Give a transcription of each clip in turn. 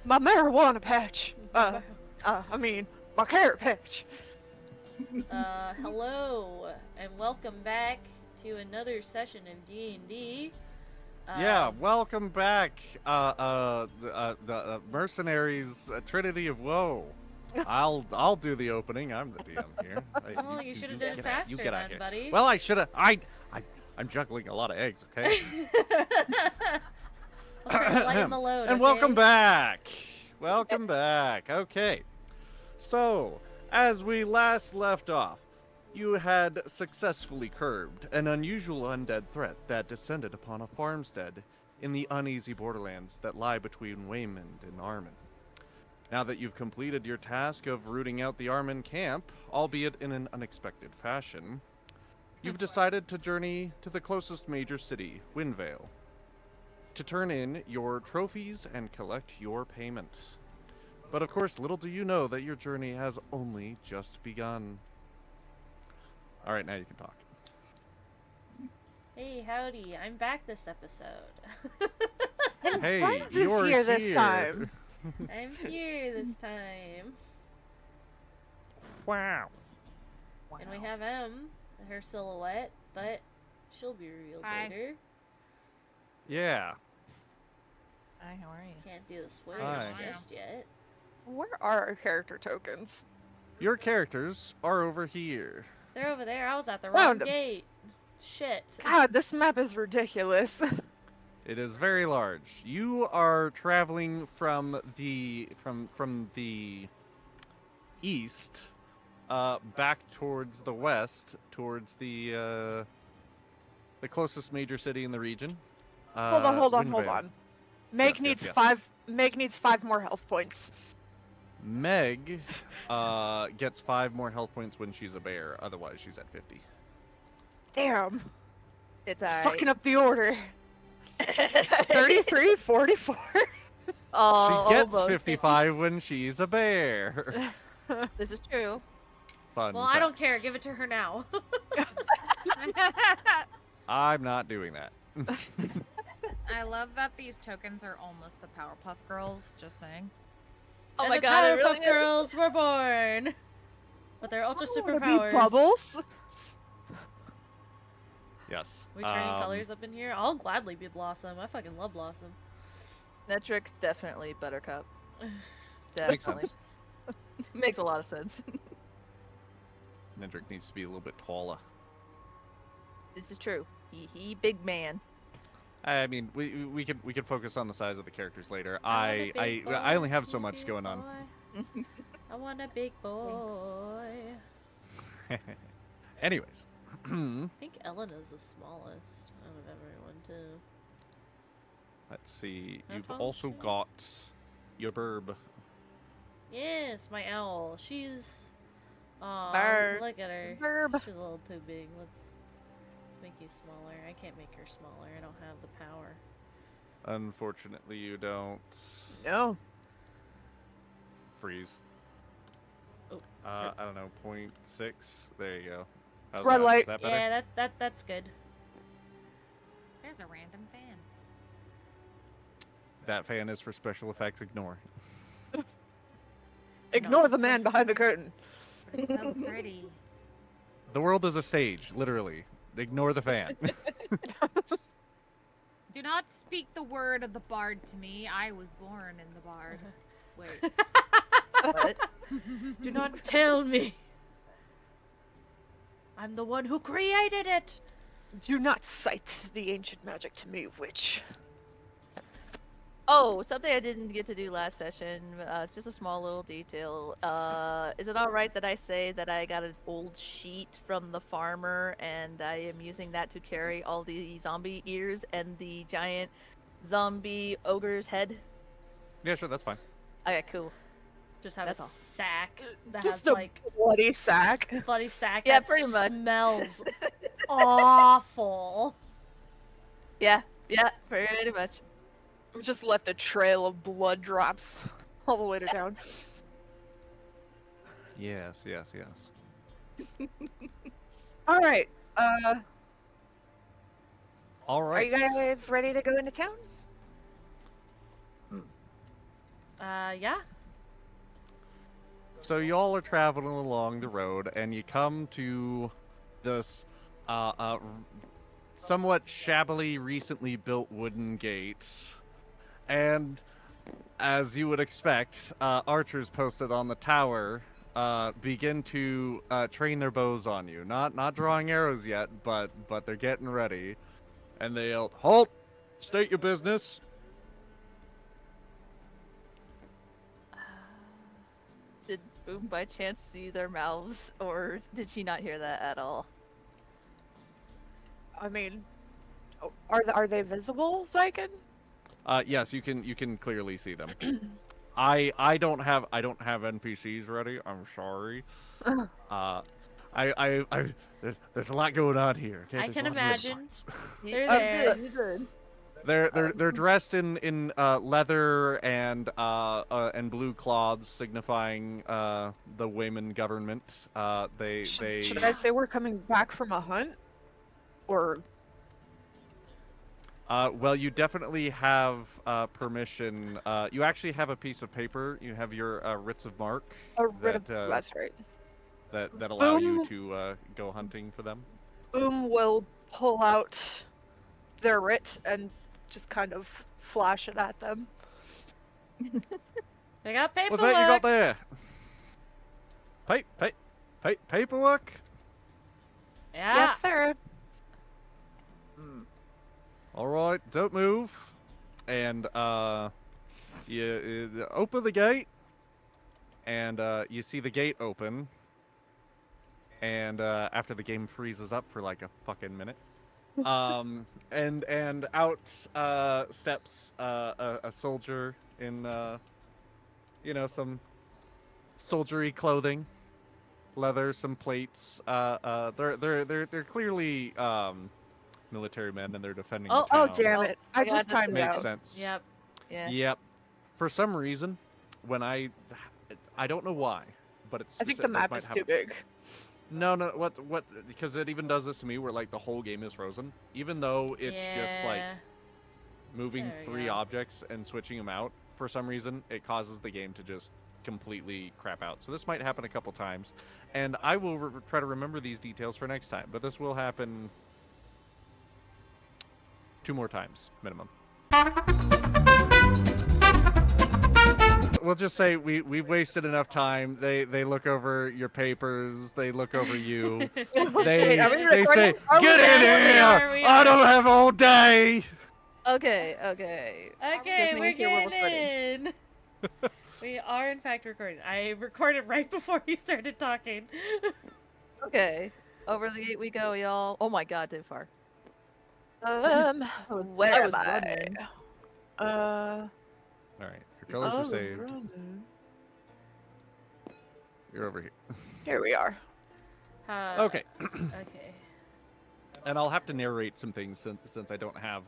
my marijuana patch. I mean, my carrot patch. Hello, and welcome back to another session of D&D. Yeah, welcome back, the mercenaries, Trinity of Woe. I'll do the opening. I'm the DM here. Oh, you should have done it faster then, buddy. Well, I should have. I'm juggling a lot of eggs. Okay. I'll try to lighten the load. And welcome back. Welcome back. Okay. So, as we last left off, you had successfully curbed an unusual undead threat that descended upon a farmstead in the uneasy borderlands that lie between Waymond and Armen. Now that you've completed your task of rooting out the Armen camp, albeit in an unexpected fashion, you've decided to journey to the closest major city, Windvale, to turn in your trophies and collect your payment. But of course, little do you know that your journey has only just begun. Alright, now you can talk. Hey, howdy. I'm back this episode. Hey, Friends you're is here this time. I'm here this time. Wow. And we have her silhouette, but she'll be revealed later. Yeah. Hi, how are you? Can't do the spoilers Hi. just yet. Where are our character tokens? Your characters are over here. They're over there. I was at the Found wrong 'em. gate. Shit. God, this map is ridiculous. It is very large. You are traveling from the east back towards the west, towards the closest major city in the region. Hold on. Windvale. Meg Yes, needs yes. 5. Meg needs 5 more health points. Meg gets 5 more health points when she's a bear. Otherwise, she's at 50. Damn, It's it's alright. fucking up the order. 33, 44. Oh, She gets almost. 55 when she's a bear. This is true. Fun Well, fact. I don't care. Give it to her now. I'm not doing that. I love that these tokens are almost the Powerpuff Girls, just saying. Oh And my the god, it Powerpuff really is. Girls were born. With their ultra I wanna be superpowers. Bubbles. Yes. We turning colors up in here? I'll gladly be Blossom. I fucking love Blossom. Netrix definitely Buttercup. Makes Definitely. sense. Makes a lot of sense. Nedrick needs to be a little bit taller. This is true. He big man. I mean, we could focus on the size of the characters later. want a big I only boy, have so a much big going on. boy. I want a big boy. Anyways, I think Elena's the smallest out of everyone too. let's see. No You've problem, also sure. got your burb. Yes, my owl. She's. Aw, Burb. look at her. Burb. She's a little too big. Let's make you smaller. I can't make her smaller. I don't have the power. Unfortunately, you don't. No. Freeze. Oh, I don't know, 0.6. There you go. How's Red that? light. Is that better? Yeah, that's good. There's a random fan. That fan is for special effects. Ignore. Ignore the man behind the curtain. It's so pretty. The world is a stage, literally. Ignore the fan. Do not speak the word of the bard to me. I was born in the bard. Wait. What? Do not tell me. I'm the one who created it. Do not cite the ancient magic to me, witch. Oh, something I didn't get to do last session. Just a small little detail. Is it all right that I say that I got an old sheet from the farmer and I am using that to carry all the zombie ears and the giant zombie ogre's head? Yeah, sure, that's fine. Okay, cool. Just have That's a all. sack that Just has a like bloody sack. bloody sack. Yeah, that pretty much. Smells awful. Yeah, pretty much. We just left a trail of blood drops all the way to down. Yes. All right. All Are right. you guys ready to go into town? Yeah. So you all are traveling along the road, and you come to this somewhat shabbily recently built wooden gate. And as you would expect, archers posted on the tower begin to train their bows on you. Not drawing arrows yet, but they're getting ready. And they yell, "Halt! State your business." Did Boom by chance see their mouths, or did she not hear that at all? I mean, are they visible, Zyken? Yes, you can clearly see them. I don't have NPCs ready. I'm sorry. There's a lot going on here. Okay? I There's can a lot of imagine. insights. They're I'm there. good. You're good. They're dressed in leather and blue cloths signifying the Wayman government. Should I say we're coming back from a hunt, or well, you definitely have permission. You actually have a piece of paper. You have your writs of mark a writ of? that That's right. that allow you Boom. to go hunting for them. Boom will pull out their writ and just kind of flash it at them. They got paperwork. What's that you got there? Paperwork? Yeah. Yes, sir. All right, don't move. And you open the gate, and you see the gate open. And after the game freezes up for like a fucking minute, and out steps a soldier in some soldiery clothing, leather, some plates. They're clearly military men, and they're defending the Oh, town. damn it! I God, just this timed Makes out. sense. Yep. Yeah. Yep. For some reason, when I don't know why, but it's I think the map is too big. No, what? Because it even does this to me, where like the whole game is frozen, even though it's just like Yeah. moving There we 3 go. objects and switching them out. For some reason, it causes the game to just completely crap out. So this might happen a couple times, and I will try to remember these details for next time. But this will happen 2 more times minimum. We'll just say we've wasted enough time. They look over your papers. They look over you. Wait, are we They say, recording? Are we "Get in recording? here! I don't have all day." Okay. Okay, Just we're making sure we're getting in. We are in fact recording. I recorded right before you started talking. Okay. Over the gate we go, y'all. Oh my god, too far. Where I am was I? running. All right, your colors I are was saved. running. You're over here. Here we are. Okay, Okay. and I'll have to narrate some things since I don't have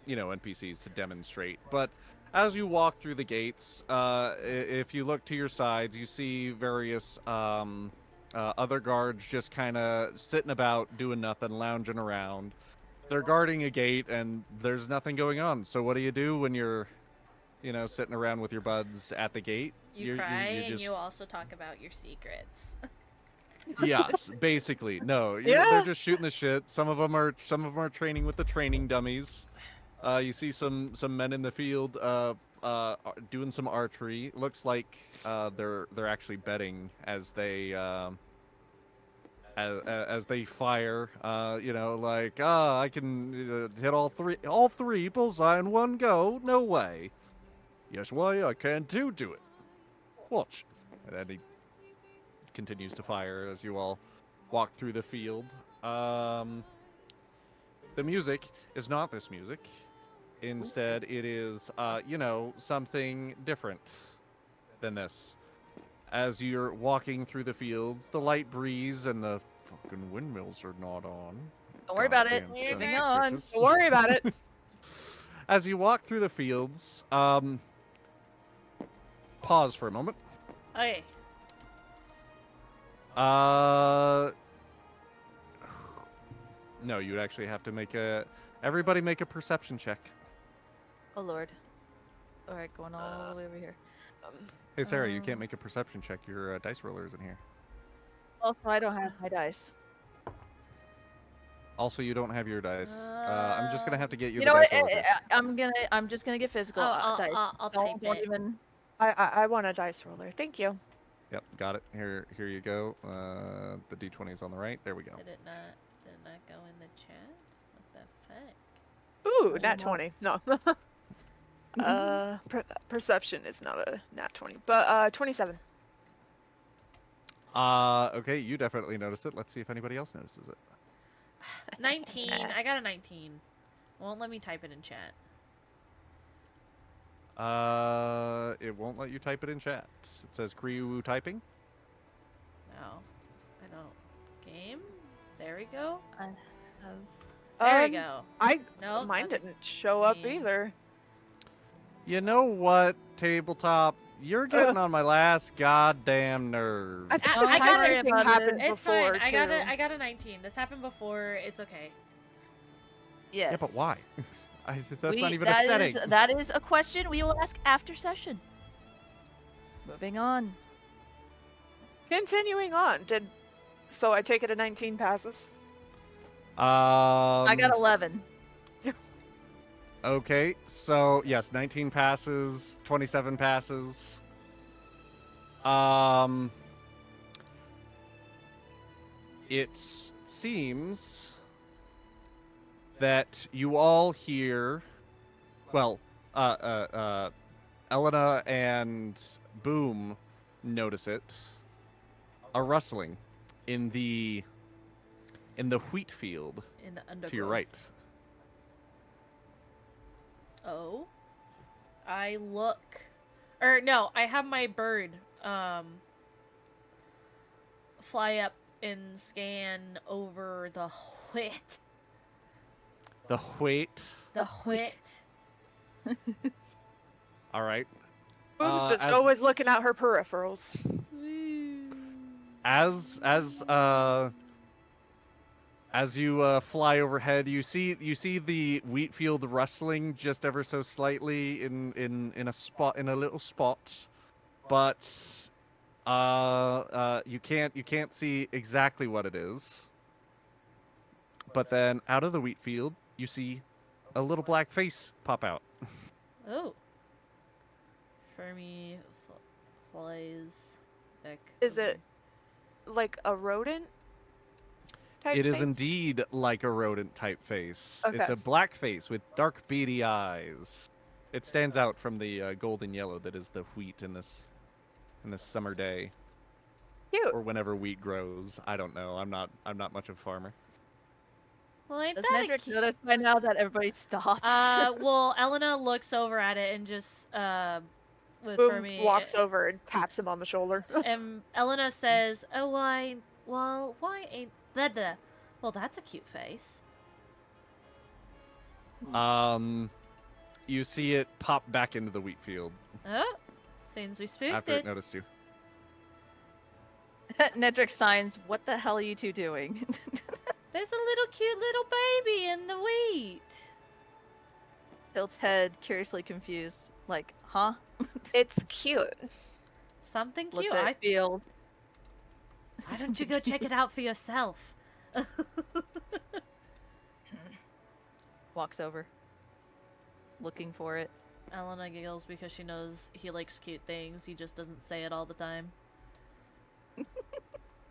NPCs to demonstrate. But as you walk through the gates, if you look to your sides, you see various other guards just kind of sitting about, doing nothing, lounging around. They're guarding a gate, and there's nothing going on. So what do you do when you're, sitting around with your buds at the gate? You cry you and just... you also talk about your secrets. Yes, basically. No, Yeah. they're just shooting the shit. Some of them are training with the training dummies. You see some men in the field doing some archery. Looks like they're actually betting as they as they fire. I can hit all three bullseye in one go. No way. Yes, why I can do it. Watch. And then he continues to fire as you all walk through the field. The music is not this music. Instead, it is, something different than this. As you're walking through the fields, the light breeze and the fucking windmills are not on. Don't worry about it. Goddamn son of Moving a on. bitches. Don't worry about it. As you walk through the fields, pause for a moment. Okay. No, you would actually have to everybody make a perception check. Oh lord. All right, going all the way over here. Hey, Sarah, you can't make a perception check. Your dice roller isn't here. Also, I don't have my dice. Also, you don't have your dice. I'm just gonna have to get you You the know what? dice roller. I'm just gonna get physical dice. I'll Don't type it. even. I want a dice roller. Thank you. Yep, got it. Here you go. The D20 is on the right. There we go. Did it not go in the chat? What the fuck? Ooh, Oh, nat no. 20. No. Perception is not a nat 20, but 27. Okay, you definitely notice it. Let's see if anybody else notices it. 19. I got a 19. Won't let me type it in chat. It won't let you type it in chat. It says CreaArt typing. No, I don't. Game. There we go. I have. There we go. No, Mine that's didn't show up 15. either. You know what, Tabletop? You're getting on my last goddamn nerve. I think I the got timer it. thing happened It's before fine. too. I got a 19. This happened before. It's okay. Yes. Yeah, but why? That's not even a setting. That is a question we will ask after session. Moving on. Continuing on. So I take it a 19 passes. I got 11. Okay, so yes, 19 passes, 27 passes. It seems that you all hear, well, Elena and Boom notice it, a rustling in the wheat field In the undergrowth. to your right. Oh. I look. Or no, I have my bird fly up and scan over the wheat. The wheat. The wheat. wheat. All right. Boom's just as- always looking at her peripherals. As you fly overhead, you see the wheat field rustling just ever so slightly in a little spot, but you can't see exactly what it is. But then out of the wheat field, you see a little black face pop out. Oh. Fermi flies back. Is over. it like a rodent? It is face? indeed like a rodent type face. It's Okay. a black face with dark beady eyes. It stands out from the golden yellow that is the wheat in this summer day, Cute. or whenever wheat grows. I don't know. I'm not much of a farmer. Well, ain't Does that a Nedrick cu- notice by now that everybody stops? well, Elena looks over at it and just with Boom Fermi walks over and taps him on the shoulder. and Elena says, "Oh, why ain't that? Well, that's a cute face." You see it pop back into the wheat field Oh, seems we spooked after it. it noticed you. Nedrick signs, what the hell are you two doing? There's a little cute little baby in the wheat. Tilt's head, curiously confused. Like, huh? It's cute. Something Looks cute. at field. Why don't you go check it out for yourself? Walks over. Looking for it. Elena giggles because she knows he likes cute things. He just doesn't say it all the time.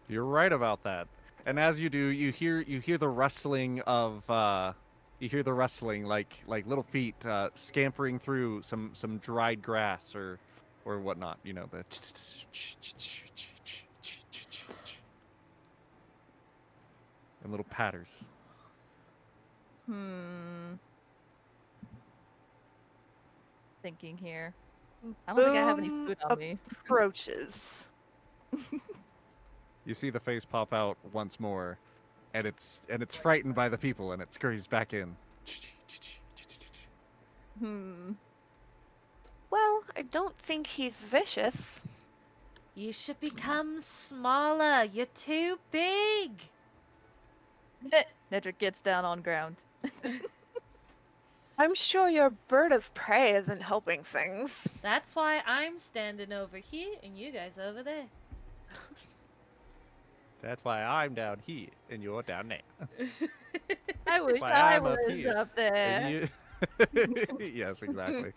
You're right about that. And as you do, you hear the rustling of like little feet scampering through some dried grass or whatnot. You know, the and little patters. Thinking here. I don't think I have any Boom food on me. approaches. You see the face pop out once more, and it's frightened by the people, and it scurries back in. Well, I don't think he's vicious. You should become smaller. You're too big. Nedrick gets down on ground. I'm sure your bird of prey isn't helping things. That's why I'm standing over here and you guys over there. That's why I'm down here and you're down there. I wish Why I I'm up was here, up And there. you... yes, exactly.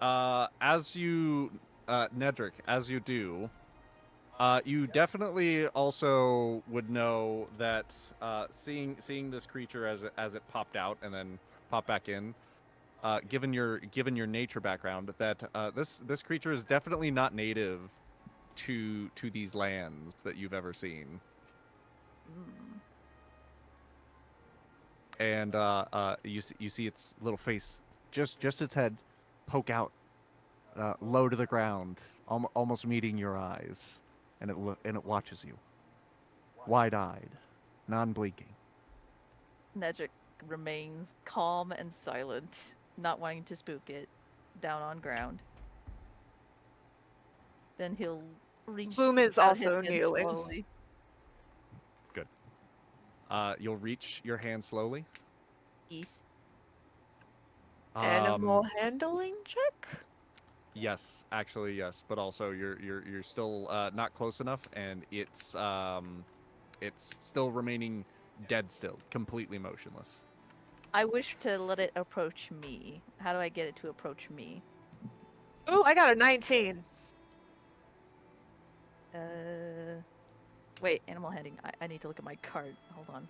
As you, Nedrick, as you do, you definitely also would know that seeing this creature as it popped out and then popped back in, given your nature background, that this creature is definitely not native to these lands that you've ever seen. Mm. And you see its little face, just its head, poke out, low to the ground, almost meeting your eyes, and it watches you, wide-eyed, non-blinking. Nedrick remains calm and silent, not wanting to spook it, down on ground. Then he'll reach Boom is out his also hand kneeling. slowly. Good. You'll reach your hand slowly. East. Animal handling check? Yes, actually yes, but also you're still not close enough, and it's still remaining dead still, completely motionless. I wish to let it approach me. How do I get it to approach me? Ooh, I got a 19. Wait, animal handling. I need to look at my card. Hold on.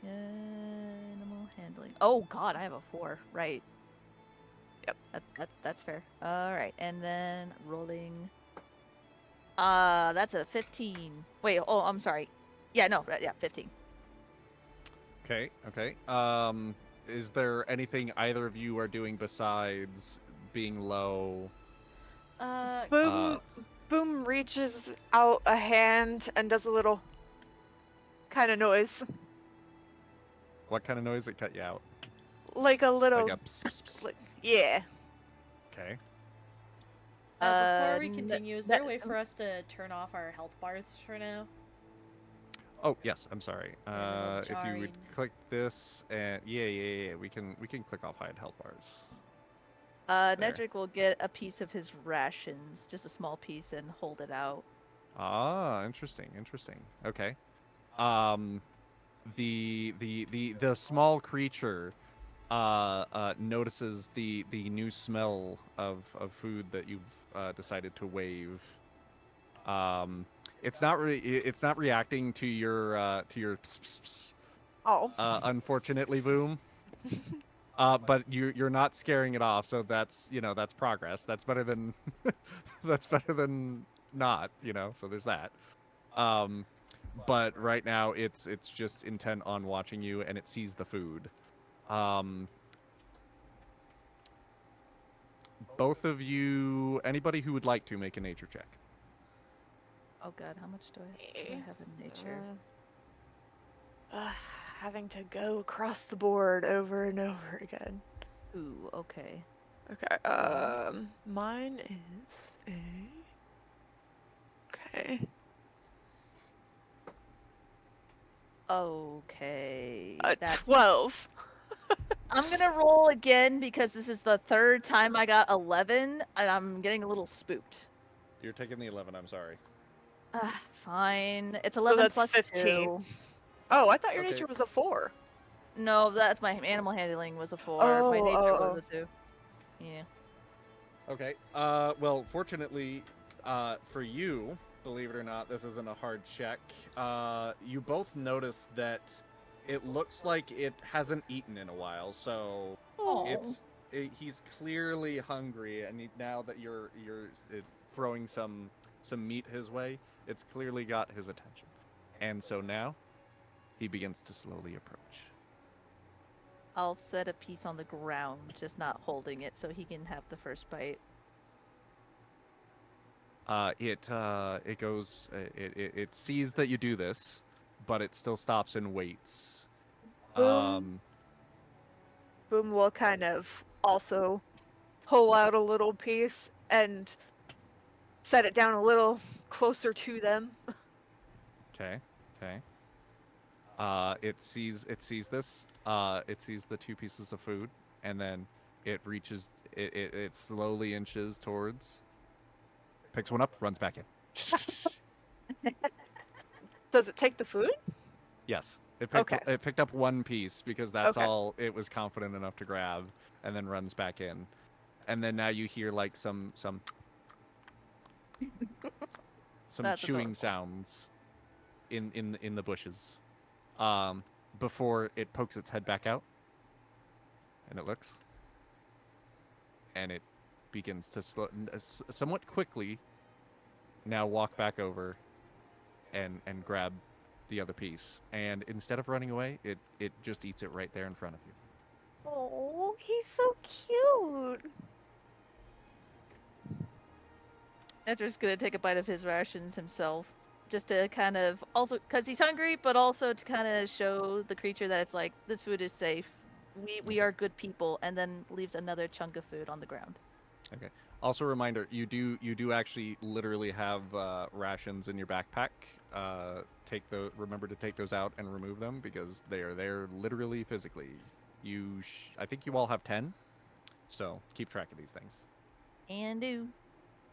Animal handling. Oh God, I have a 4. Right. Yep. That's fair. All right, and then rolling. That's a 15. Wait. Oh, I'm sorry. Yeah, no. Yeah, 15. Okay. Is there anything either of you are doing besides being low? Boom, Boom reaches out a hand and does a little kind of noise. What kind of noise? It cut you out. Like a little... Like a pss, pss, pss. yeah. Okay. Before we continue, is there a way that- for us to turn off our health bars for now? Oh yes, I'm sorry. They're a little If you would jarring. click this, and yeah, we can click off hide health bars. There. Nedrick will get a piece of his rations, just a small piece, and hold it out. Ah, interesting. Okay. The small creature notices the new smell of food that you've decided to wave. It's not reacting to your pss, pss, pss, Oh. unfortunately, Boom. But you're not scaring it off, so that's progress. That's better than not, so there's that. But right now it's just intent on watching you, and it sees the food. Both of you, anybody who would like to, make a nature check. Oh God, how much do I have in nature? Having to go across the board over and over again. Ooh, okay. Okay, mine is a... Okay. Okay. A That's 12. I'm gonna roll again because this is the third time I got 11, and I'm getting a little spooked. You're taking the 11, I'm sorry. Fine. It's 11 that's plus 15. 2. Oh, I thought your Okay. nature was a 4. No, that's my animal handling was a 4. My nature was a 2. Yeah. Okay. Well, fortunately, for you, believe it or not, this isn't a hard check. You both notice that it looks like it hasn't eaten in a while, so he's clearly hungry, and now that you're throwing some meat his way, it's clearly got his attention, and so now he begins to slowly approach. I'll set a piece on the ground, just not holding it, so he can have the first bite. It goes. It sees that you do this, but it still stops and waits. Boom will kind of also pull out a little piece and set it down a little closer to them. Okay. It sees this. It sees the 2 pieces of food, and then it reaches. It slowly inches towards. Picks one up, runs back in. Does it take the food? Yes, Okay. it picked up 1 piece because that's Okay. all it was confident enough to grab, and then runs back in. And then now you hear like some That's chewing adorable. sounds in the bushes. Before it pokes its head back out, and it looks, and it begins to somewhat quickly now walk back over and grab the other piece. And instead of running away, it just eats it right there in front of you. Oh, he's so cute. Edgar's gonna take a bite of his rations himself, just to kind of also because he's hungry, but also to kind of show the creature that it's like this food is safe. We are good people, and then leaves another chunk of food on the ground. Okay. Also, a reminder: you do actually literally have rations in your backpack. Remember to take those out and remove them because they are there literally physically. I think you all have 10, so keep track of these things. And do.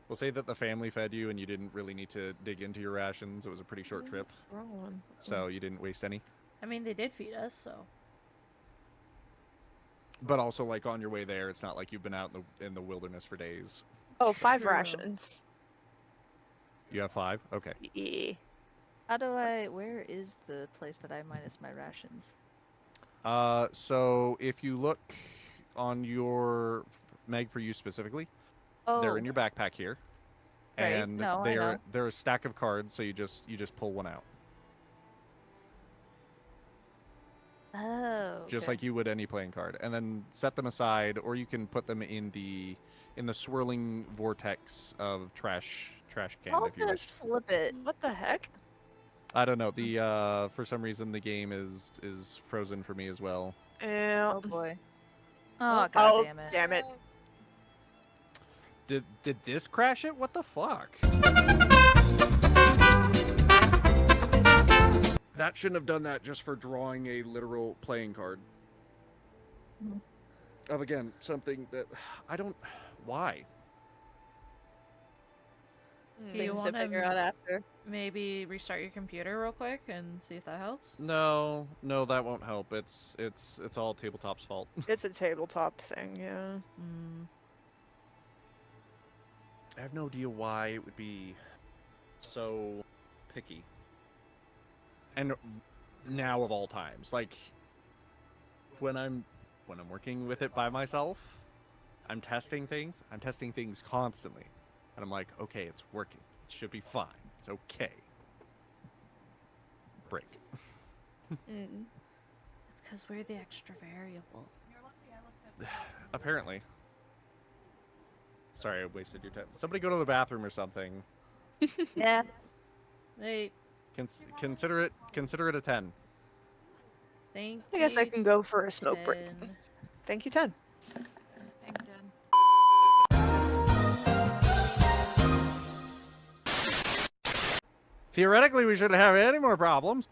We'll say that the family fed you and you didn't really need to dig into your rations. It was a pretty short trip, Wrong one. so you didn't waste any. I mean, they did feed us, so. But also, like on your way there, it's not like you've been out in the wilderness for days. Oh, 5 True. rations. You have 5? Okay. Yeah. Where is the place that I minus my rations? So if you look on your Meg for you specifically, they're in your backpack here, Right, and no, I know. they're a stack of cards. So you just pull one out, Oh. just okay. like you would any playing card, and then set them aside, or you can put them in the swirling vortex of trash can I'll if you wish. just flip it. What the heck? I don't know. The for some reason the game is frozen for me as well. Yeah. Oh boy. Oh, Oh god Oh, damn it. damn it. Did this crash it? What the fuck? That shouldn't have done that just for drawing a literal playing card. Mhm. Of again, something that I don't. Why? Do you Things to want figure to out after. maybe restart your computer real quick and see if that helps? No, that won't help. It's all Tabletop's fault. It's a tabletop thing, yeah. Hmm. I have no idea why it would be so picky. And now of all times, like when I'm working with it by myself, I'm testing things. I'm testing things constantly. And I'm like, okay, it's working. It should be fine. It's okay. Break. Mm. It's because we're the extra variable. Apparently. Sorry, I wasted your time. Somebody go to the bathroom or something. Yeah. Hey, Consider it a 10. thank I guess I you, can go for a smoke break. 10. Thank you, 10. Thank you, Jen. Theoretically, we shouldn't have any more problems.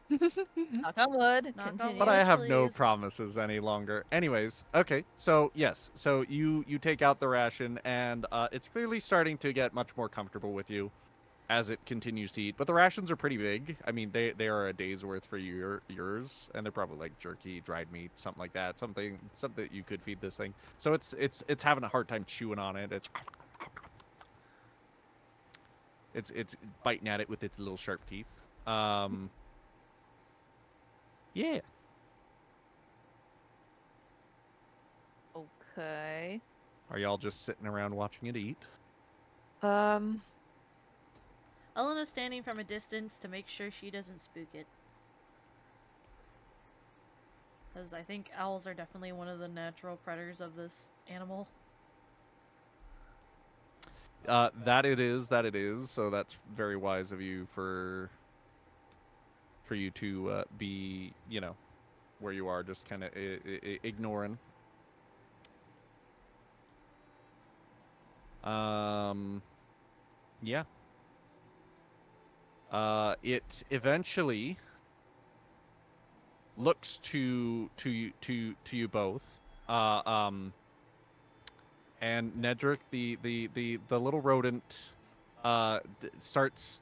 Knock on wood. Knock on Continue. But I have no please. promises any longer. Anyways, okay, so yes, so you take out the ration, and it's clearly starting to get much more comfortable with you as it continues to eat. But the rations are pretty big. I mean, they are a day's worth for yours, and they're probably like jerky, dried meat, something like that, something that you could feed this thing. So it's having a hard time chewing on it. It's biting at it with its little sharp teeth. Yeah. Okay. Are y'all just sitting around watching it eat? Elena's standing from a distance to make sure she doesn't spook it. Because I think owls are definitely one of the natural predators of this animal. That it is. So that's very wise of you for you to be, where you are, just kind of ignoring. Yeah. It eventually looks to you both. And Nedrick, the little rodent, starts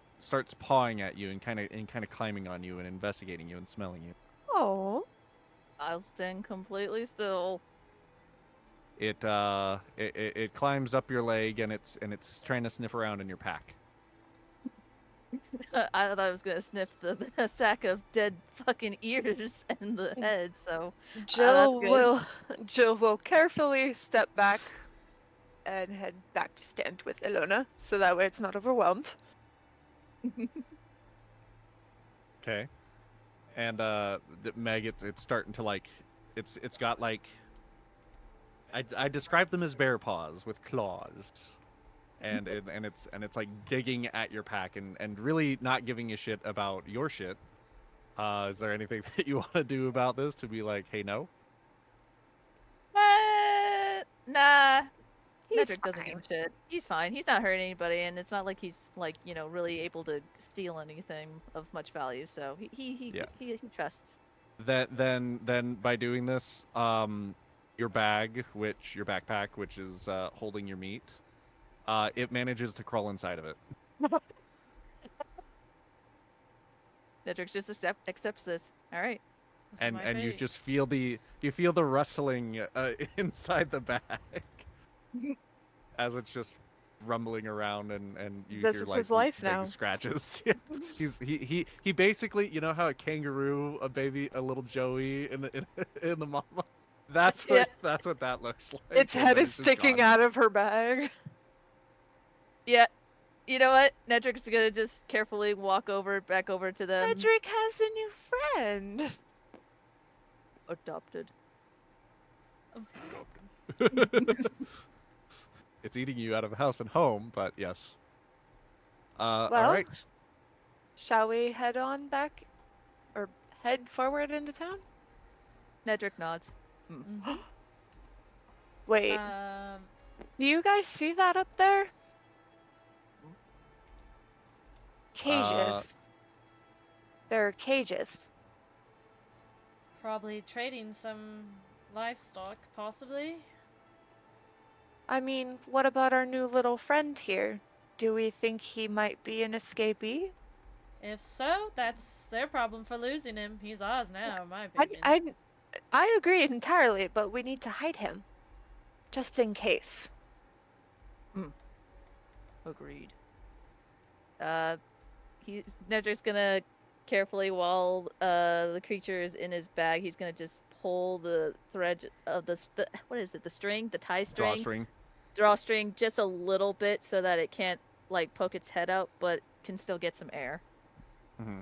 pawing at you and kind of climbing on you and investigating you and smelling you. Oh. I'll stand completely still. It climbs up your leg and it's trying to sniff around in your pack. I thought I was gonna sniff the sack of dead fucking ears and the head. So Jill good. Jill will carefully step back and head back to stand with Ilona, so that way it's not overwhelmed. Okay. And Meg, it's starting to like, it's got like, I describe them as bear paws with claws, and it's like digging at your pack and really not giving a shit about your shit. Is there anything that you want to do about this to be like, hey, no? Nah. He's Nedrick doesn't give fine. a shit. He's fine. He's not hurting anybody, and it's not like he's like really able to steal anything of much value. So he trusts. Then by doing this, your backpack, which is holding your meat, it manages to crawl inside of it. Nedrick just accepts this. All right. This is my And you fate. just feel the rustling inside the bag as it's just rumbling around and you This hear is like his life big now. scratches. he basically, you know how a kangaroo, a little Joey in the mama. That's what that looks like. Its and head then is it's just sticking gone. out of her bag. Yeah. You know what? Nedrick's gonna just carefully walk back over to them. Cedric has a new friend. Adopted. It's eating you out of house and home, but yes. All Well, right. shall we head on back, or head forward into town? Nedrick nods. Mhm. Wait, do you guys see that up there? Cages. There are cages. Probably trading some livestock, possibly. I mean, what about our new little friend here? Do we think he might be an escapee? If so, that's their problem for losing him. He's ours now, in my opinion. I agree entirely, but we need to hide him. Just in case. Agreed. Nedrick's gonna carefully, while the creature is in his bag, he's gonna just pull the thread of the what is it? The string, the tie string, drawstring, just a little bit so that it can't like poke its head out, but can still get some air. Mm-hmm.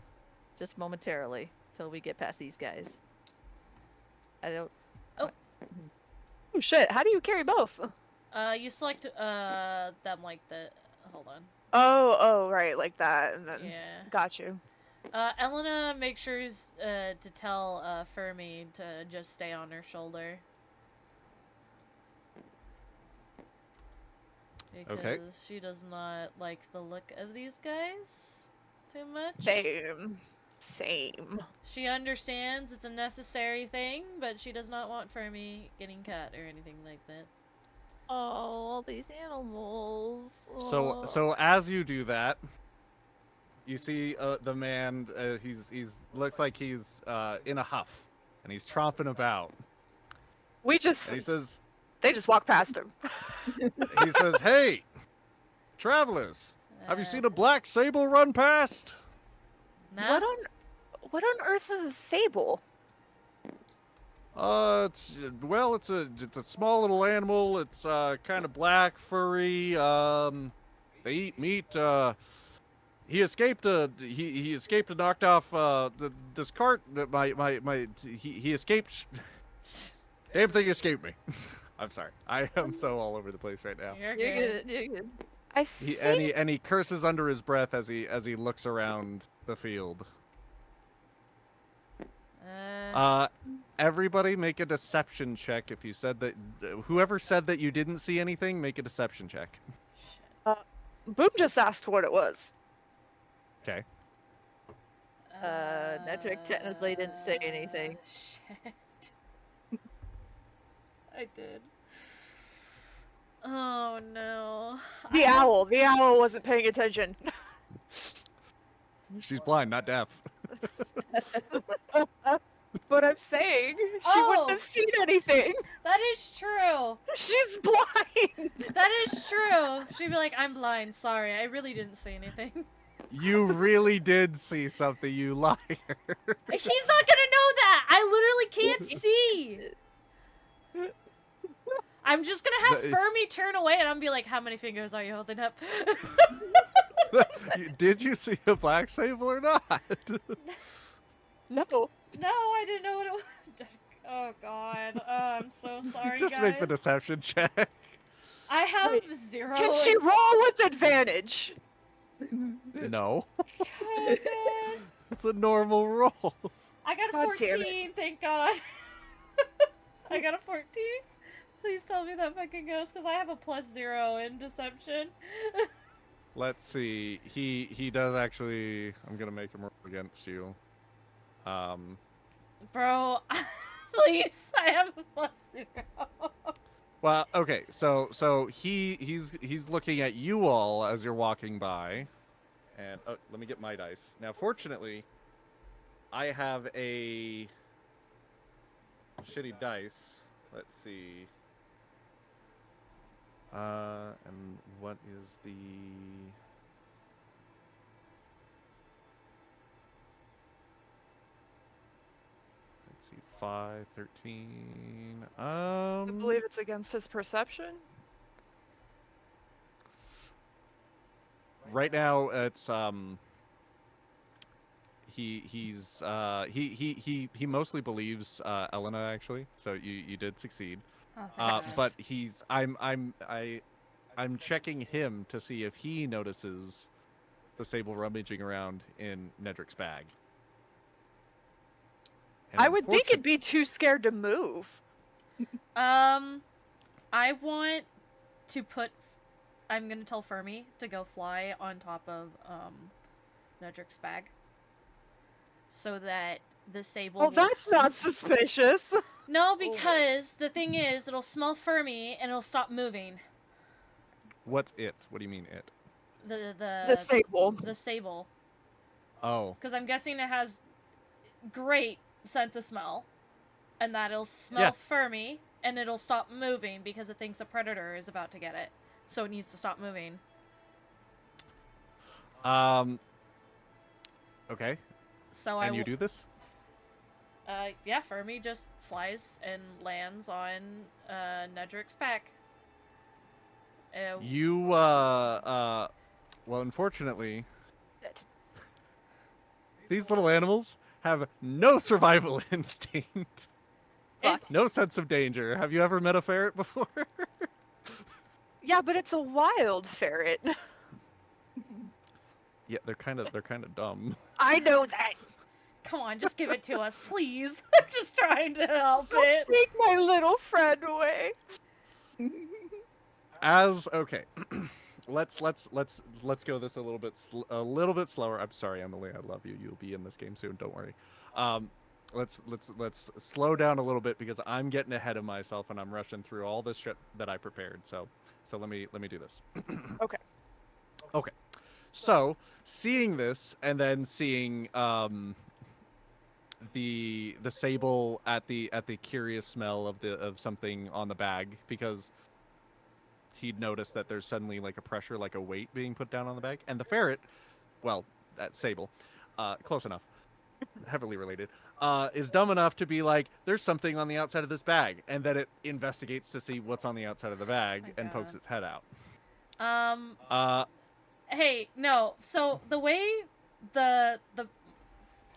Just momentarily till we get past these guys. I don't. Oh. Oh shit! How do you carry both? You select them like the. Hold on. Oh, right, like that, and then Yeah. got you. Elena makes sure to tell Fermi to just stay on her shoulder. Because Okay. she does not like the look of these guys too much. Same. She understands it's a necessary thing, but she does not want Fermi getting cut or anything like that. Oh, all these animals. So as you do that, you see the man. He's looks like he's in a huff, and he's tromping about. We And just he says, they just walk past him. "Hey, travelers, have you seen a black sable run past?" No? What on earth is a fable? It's a small little animal. It's kind of black, furry. They eat meat. He escaped he escaped and knocked off this cart that he escaped. Damn thing escaped me. I'm sorry. I am so all over the place right now. You're You're good. good. You're good. I He think and he curses under his breath as he looks around the field. Everybody make a deception check. If you said that, whoever said that you didn't see anything, make a deception check. Boom just asked what it was. Okay. Nedrick technically didn't say anything. Shit. I did. Oh no. The owl. The owl wasn't paying attention. She's blind, not deaf. But I'm saying she wouldn't have seen anything. That is true. She's blind. That is true. She'd be like, I'm blind. Sorry, I really didn't say anything. You really did see something, you liar. He's not gonna know that. I literally can't see. I'm just gonna have Fermi turn away and I'm gonna be like, how many fingers are you holding up? Did you see a black sable or not? No. No, I didn't know what it was. Oh god. Oh, I'm so sorry, Just guys. make the deception check. I have Wait, 0. Can she roll with advantage? No. Oh, god. It's a normal roll. I got a God damn 14, thank god. I got a 14. Please tell me that fucking goes, because I have a +0 in deception. Let's see. He does actually. I'm gonna make him roll against you. Bro, please, I have a +0. Well, okay. So he's looking at you all as you're walking by, and let me get my dice. Now, fortunately, I have a shitty dice. Let's see. And what is the... Let's see, 5, 13... I believe it's against his perception. Right now, it's, he mostly believes, Elena, actually, so you did succeed. Oh, But I'm checking him to see if he notices the sable rummaging around in Nedrick's bag. And I would think it'd be too scared to move. I want to put... I'm gonna tell Fermi to go fly on top of, Nedrick's bag. So that the sable Well, that's not suspicious. No, because the thing is, it'll smell Fermi and it'll stop moving. What's it? What do you mean it? The sable. The sable. Oh. Because I'm guessing it has great sense of smell. And that it'll smell Yeah. Fermi and it'll stop moving because it thinks a predator is about to get it. So it needs to stop moving. Okay. So And you do this? Yeah, Fermi just flies and lands on Nedrick's back. You, well, unfortunately, these little animals have no survival instinct. No sense of danger. Have you ever met a ferret before? Yeah, but it's a wild ferret. Yeah, they're kind of dumb. I know that. Come on, just give it to us, please. I'm just trying to help it. Don't take my little friend away. Okay, let's go this a little bit slower. I'm sorry, Emily. I love you. You'll be in this game soon. Don't worry. Let's slow down a little bit because I'm getting ahead of myself and I'm rushing through all this shit that I prepared. So let me do this. Okay. Okay. So seeing this and then seeing the sable at the curious smell of something on the bag, because he'd noticed that there's suddenly like a pressure, like a weight being put down on the bag, and the ferret, well, that sable, close enough, heavily related, is dumb enough to be like, there's something on the outside of this bag, and then it investigates to see what's on the outside of the bag and pokes its head out. Hey, no. So the way the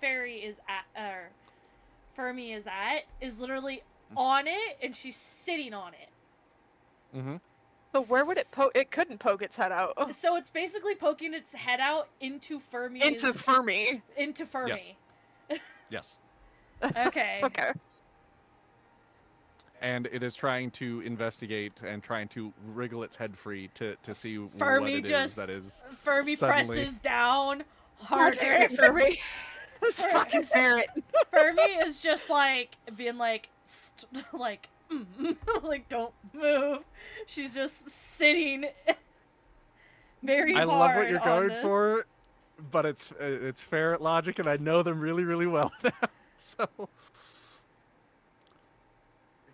fairy is at, or Fermi is at, is literally on it, and she's sitting on it. Mm-hmm. So where would it poke? It couldn't poke its head out. So it's basically poking its head out into Fermi. Into Fermi. Into Fermi. Yes. Okay. Okay. And it is trying to investigate and trying to wriggle its head free to see Fermi what it just is that is Fermi suddenly... presses down How dare harder. it, Fermi. This fucking ferret. Fermi is just like being like, like, like don't move. She's just sitting very I hard. love what you're on going this. for, but it's ferret logic, and I know them really, really well now. So,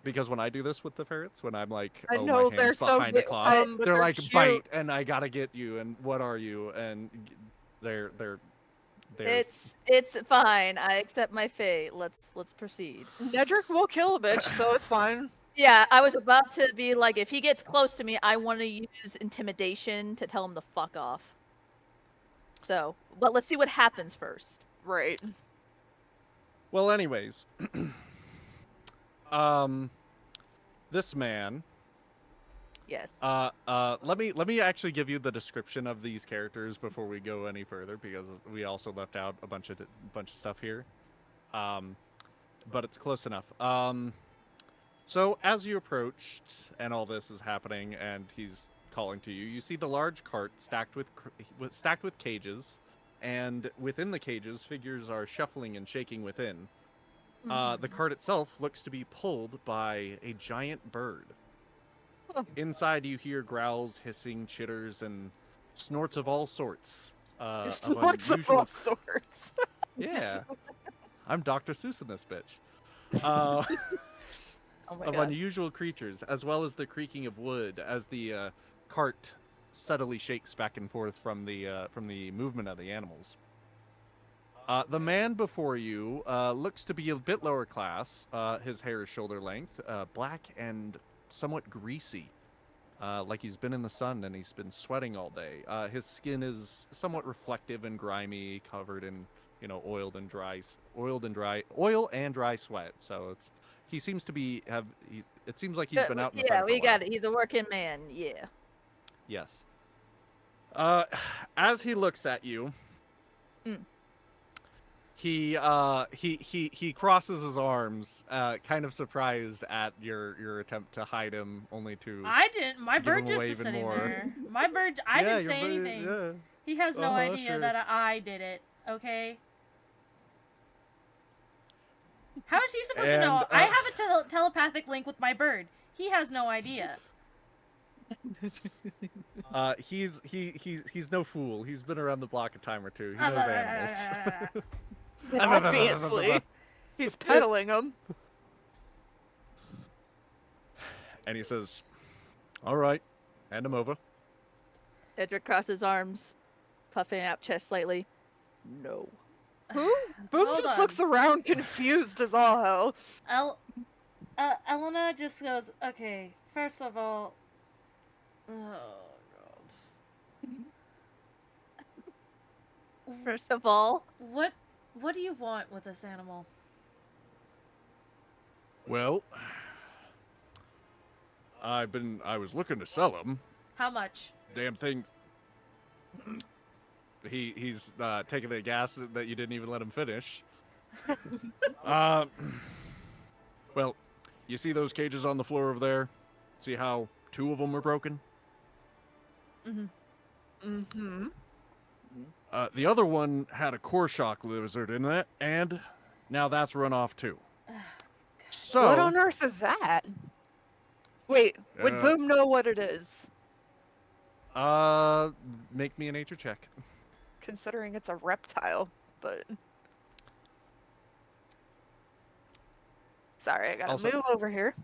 because when I do this with the ferrets, when I'm like, I oh, know my they're hand's so behind the big, cloth, but they're they're like, cute. bite, and I gotta get you, and what are you? And they're It's fine. I accept my fate. Let's proceed. Nedrick will kill a bitch, so it's fine. Yeah, I was about to be like, if he gets close to me, I want to use intimidation to tell him to fuck off. So, but let's see what happens first. Right. Well, anyways, this man. Yes. Let me actually give you the description of these characters before we go any further, because we also left out a bunch of stuff here. But it's close enough. So as you approached, and all this is happening, and he's calling to you, you see the large cart stacked with cages, and within the cages, figures are shuffling and shaking within. The cart itself looks to be pulled by a giant bird. Inside, you hear growls, hissing, chitters, and snorts of all sorts. Snorts of all sorts. Yeah, I'm Dr. Seuss in this bitch. Oh my Of god. unusual creatures, as well as the creaking of wood as the cart subtly shakes back and forth from the movement of the animals. The man before you looks to be a bit lower class. His hair is shoulder length, black and somewhat greasy, like he's been in the sun and he's been sweating all day. His skin is somewhat reflective and grimy, covered in oil and dry sweat. So he seems to be it seems like he's been out in the sun Yeah, for we a while. got it. He's a working man. Yeah. Yes. As he looks at you, he crosses his arms, kind of surprised at your attempt to hide him, only to I didn't. My give bird him just away is even sitting more. there. My bird. I Yeah, didn't your say bird- anything. yeah. He has no idea sure. that I did it. Okay. How is he supposed to know? And, I have a telepathic link with my bird. He has no idea. He's no fool. He's been around the block a time or two. He knows animals. Obviously. He's peddling them. And he says, "All right, hand him over." Edric crosses arms, puffing out chest slightly. No. Who? Boom Hold just on. looks around confused as all hell. Elena just goes, okay, first of all, oh god. First of all, What do you want with this animal? Well, I was looking to sell him. How much? Damn thing. He's taking a gas that you didn't even let him finish. Well, you see those cages on the floor over there? See how 2 of them are broken? Mm-hmm. The other one had a core shock lizard in it, and now that's run off too. So, What on earth is that? Wait, would Boom know what it is? make me a nature check. Considering it's a reptile, but... Sorry, I gotta Also- move over here.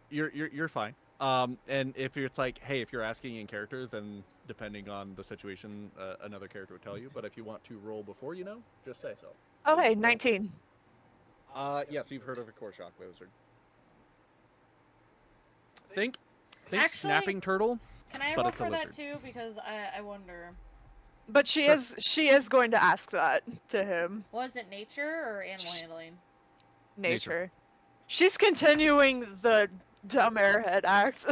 You're fine. And if it's like, hey, if you're asking in character, then depending on the situation, another character would tell you. But if you want to roll before you know, just say so. Okay, 19. Yes, you've heard of a core shock lizard. Think Actually- snapping turtle. Can I But roll it's a for that lizard. too? Because I wonder. But she is going to ask that to him. Was it nature or animal handling? Nature. She's continuing the dumb airhead act.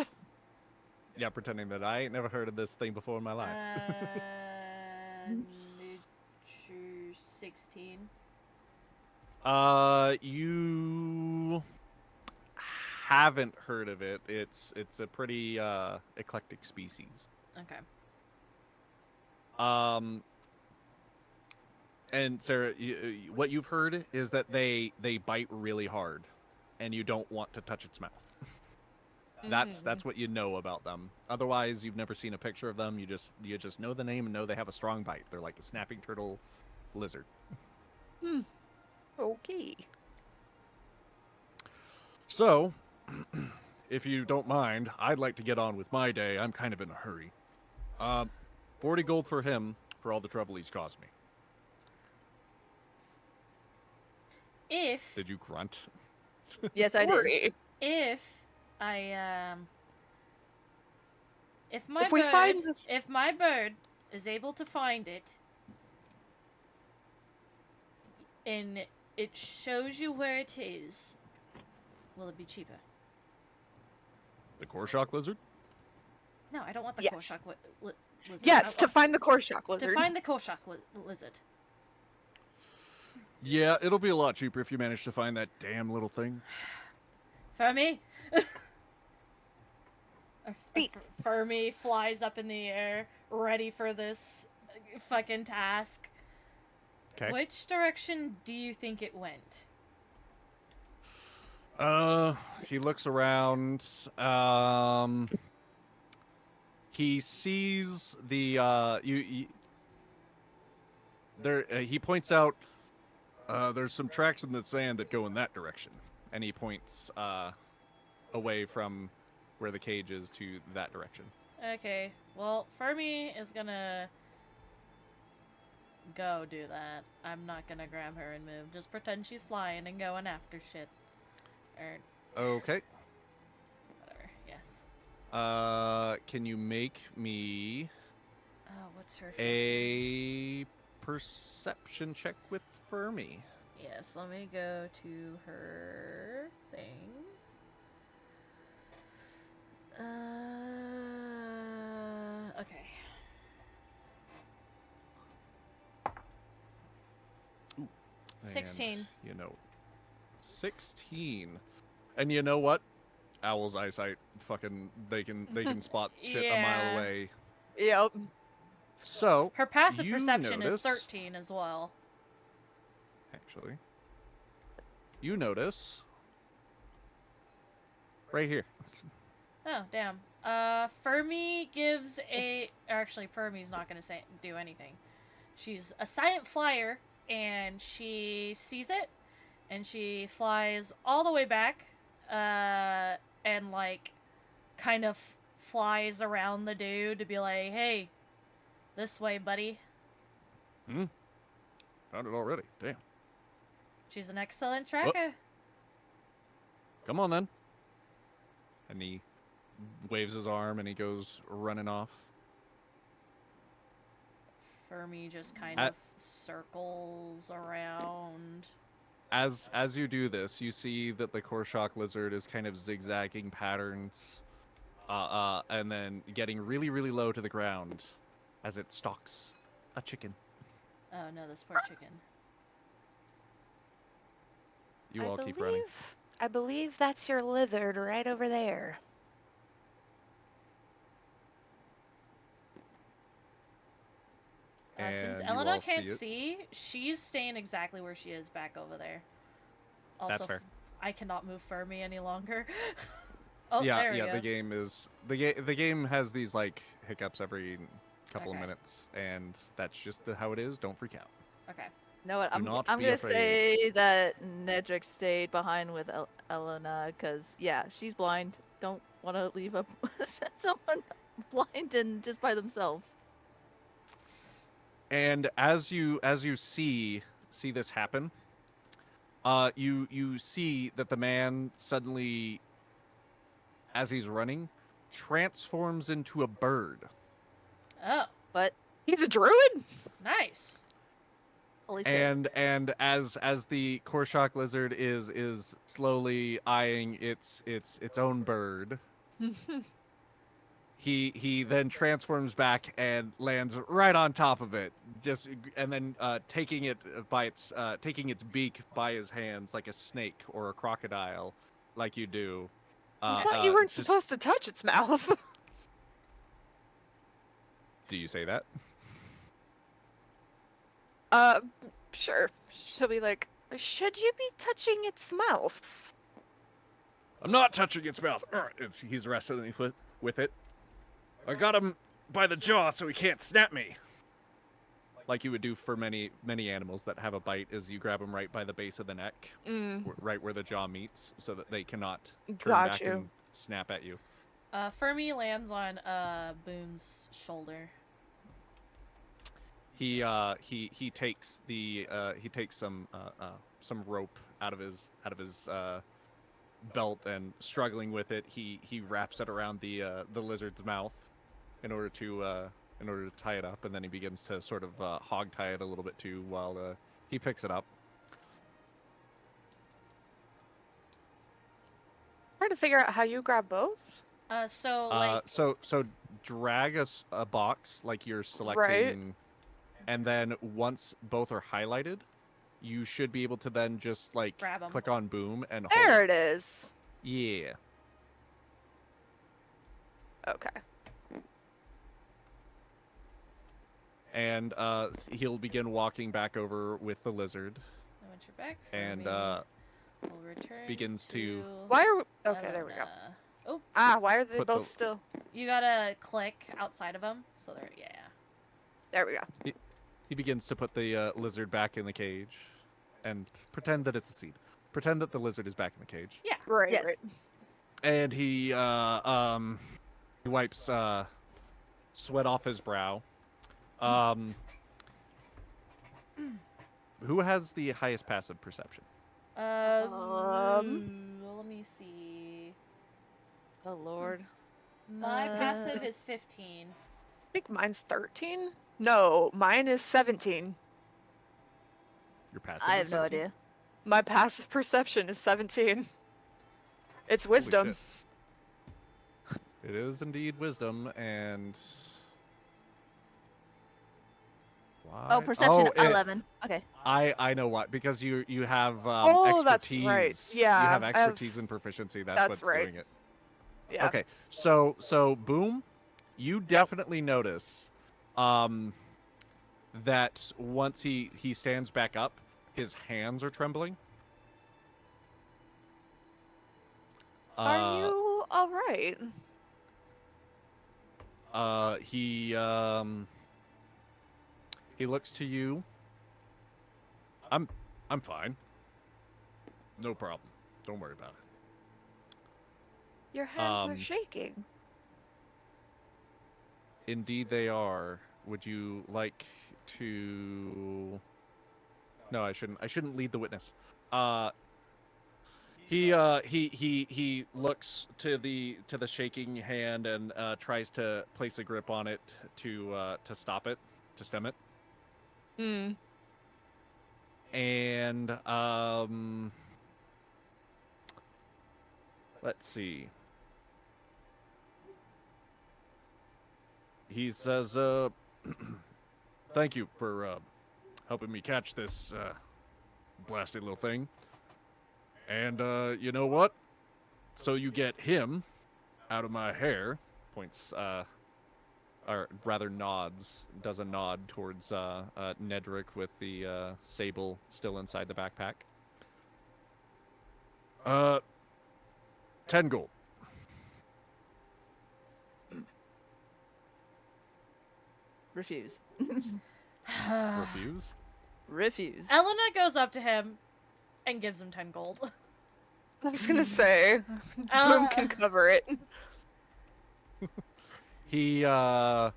Yeah, pretending that I ain't never heard of this thing before in my life. Nature 16. You haven't heard of it. It's a pretty eclectic species. Okay. And Sarah, what you've heard is that they bite really hard, and you don't want to touch its mouth. That's what you know about them. Otherwise, you've never seen a picture of them. You just know the name and know they have a strong bite. They're like a snapping turtle lizard. Okay. So, if you don't mind, I'd like to get on with my day. I'm kind of in a hurry. 40 gold for him for all the trouble he's caused me. If Did you grunt? Yes, I did. Worry. if I if my If we bird find this- if my bird is able to find it and it shows you where it is, will it be cheaper? The Korshock lizard? No, I don't want the Yes. Korshock lizard. Yes, to I- find the Korshock lizard. to find the Korshock lizard. Yeah, it'll be a lot cheaper if you manage to find that damn little thing. Fermi? Wait. Fermi flies up in the air, ready for this fucking task. Okay. Which direction do you think it went? He looks around. He sees the there. He points out. There's some tracks in the sand that go in that direction, and he points away from where the cage is to that direction. Okay, well, Fermi is gonna go do that. I'm not gonna grab her and move. Just pretend she's flying and going after shit. Or Okay. whatever, yes. Can you make me Oh, what's her a perception check with Fermi? Yes, let me go to her thing. Okay. Ooh, 16. And, 16. And you know what? Owl's eyesight, fucking, they can spot shit a Yeah. mile away. Yep. So, Her passive you perception notice- is 13 as well. actually, you notice right here. Oh, damn. Fermi gives a... Or actually, Fermi's not going to do anything. She's a silent flyer, and she sees it, and she flies all the way back, and, like, kind of flies around the dude to be like, hey, this way, buddy. Found it already. Damn. She's an excellent tracker. Come on then. And he waves his arm and he goes running off. Fermi just kind I- of circles around. As you do this, you see that the Korshock lizard is kind of zigzagging patterns, and then getting really, really low to the ground as it stalks a chicken. Oh no, this poor chicken. You all keep running. I believe that's your lizard right over there. Since And you Elena all see can't it. see, she's staying exactly where she is, back over there. Also, That's fair. I cannot move Fermi any longer. Oh, yeah, there we yeah. go. The game is the game has these like hiccups every couple of Okay. minutes, and that's just how it is. Don't freak out. Okay. You know what? Do I'm not I'm be gonna afraid. say that Nedrick stayed behind with Elena because yeah, she's blind. Don't want to leave a someone blind and just by themselves. And as you see this happen, you see that the man suddenly, as he's running, transforms into a bird. Oh, But He's a druid? nice. holy shit! And as the Korshock lizard is slowly eyeing its own bird, he then transforms back and lands right on top of it, and then taking its beak by his hands like a snake or a crocodile, like you do. I thought you weren't just- supposed to touch its mouth. Do you say that? Sure. She'll be like, should you be touching its mouth? I'm not touching its mouth. He's wrestling with it. I got him by the jaw so he can't snap me. Like you would do for many animals that have a bite, is you grab them right by the base of the neck, right where the jaw meets, so that they cannot turn back and snap at you. Fermi lands on Boom's shoulder. He takes some rope out of his belt, and struggling with it, he wraps it around the lizard's mouth in order to tie it up, and then he begins to sort of hog tie it a little bit too while he picks it up. Trying to figure out how you grab both. So drag a box like you're selecting, right. And then once both are highlighted, you should be able to then just like click on boom and hold. There it is. Yeah. Okay. And he'll begin walking back over with the lizard. I want your back. And we'll return begins to. Why are we? Okay, there we go. Oh. Why are they both still? You gotta click outside of them, so there. Yeah. There we go. He begins to put the lizard back in the cage, and pretend that it's a seed. Pretend that the lizard is back in the cage. Yeah. Right. Yes. Right. And he wipes sweat off his brow. Who has the highest passive perception? Let me see. Oh Lord. My passive is 15. I think mine's 13. No, mine is 17. Your passive. I have is no 17? idea. My passive perception is 17. It's wisdom. It is indeed wisdom, and why? Oh, perception 11. Okay. I know what, because you have that's expertise. right. Yeah, you have expertise and proficiency. That's what's right. doing it. Yeah. Okay, so boom, you definitely notice that once he stands back up, his hands are trembling. Are you all right? He looks to you. I'm fine. No problem. Don't worry about it. Your hands are shaking. Indeed they are. Would you like to... No, I shouldn't lead the witness. He looks to the shaking hand and tries to place a grip on it to stop it, to stem it. And let's see. He says, thank you for helping me catch this blasted little thing. And you know what? So you get him out of my hair, points, or rather nods, does a nod towards Nedrick with the sable still inside the backpack. 10 gold. Refuse. Refuse? Refuse. Elena goes up to him and gives him 10 gold. I was gonna say, Boom can cover it. He, You know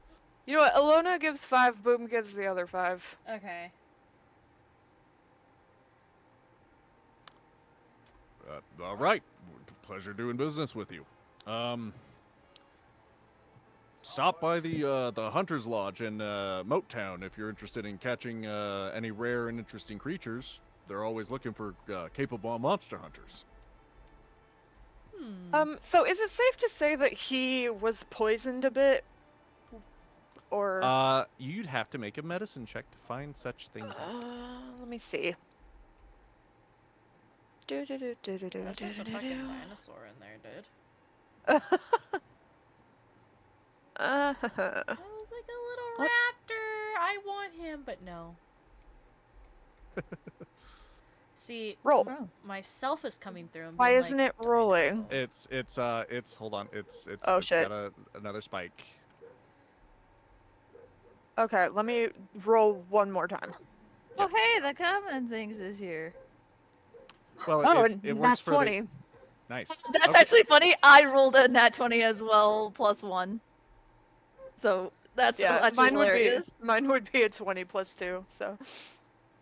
what? Alona gives 5, Boom gives the other 5. Okay. All right. Pleasure doing business with you. Stop by the Hunter's Lodge in Moat Town if you're interested in catching any rare and interesting creatures. They're always looking for capable monster hunters. So is it safe to say that he was poisoned a bit? Or You'd have to make a medicine check to find such things out. Let me see. There's just a fucking dinosaur in there, dude. I was like a little raptor. I want him, but no. See, Roll. myself is coming through. And Why being isn't like, it rolling? It's hold on. It's Oh, it's shit. got another spike. Okay, let me roll one more time. Oh, hey, the common things is here. Well, Oh, it nat works for 20. the nice. That's Okay. actually funny. I rolled a nat 20 as well, +1. So that's Yeah, actually hilarious. mine would be a 20 plus 2, so.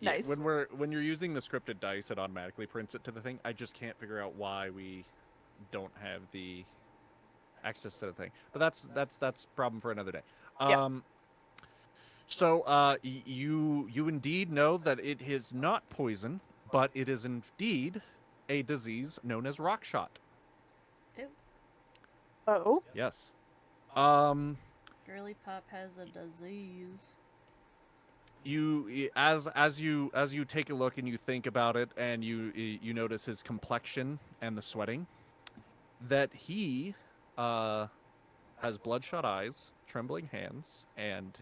Yeah, Nice. when you're using the scripted dice, it automatically prints it to the thing. I just can't figure out why we don't have the access to the thing. But that's a problem for another day. Yeah. So you indeed know that it is not poison, but it is indeed a disease known as rock shot. ew, Oh. Yes. girly pop has a disease. As you take a look and you think about it, and you notice his complexion and the sweating, that he has bloodshot eyes, trembling hands, and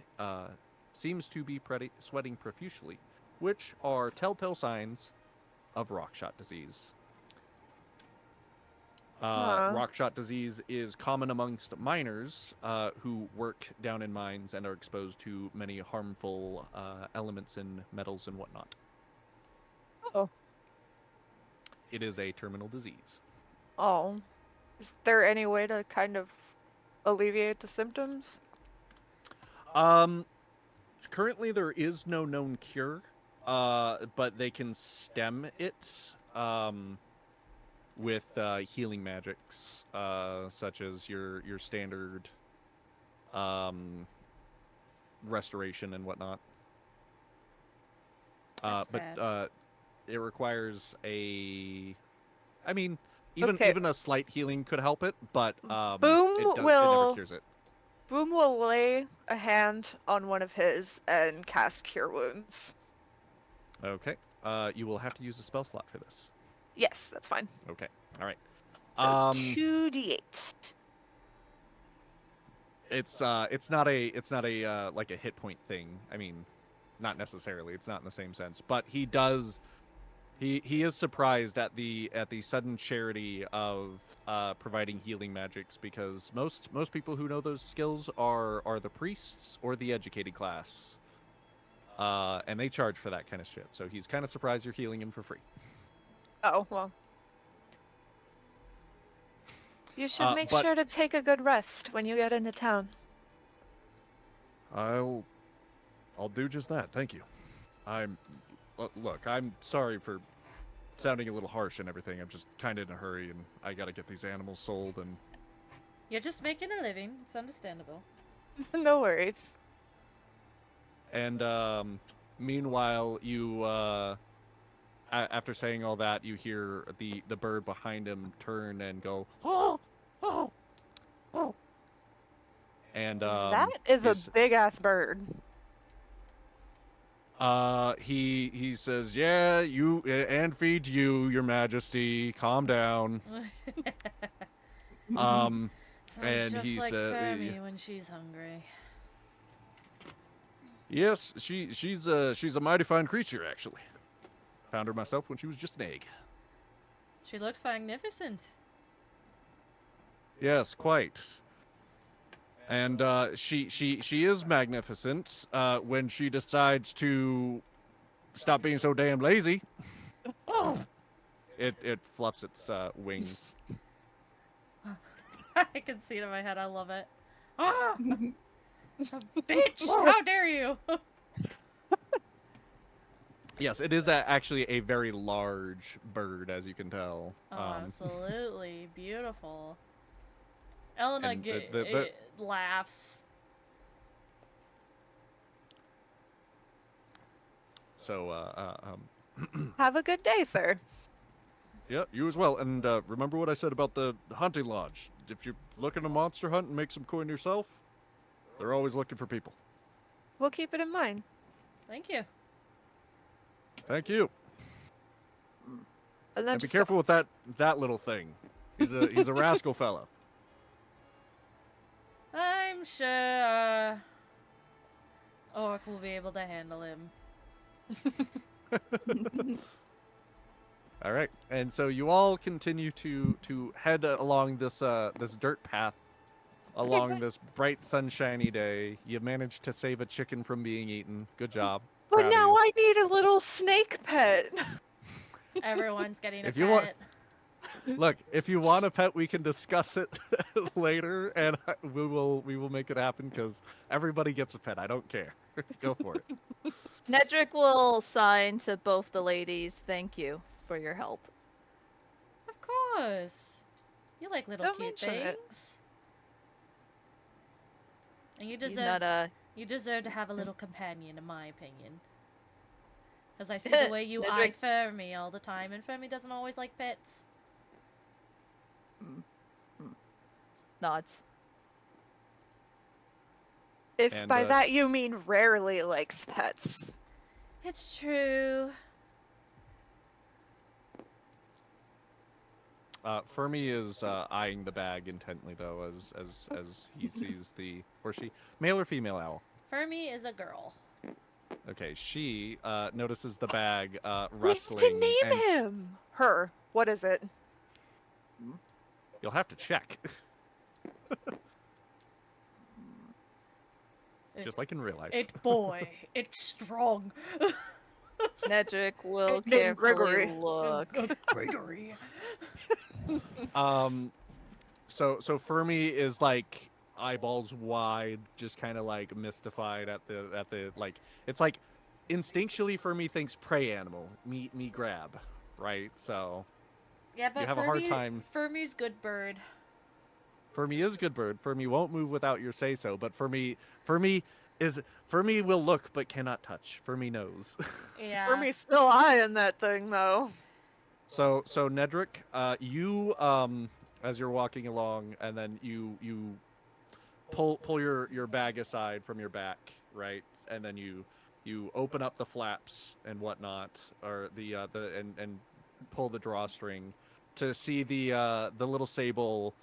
seems to be sweating profusely, which are telltale signs of rockshot disease. Rockshot disease is common amongst miners who work down in mines and are exposed to many harmful elements and metals and whatnot. Oh. It is a terminal disease. Oh. Is there any way to kind of alleviate the symptoms? Currently there is no known cure, but they can stem it with healing magics, such as your standard restoration and whatnot. That's But sad. it requires even Okay. even a slight healing could help it, but Boom it never will cures it. Boom will lay a hand on one of his and cast Cure Wounds. Okay. You will have to use a spell slot for this. Yes, that's fine. Okay. All right. So 2d8. It's not a like a hit point thing. I mean, not necessarily. It's not in the same sense, but he does. He is surprised at the sudden charity of providing healing magics, because most people who know those skills are the priests or the educated class, and they charge for that kind of shit. So he's kind of surprised you're healing him for free. Oh, well. You should make but- sure to take a good rest when you get into town. I'll do just that. Thank you. Look, I'm sorry for sounding a little harsh and everything. I'm just kind of in a hurry, and I gotta get these animals sold. And You're just making a living. It's understandable. No worries. Meanwhile, you after saying all that, you hear the bird behind him turn and go, oh, oh, oh. And That is a big-ass bird. He says, yeah, you and feed you, Your Majesty. Calm down. Sounds And just he like said, Fermi when she's hungry. yes, she's a mighty fine creature, actually. Found her myself when she was just an egg. She looks magnificent. Yes, quite. And she is magnificent when she decides to stop being so damn lazy. It fluffs its wings. I can see it in my head. I love it. Ah! Bitch! How dare you! Yes, it is actually a very large bird, as you can tell. Oh, absolutely beautiful. Elena and laughs. So, Have a good day, sir. yeah, you as well. And remember what I said about the hunting lodge. If you're looking to monster hunt and make some coin yourself, they're always looking for people. We'll keep it in mind. Thank you. Thank you. And then And be just careful with that little thing. He's a rascal fellow. I'm sure Orc will be able to handle him. All right, and so you all continue to head along this this dirt path along this bright sunshiny day. You managed to save a chicken from being eaten. Good job. But Proud of now you. I need a little snake pet. Everyone's getting a If you want- pet. Look, if you want a pet, we can discuss it later, and we will make it happen because everybody gets a pet. I don't care. Go for it. Nedrick will sign to both the ladies. Thank you for your help. Of course. You like little Don't cute mention it. things. And you He's deserve not a. you deserve to have a little companion, in my opinion. Because I see the way you eye Nedrick- Fermi all the time, and Fermi doesn't always like pets. Nods. If And, by that you mean rarely likes pets. It's true. Fermi is eyeing the bag intently, though, as he sees the or she male or female owl. Fermi is a girl. Okay, she notices the bag We have rustling. to name and him. Her. What is it? You'll have to check, just like in real life. It boy. It's strong. Nedrick will Named carefully Gregory. look. Gregory. So Fermi is like eyeballs wide, just kind of like mystified at the like. It's like instinctually Fermi thinks prey animal, me grab, right? So Yeah, but have a hard time- Fermi's good bird. Fermi is a good bird. Fermi won't move without your say so, but Fermi will look but cannot touch. Fermi knows. Yeah. Fermi's still eyeing that thing though. So Nedrick, you as you're walking along, and then you pull your bag aside from your back, right, and then you open up the flaps and whatnot, or the and pull the drawstring to see the little sable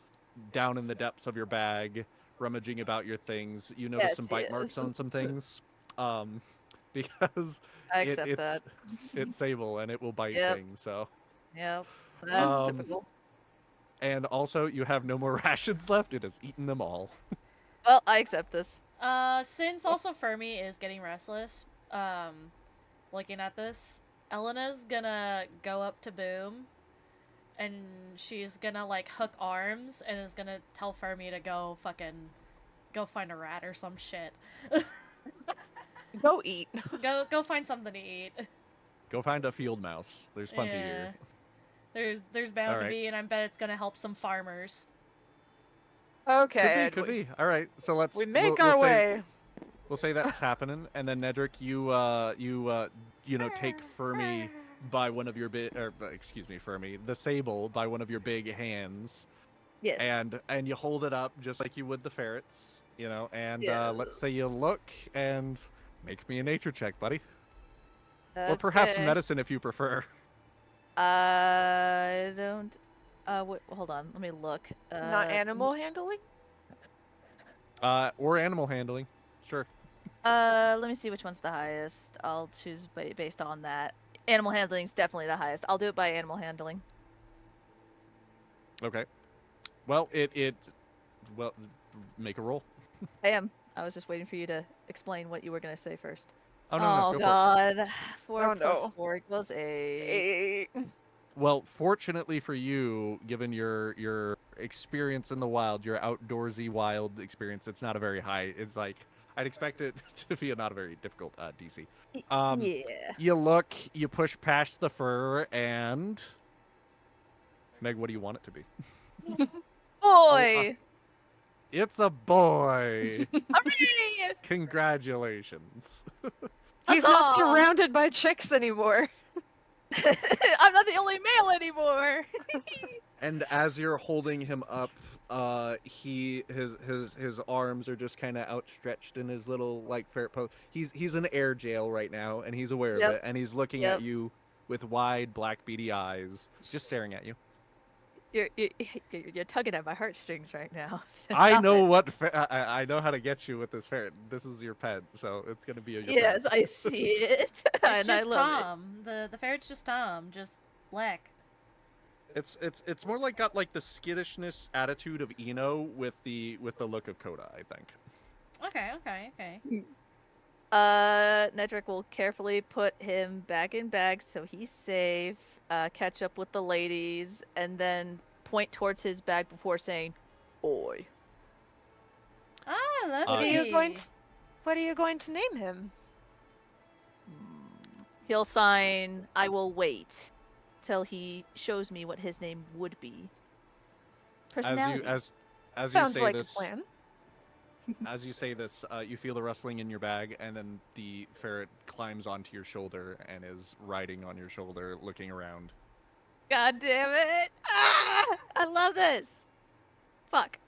down in the depths of your bag, rummaging about your things. You notice Yes, some bite marks yes. on some things, because I accept that. it's sable and it will bite Yep. things. So. Yep. That's Um, typical. And also, you have no more rations left. It has eaten them all. Well, I accept this. Since also Fermi is getting restless, looking at this, Elena's gonna go up to Boom, and she's gonna like hook arms and is gonna tell Fermi to go find a rat or some shit. Go eat. go find something to eat. Go find a field mouse. There's plenty here. There's bound to Alright. be, and I bet it's gonna help some farmers. Okay. Could be. All right. So let's. We make we'll our say- way. We'll say that's happening, and then Nedrick, you take Fermi by one of your Fermi, the sable by one of your big hands, Yes. and you hold it up just like you would the ferrets, and Yeah. let's say you look and make me a nature check, buddy, or perhaps Okay. medicine if you prefer. I don't. Wait, hold on. Let me look. Not animal handling? Or animal handling, sure. Let me see which one's the highest. I'll choose based on that. Animal handling's definitely the highest. I'll do it by animal handling. Okay. Well, well, make a roll. I am. I was just waiting for you to explain what you were gonna say first. Oh no, Oh go for it. God. 4 Oh, plus no. 4 equals 8. Well, fortunately for you, given your experience in the wild, your outdoorsy wild experience, it's not a very high. It's like I'd expect it to be a not a very difficult DC. Yeah. You look, you push past the fur, and Meg, what do you want it to be? Boy. It's a boy. Hooray! Congratulations. He's not Huzzah! surrounded by chicks anymore. I'm not the only male anymore. And as you're holding him up, his arms are just kind of outstretched in his little like ferret pose. He's in air jail right now, and he's aware of Yep. it, and he's looking Yep. at you with wide black beady eyes, just staring at you. You're tugging at my heartstrings right now. So I stop know it. what I know how to get you with this ferret. This is your pet, so it's gonna be your Yes, pet. I see it, It's and I just love it. Tom. The ferret's just Tom, just black. It's more like got like the skittishness attitude of Eno with the look of Coda, I think. Okay. Nedrick will carefully put him back in bag so he's safe, catch up with the ladies, and then point towards his bag before saying, "Oi." Ah, What are lovely. what are you going to name him? He'll sign, "I will wait," till he shows me what his name would be. Personality. As you Sounds say like this, a plan. as you say this, you feel the rustling in your bag, and then the ferret climbs onto your shoulder and is riding on your shoulder, looking around. God damn it! Ah! I love this. Fuck.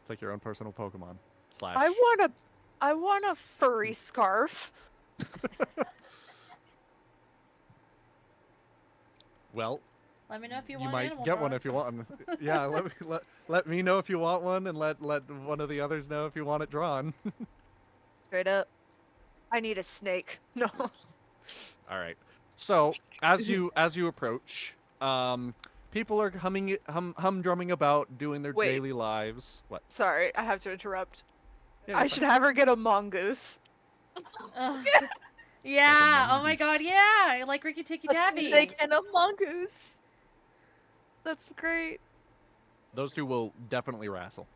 It's like your own personal Pokemon. Slash. I want a furry scarf. Well, Let me know if you you want might animal get one drawn. if you want one. Yeah, let me know if you want one, and let one of the others know if you want it drawn. Straight up. I need a snake. No. All right. So as you approach, people are humdrumming about, doing their Wait. daily lives. What? Sorry, I have to interrupt. Yeah, I you're should fine. have her get a mongoose. Ugh. Yeah. Oh my god. mongoose. Yeah. Like Ricky Tikki A Tavi. snake and a mongoose. That's great. Those two will definitely wrestle.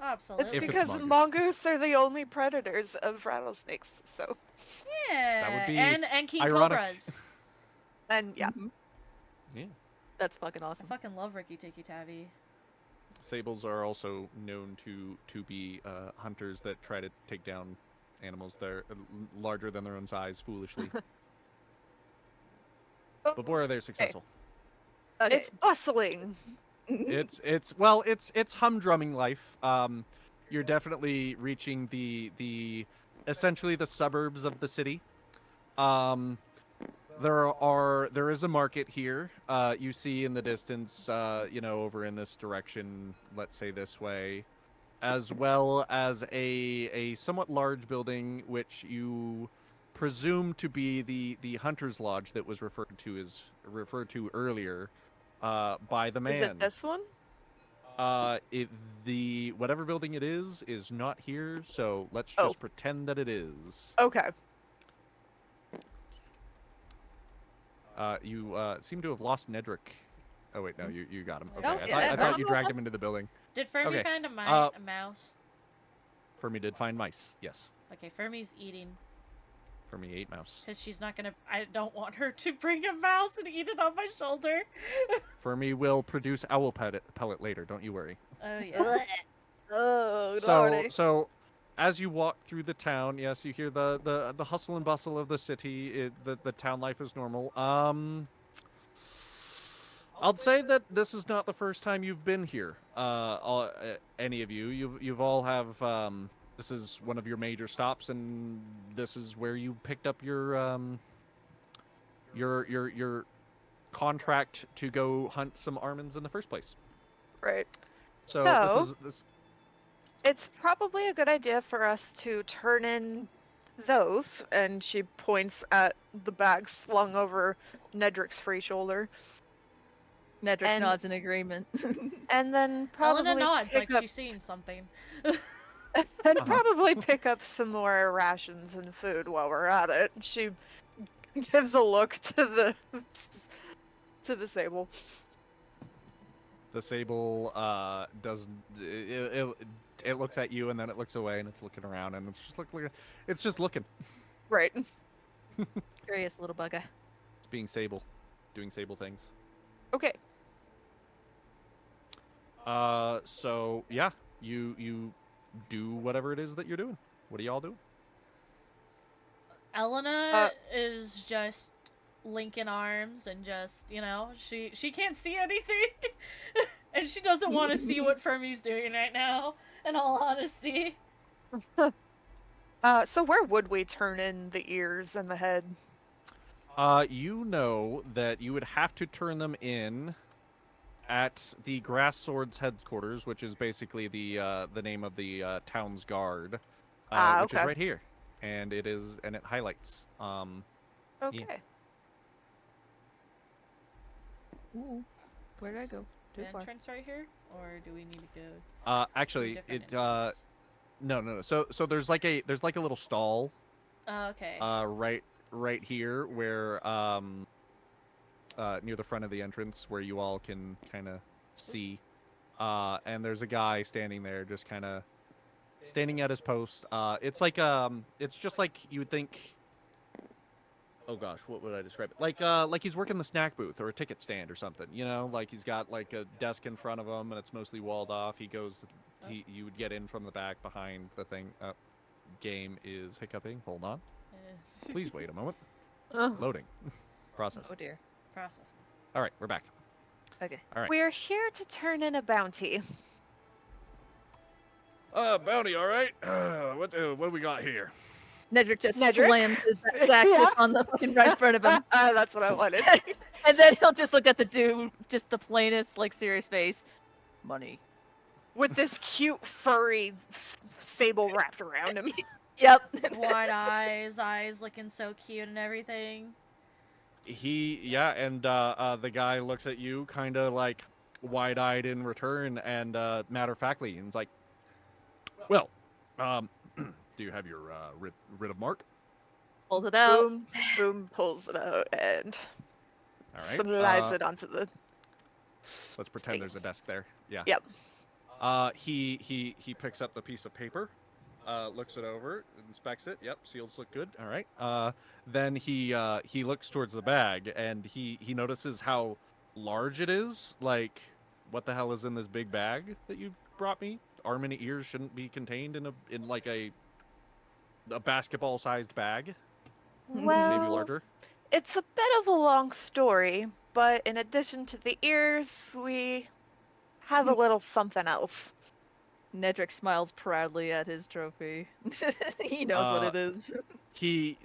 Oh, It's absolutely. If it's because mongoose. mongoose are the only predators of rattlesnakes. So, Yeah. would be and king ironic. cobras. and yeah. Mhm. Yeah. That's fucking I awesome. fucking love Ricky Tikki Tavi. Sables are also known to be hunters that try to take down animals that are larger than their own size foolishly. But boy, are they successful. Okay. It's bustling. It's humdrumming life. You're definitely reaching the essentially the suburbs of the city. There is a market here. You see in the distance, over in this direction, let's say this way, as well as a somewhat large building which you presume to be the hunter's lodge that was referred to earlier by the man. Is it this one? The whatever building it is not here, so let's Oh. just pretend that it is. Okay. You seem to have lost Nedrick. Oh wait, no, you got him. Okay, Oh, I yeah, thought you I'm- dragged him into the building. Did Fermi Okay, find a mouse? Fermi did find mice. Yes, Okay, Fermi's eating. Fermi ate mouse. Because she's not gonna. I don't want her to bring a mouse and eat it on my shoulder. Fermi will produce owl pellet later. Don't you worry. Oh, yeah. Oh, So as you walk through the town, yes, you hear the hustle and bustle of the city. The town life is normal. I'll say that this is not the first time you've been here. Any of you, you've all have. This is one of your major stops, and this is where you picked up your contract to go hunt some Armans in the first place. Right. So So- this. It's probably a good idea for us to turn in those, and she points at the bag slung over Nedrick's free shoulder, Nedrick And- nods in agreement. and then probably Helena nods like pick up, she's seen something. and probably pick up some more rations and food while we're at it. She gives a look to the Sable. The Sable does it looks at you and then it looks away and it's looking around and it's just looking. Right. Curious little bugger. It's being Sable, doing Sable things. Okay. So yeah, you do whatever it is that you're doing. What are y'all doing? Elena is just linking arms and just, she can't see anything. And she doesn't want to see what Fermi's doing right now, in all honesty. So where would we turn in the ears and the head? You know that you would have to turn them in at the Grass Swords headquarters, which is basically the name of the town's guard, which is okay. right here, and it highlights. Okay. Ooh, where did I go? Too The far. entrance right here, or do we need to go? Actually, different it entrance? no. So there's like a little stall. Okay. Right here where near the front of the entrance where you all can kind of see. And there's a guy standing there, just kind of standing at his post. It's like it's just like you would think. Oh gosh, what would I describe it? Like he's working the snack booth or a ticket stand or something. You know, like he's got like a desk in front of him and it's mostly walled off. You would get in from the back behind the thing. Game is hiccuping. Hold on. Please wait a moment. Loading. Process. Oh dear. Process. All right, we're back. Okay. All right. We're here to turn in a bounty. Bounty, all right. What do we got here? Nedrick just Nedrick? slams his sack Yeah. just on the fucking right in front of him. That's what I wanted. And then he'll just look at the dude, just the plainest, like, serious face. Money. With this cute furry sable wrapped around him. Yep. Wide eyes looking so cute and everything. And the guy looks at you kind of like wide-eyed in return and matter-of-factly and is like, well, do you have your writ of mark? Pulls it out. Boom, boom, pulls it out and All right. slides it onto the. Let's pretend there's a desk there. Yeah. Yep. He picks up the piece of paper, looks it over, inspects it. Yep, seals look good. All right. Then he looks towards the bag and he notices how large it is. Like, what the hell is in this big bag that you brought me? Arm and ears shouldn't be contained in like a basketball-sized bag. Well, Maybe larger. it's a bit of a long story, but in addition to the ears, we have a little something else. Nedrick smiles proudly at his trophy. He knows what it is. He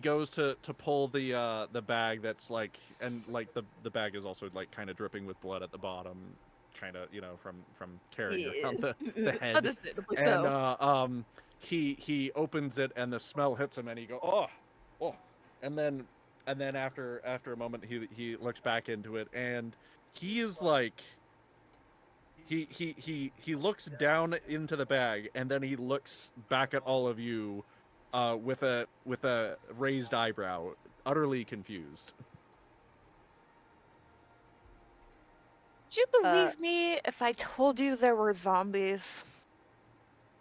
goes to pull the bag that's like, and like the bag is also like kind of dripping with blood at the bottom, kind of, you know, from carrying around the head. Understandably And so. he opens it and the smell hits him and he goes, oh, and then after a moment he looks back into it and he is like, he looks down into the bag and then he looks back at all of you with a raised eyebrow, utterly confused. Would you believe me if I told you there were zombies?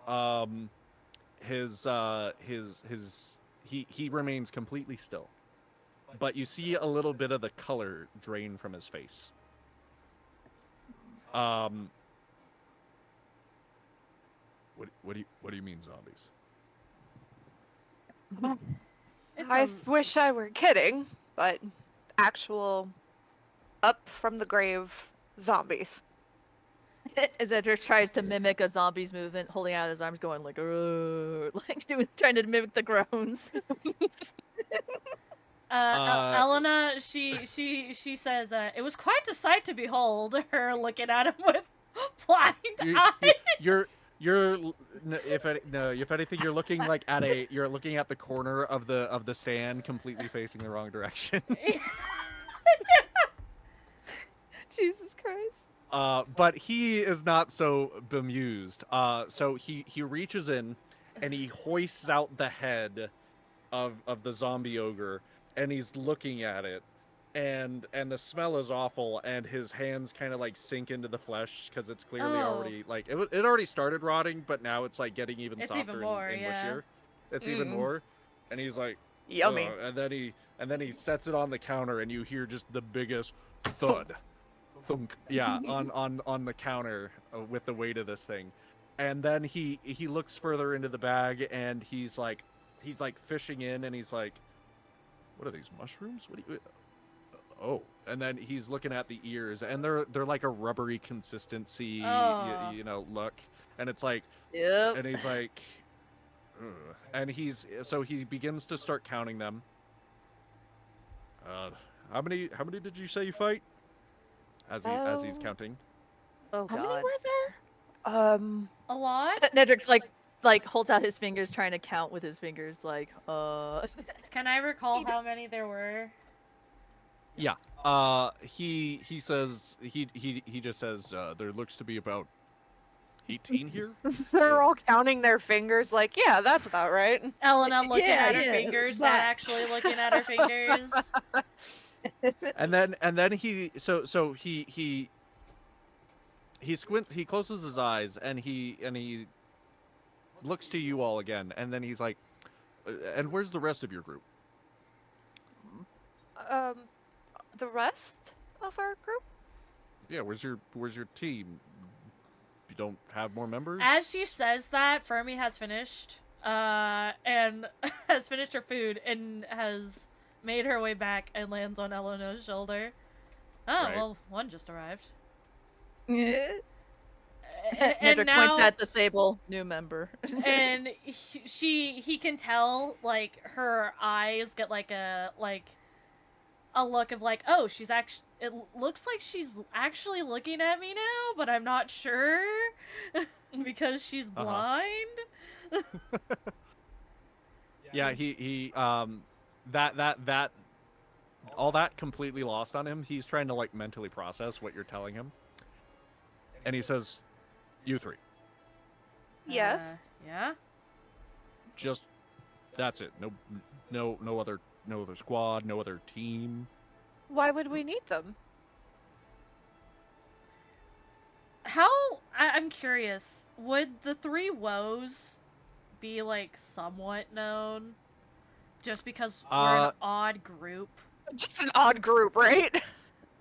He remains completely still, but you see a little bit of the color drain from his face. What do you mean zombies? I wish I were kidding, but actual up from the grave zombies. As Edric tries to mimic a zombie's movement, holding out his arms, going like, trying to mimic the groans. Elena, she says, it was quite a sight to behold. Her looking at him with blind eyes. If anything, you're looking like you're looking at the corner of the stand, completely facing the wrong direction. Jesus Christ. But he is not so bemused. So he reaches in and he hoists out the head of the zombie ogre and he's looking at it and the smell is awful and his hands kind of like sink into the flesh because it's clearly already like it already started rotting, but now it's like getting even softer even more, and yeah. mushier. It's even more. And he's like, Yummy. and then he sets it on the counter and you hear just the biggest thud. Thunk, yeah, on the counter with the weight of this thing, and then he looks further into the bag and he's like fishing in and he's like, what are these mushrooms? What do you? Oh, and then he's looking at the ears and they're like a rubbery consistency, you know, look, and it's like, Yep. and he's like, ugh. And he begins to start counting them. How many did you say you fight? as he's Oh. counting. Oh How many God. were there? A lot? Nedrick's like holds out his fingers, trying to count with his fingers, like Can I recall how many there were? Yeah. He says he just says there looks to be about 18 here. They're all counting their fingers like, yeah, that's about right. Elena looking Yeah, at her yeah, fingers, that. not actually looking at her fingers. And then he he closes his eyes and he looks to you all again, and then he's like, and where's the rest of your group? The rest of our group? Yeah, where's your team? You don't have more members? As he says that, Fermi has finished, and has finished her food and has made her way back and lands on Elena's shoulder. Oh, Right. well, one just arrived. Nedrick And points now, at the Sable, new member. and he can tell, like, her eyes get like a look of like, oh, she's actually, it looks like she's actually looking at me now, but I'm not sure because she's blind. Yeah, he that all that completely lost on him. He's trying to like mentally process what you're telling him. And he says, "You three. Yes. Yeah. Just that's it. No other squad, no other team." Why would we need them? How? I'm curious. Would the three woes be like somewhat known? Just because we're an odd group. Just an odd group, right?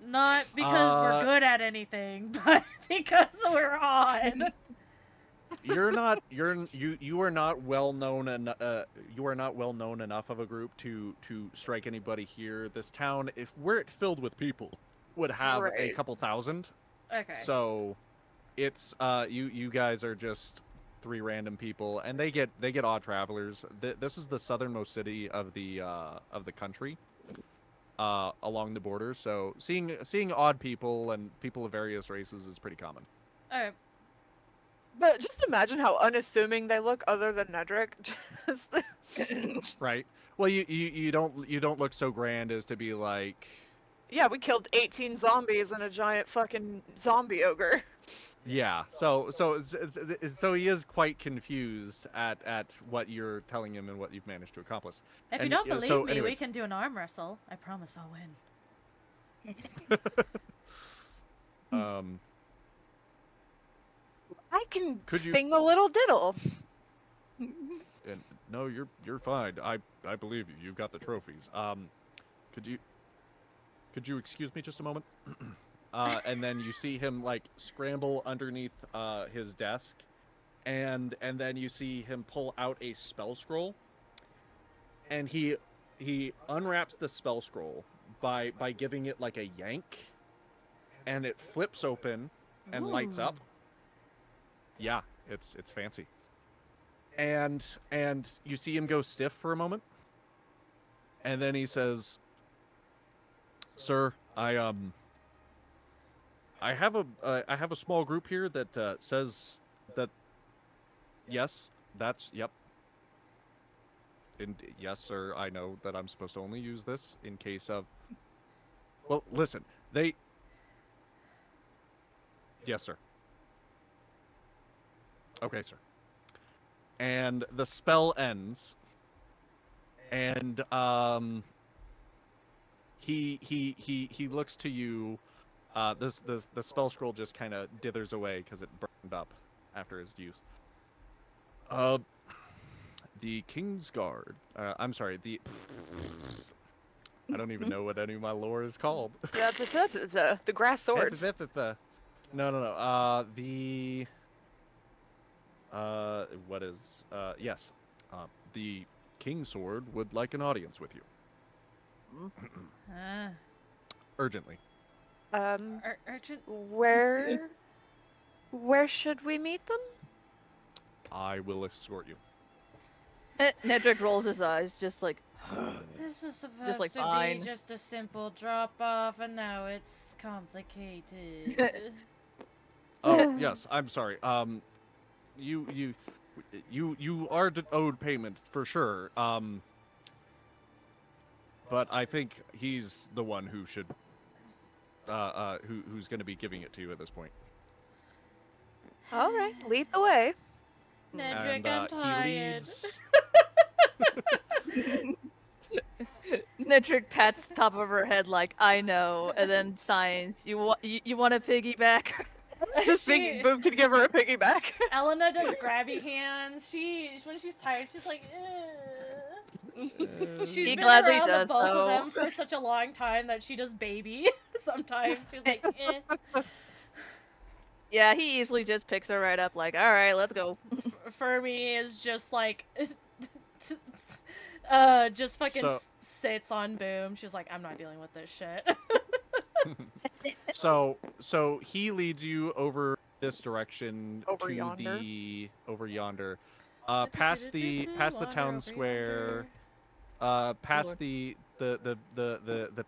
Not because we're good at anything, but because we're odd. You are not well known you are not well known enough of a group to strike anybody here. This town, if were it filled with people, would have a Right. couple thousand. Okay. So it's you guys are just three random people, and they get odd travelers. This is the southernmost city of the country, along the border. So seeing odd people and people of various races is pretty common. Alright. But just imagine how unassuming they look other than Nedrick. Just... Right. Well, you don't look so grand as to be like. Yeah, we killed 18 zombies and a giant fucking zombie ogre. Yeah. So he is quite confused at what you're telling him and what you've managed to accomplish. If you And, don't so believe me, we anyways. can do an arm wrestle. I promise I'll win. I can Could you- sing a little diddle. And no, you're fine. I believe you. You've got the trophies. Could you excuse me just a moment? And then you see him like scramble underneath his desk, and then you see him pull out a spell scroll, and he unwraps the spell scroll by giving it like a yank, and it flips open and lights up. Yeah, it's fancy. And you see him go stiff for a moment, and then he says, "Sir, I have a small group here that says that yes, that's yep. And yes, sir, I know that I'm supposed to only use this in case of. Well, listen, they. Yes, sir. Okay, sir. And the spell ends, and he looks to you. The spell scroll just kind of dithers away because it burned up after its use. The King's Guard. I'm sorry. I don't even know what any of my lore is called. The grass swords. No. What is? Yes. The King's Sword would like an audience with you. Urgently. Urgent. Where should we meet them? I will escort you. Nedrick rolls his eyes, just like. This was supposed like, to fine. be just a simple drop off, and now it's complicated. Oh yes, I'm sorry. You are owed payment for sure. But I think he's the one who should who's going to be giving it to you at this point. All right, lead the way. Nedrick, And I'm he tired. leads. Nedrick pats the top of her head like, I know, and then signs. You want a piggyback? Just thinking Boom could give her a piggyback. Elena does grabby hands. When she's tired, she's like, she's He been gladly around the does, both of though. them for such a long time that she does baby. Sometimes she's like, Yeah, he easily just picks her right up like, alright, let's go. Fermi is just like, just fucking sits on Boom. She's like, I'm not dealing with this shit. So he leads you over this direction Over to yonder. over yonder, past the town square, past the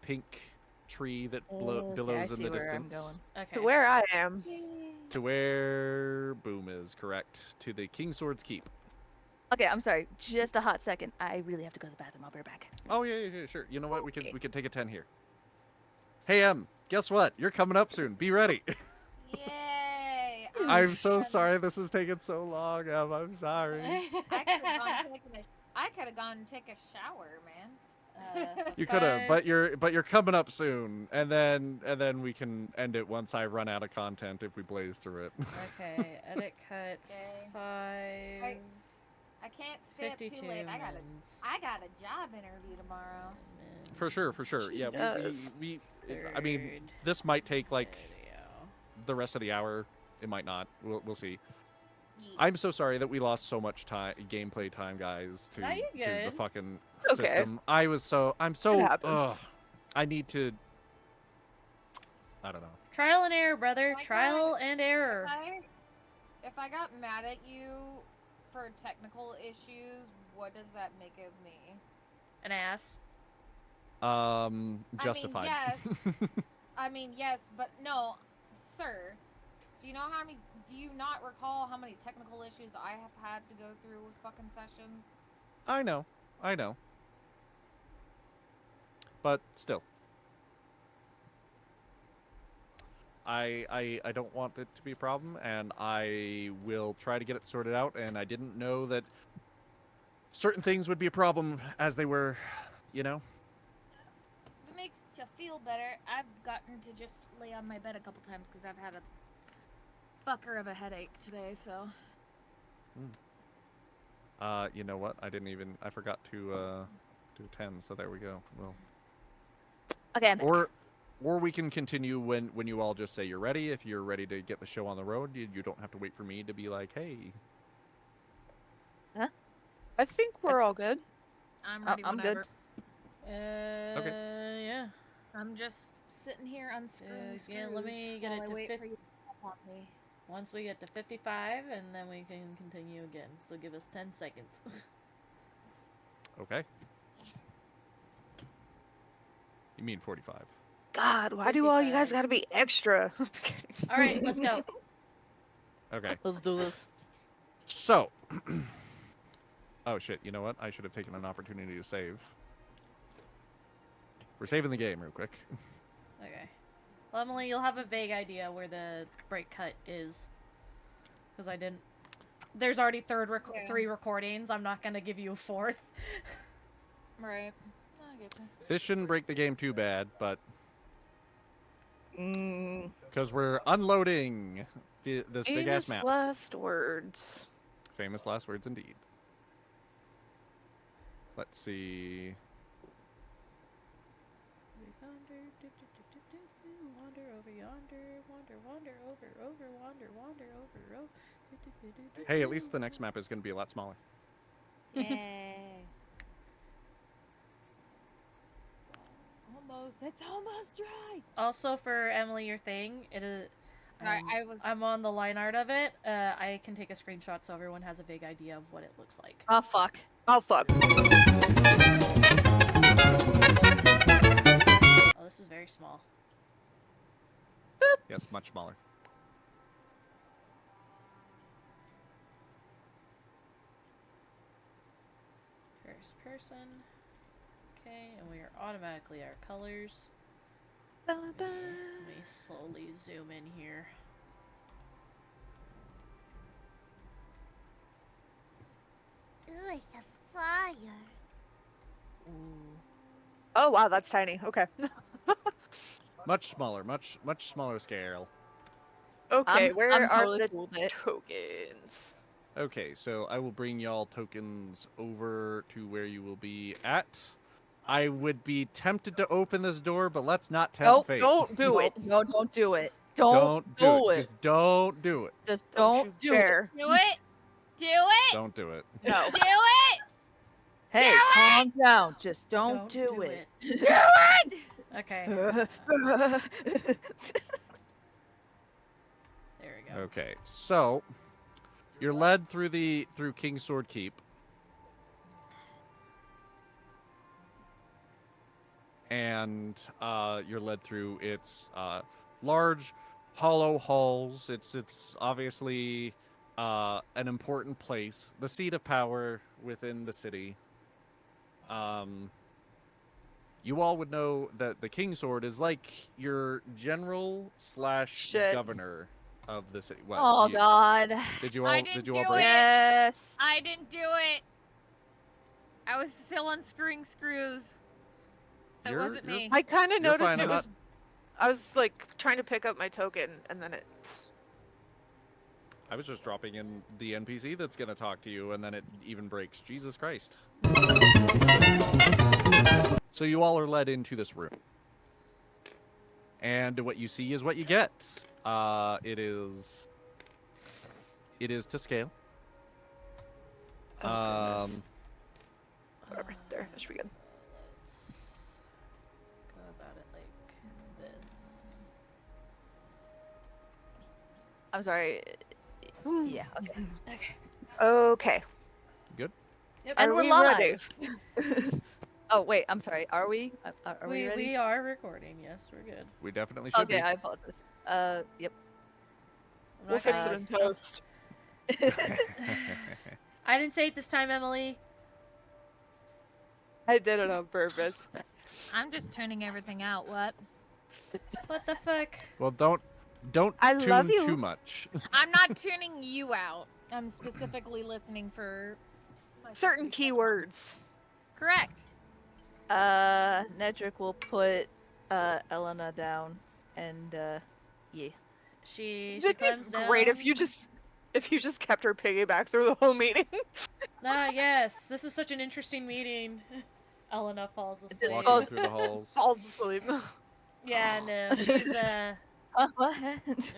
pink tree that billows I in see the where I'm distance. going. Okay. To where I am. To where Boom is, correct. To the Kingsword's Keep. Okay, I'm sorry. Just a hot second. I really have to go to the bathroom. I'll be right back. Oh yeah, sure. You know what? We can take a 10 here. Hey guess what? You're coming up soon. Be ready. Yay! I'm so sorry this is taking so long, I'm sorry. I could have gone and take a shower, man. You could have, but you're coming up soon, and then we can end it once I run out of content if we blaze through it. Okay, edit cut Okay. 5. I can't stay up too 52 late. I minutes. got a job interview tomorrow. For sure. She Yeah, does. I mean, this might take like Video. the rest of the hour. It might not. We'll see. Yeah. I'm so sorry that we lost so much time, gameplay time, guys, to No, you're the good. fucking Okay. system. I'm so It happens. I need to. I don't know. Trial and error, brother. Like Trial what? and error. If I got mad at you for technical issues, what does that make of me? An ass. Justified. I mean, yes, but no, sir. Do you not recall how many technical issues I have had to go through with fucking sessions? I know. But still. I don't want it to be a problem, and I will try to get it sorted out, and I didn't know that certain things would be a problem as they were, you know? If it makes you feel better, I've gotten to just lay on my bed a couple times because I've had a fucker of a headache today, so. You know what? I forgot to do 10, so there we go. Well, Okay, I'm back. or we can continue when you all just say you're ready. If you're ready to get the show on the road, you don't have to wait for me to be like, hey. I think we're all good. I'm ready I'm good. whenever. Okay. Yeah. I'm just sitting here unscrewing yeah, let me get while it I to wait fit- for you to pop on me. Once we get to 55, and then we can continue again. So give us 10 seconds. Okay. You mean 45? God, why do all you guys 55. gotta be extra? All right, let's go. Okay. Let's do this. So. Oh shit! You know what? I should have taken an opportunity to save. We're saving the game real quick. Okay. Well, Emily, you'll have a vague idea where the break cut is. Because I didn't... There's already 3 recordings. I'm not going to give you a 4th. Right. I get you. This shouldn't break the game too bad, but Mm, because we're unloading this big ass Famous map. last words. Famous last words indeed. Let's see. Wander over yonder, wander over. Hey, at least the next map is going to be a lot smaller. Yay. It's almost dry. Also, for Emily, your thing, Sorry, I was. I'm on the line art of it. I can take a screenshot so everyone has a vague idea of what it looks like. Oh fuck. Oh fuck. Oh, this is very small. Yes, much smaller. First person. Okay, and we are automatically our colors. Ba-ba. Let me slowly zoom in here. Ooh, it's a fire. Oh wow, that's tiny. Okay. Much smaller, much smaller scale. Okay, where I'm are totally the cool with it. tokens? Okay, so I will bring y'all tokens over to where you will be at. I would be tempted to open this door, but let's not tempt Nope, fate. Don't do it. No, don't do it. Don't do it. it. Just don't do it. Just Don't don't you do it. dare. Do it! Do it! Don't do it. No. Do it! Hey, Do calm down. Just don't do it. Do it! Okay. There we go. Okay, so you're led through King's Sword Keep. And you're led through its large hollow halls. It's obviously an important place, the seat of power within the city. You all would know that the King's Sword is like your general / Shit. governor of the city. What? Oh you- God. Did you all? I didn't Did you all do break? it. Yes. I didn't do it! I was still unscrewing screws. So it You're- wasn't you're me. I kind of You're noticed fine, it I'm was. I was like trying to pick up my token, and then it. I was just dropping in the NPC that's gonna talk to you, and then it even breaks. Jesus Christ. So you all are led into this room. And what you see is what you get. It is to scale. Oh, goodness. Um, Whatever. There. That should be good. Let's go about it like this. I'm sorry. Yeah. Okay. Okay. Okay. Good. Yep. And Are we're we live. ready? Oh wait, I'm sorry. Are we? Are we ready? We are recording. Yes, we're good. we definitely should Okay, be. I apologize. Yep. I'm We'll not fix gonna- it in post. I didn't say it this time, Emily. I did it on purpose. I'm just tuning everything out. What? What the fuck? Well, don't I tune love you. too much. I'm not tuning you out. I'm specifically listening for Certain keywords. Correct. Nedrick will put Elena down, and yeah. She It'd climbs be down. great if you just kept her piggyback through the whole meeting. Ah, yes. This is such an interesting meeting. Elena falls Just asleep. Walking both- through the halls. Falls asleep. Yeah, no.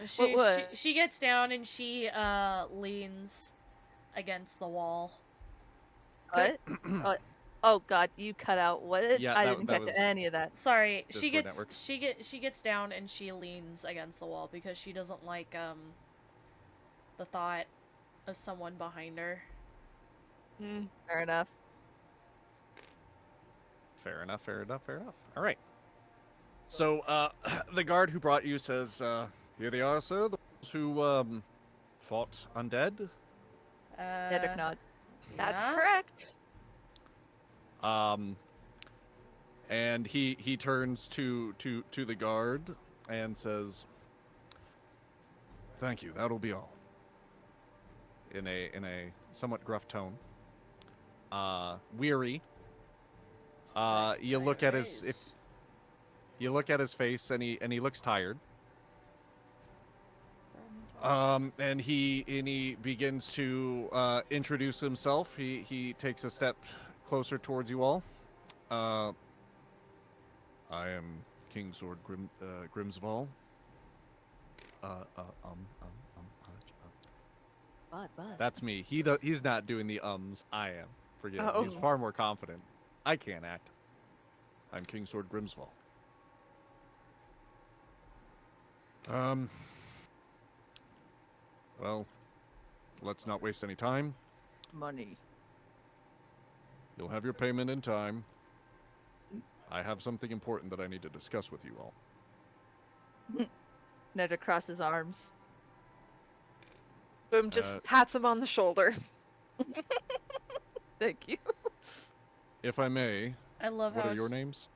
She's What? she gets down and she leans against the wall. What? Oh God, you cut out. What? Yeah, I that- didn't that catch was- any of that. Sorry, Discord network. she gets down and she leans against the wall because she doesn't like the thought of someone behind her. Fair enough. Fair enough. All right. So, the guard who brought you says, here they are, sir. Those who, fought undead. Nedrick nod. That's Yeah? correct. And he turns to the guard and says, "Thank you. That'll be all." In a somewhat gruff tone. Weary. You look at his face and he looks tired. And he begins to introduce himself. He takes a step closer towards you all. I am King Sword Grimsval. Bud. That's me. He's not doing the ums. I am. Forget it. He's Oh. far more confident. I can't act. I'm King Sword Grimsval. Well, let's not waste any time. Money. You'll have your payment in time. I have something important that I need to discuss with you all. Ned across his arms. Boom just pats him on the shoulder. Thank you. If I may, I love what how are your it's- names?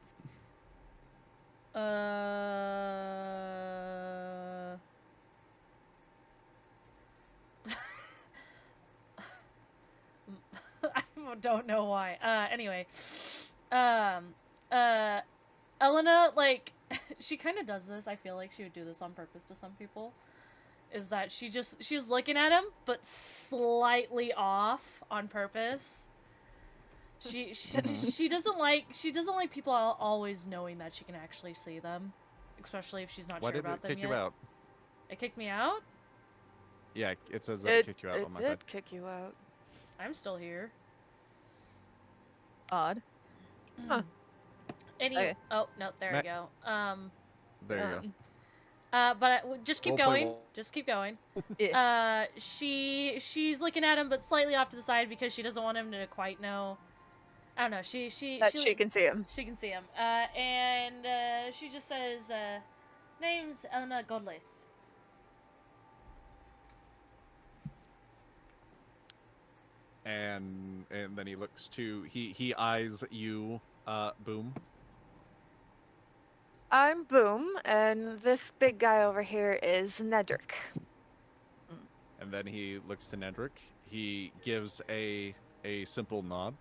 I don't know why. Anyway. Elena, like, she kind of does this. I feel like she would do this on purpose to some people. Is that she's looking at him, but slightly off on purpose. She doesn't like people always knowing that she can actually see them, especially if she's not Why sure did about it them kick yet. you out? It kicked me out? Yeah, it says that it kicked you out It on my did side. kick you out. I'm still here. Odd. Huh. Okay. Oh no, there we go. There you go. But just keep Roleplay going. wall. Just keep going. Yeah. She's looking at him, but slightly off to the side because she doesn't want him to quite know. I don't know. She Can see him. She can see him. And she just says, "Name's Elena Godlith." And then he looks to he eyes you, Boom. I'm Boom, and this big guy over here is Nedrick. And then he looks to Nedrick. He gives a simple nod.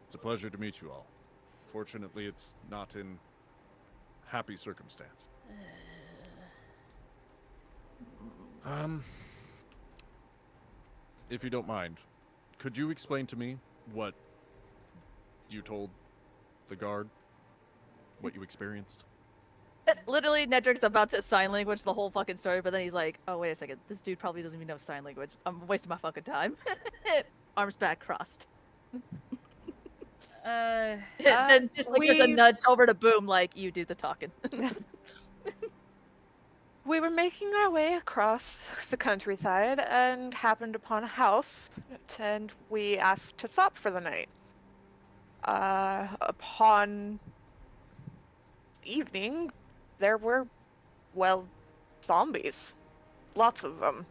It's a pleasure to meet you all. Fortunately, it's not in happy circumstance. If you don't mind, could you explain to me what you told the guard? What you experienced? Literally, Nedrick's about to sign language the whole fucking story, but then he's like, oh, wait a second. This dude probably doesn't even know sign language. I'm wasting my fucking time. Arms back crossed. Then just like there's a nudge over to Boom, like, you do the talking. We were making our way across the countryside and happened upon a house, and we asked to stop for the night. Upon evening, there were, well, zombies. Lots of them.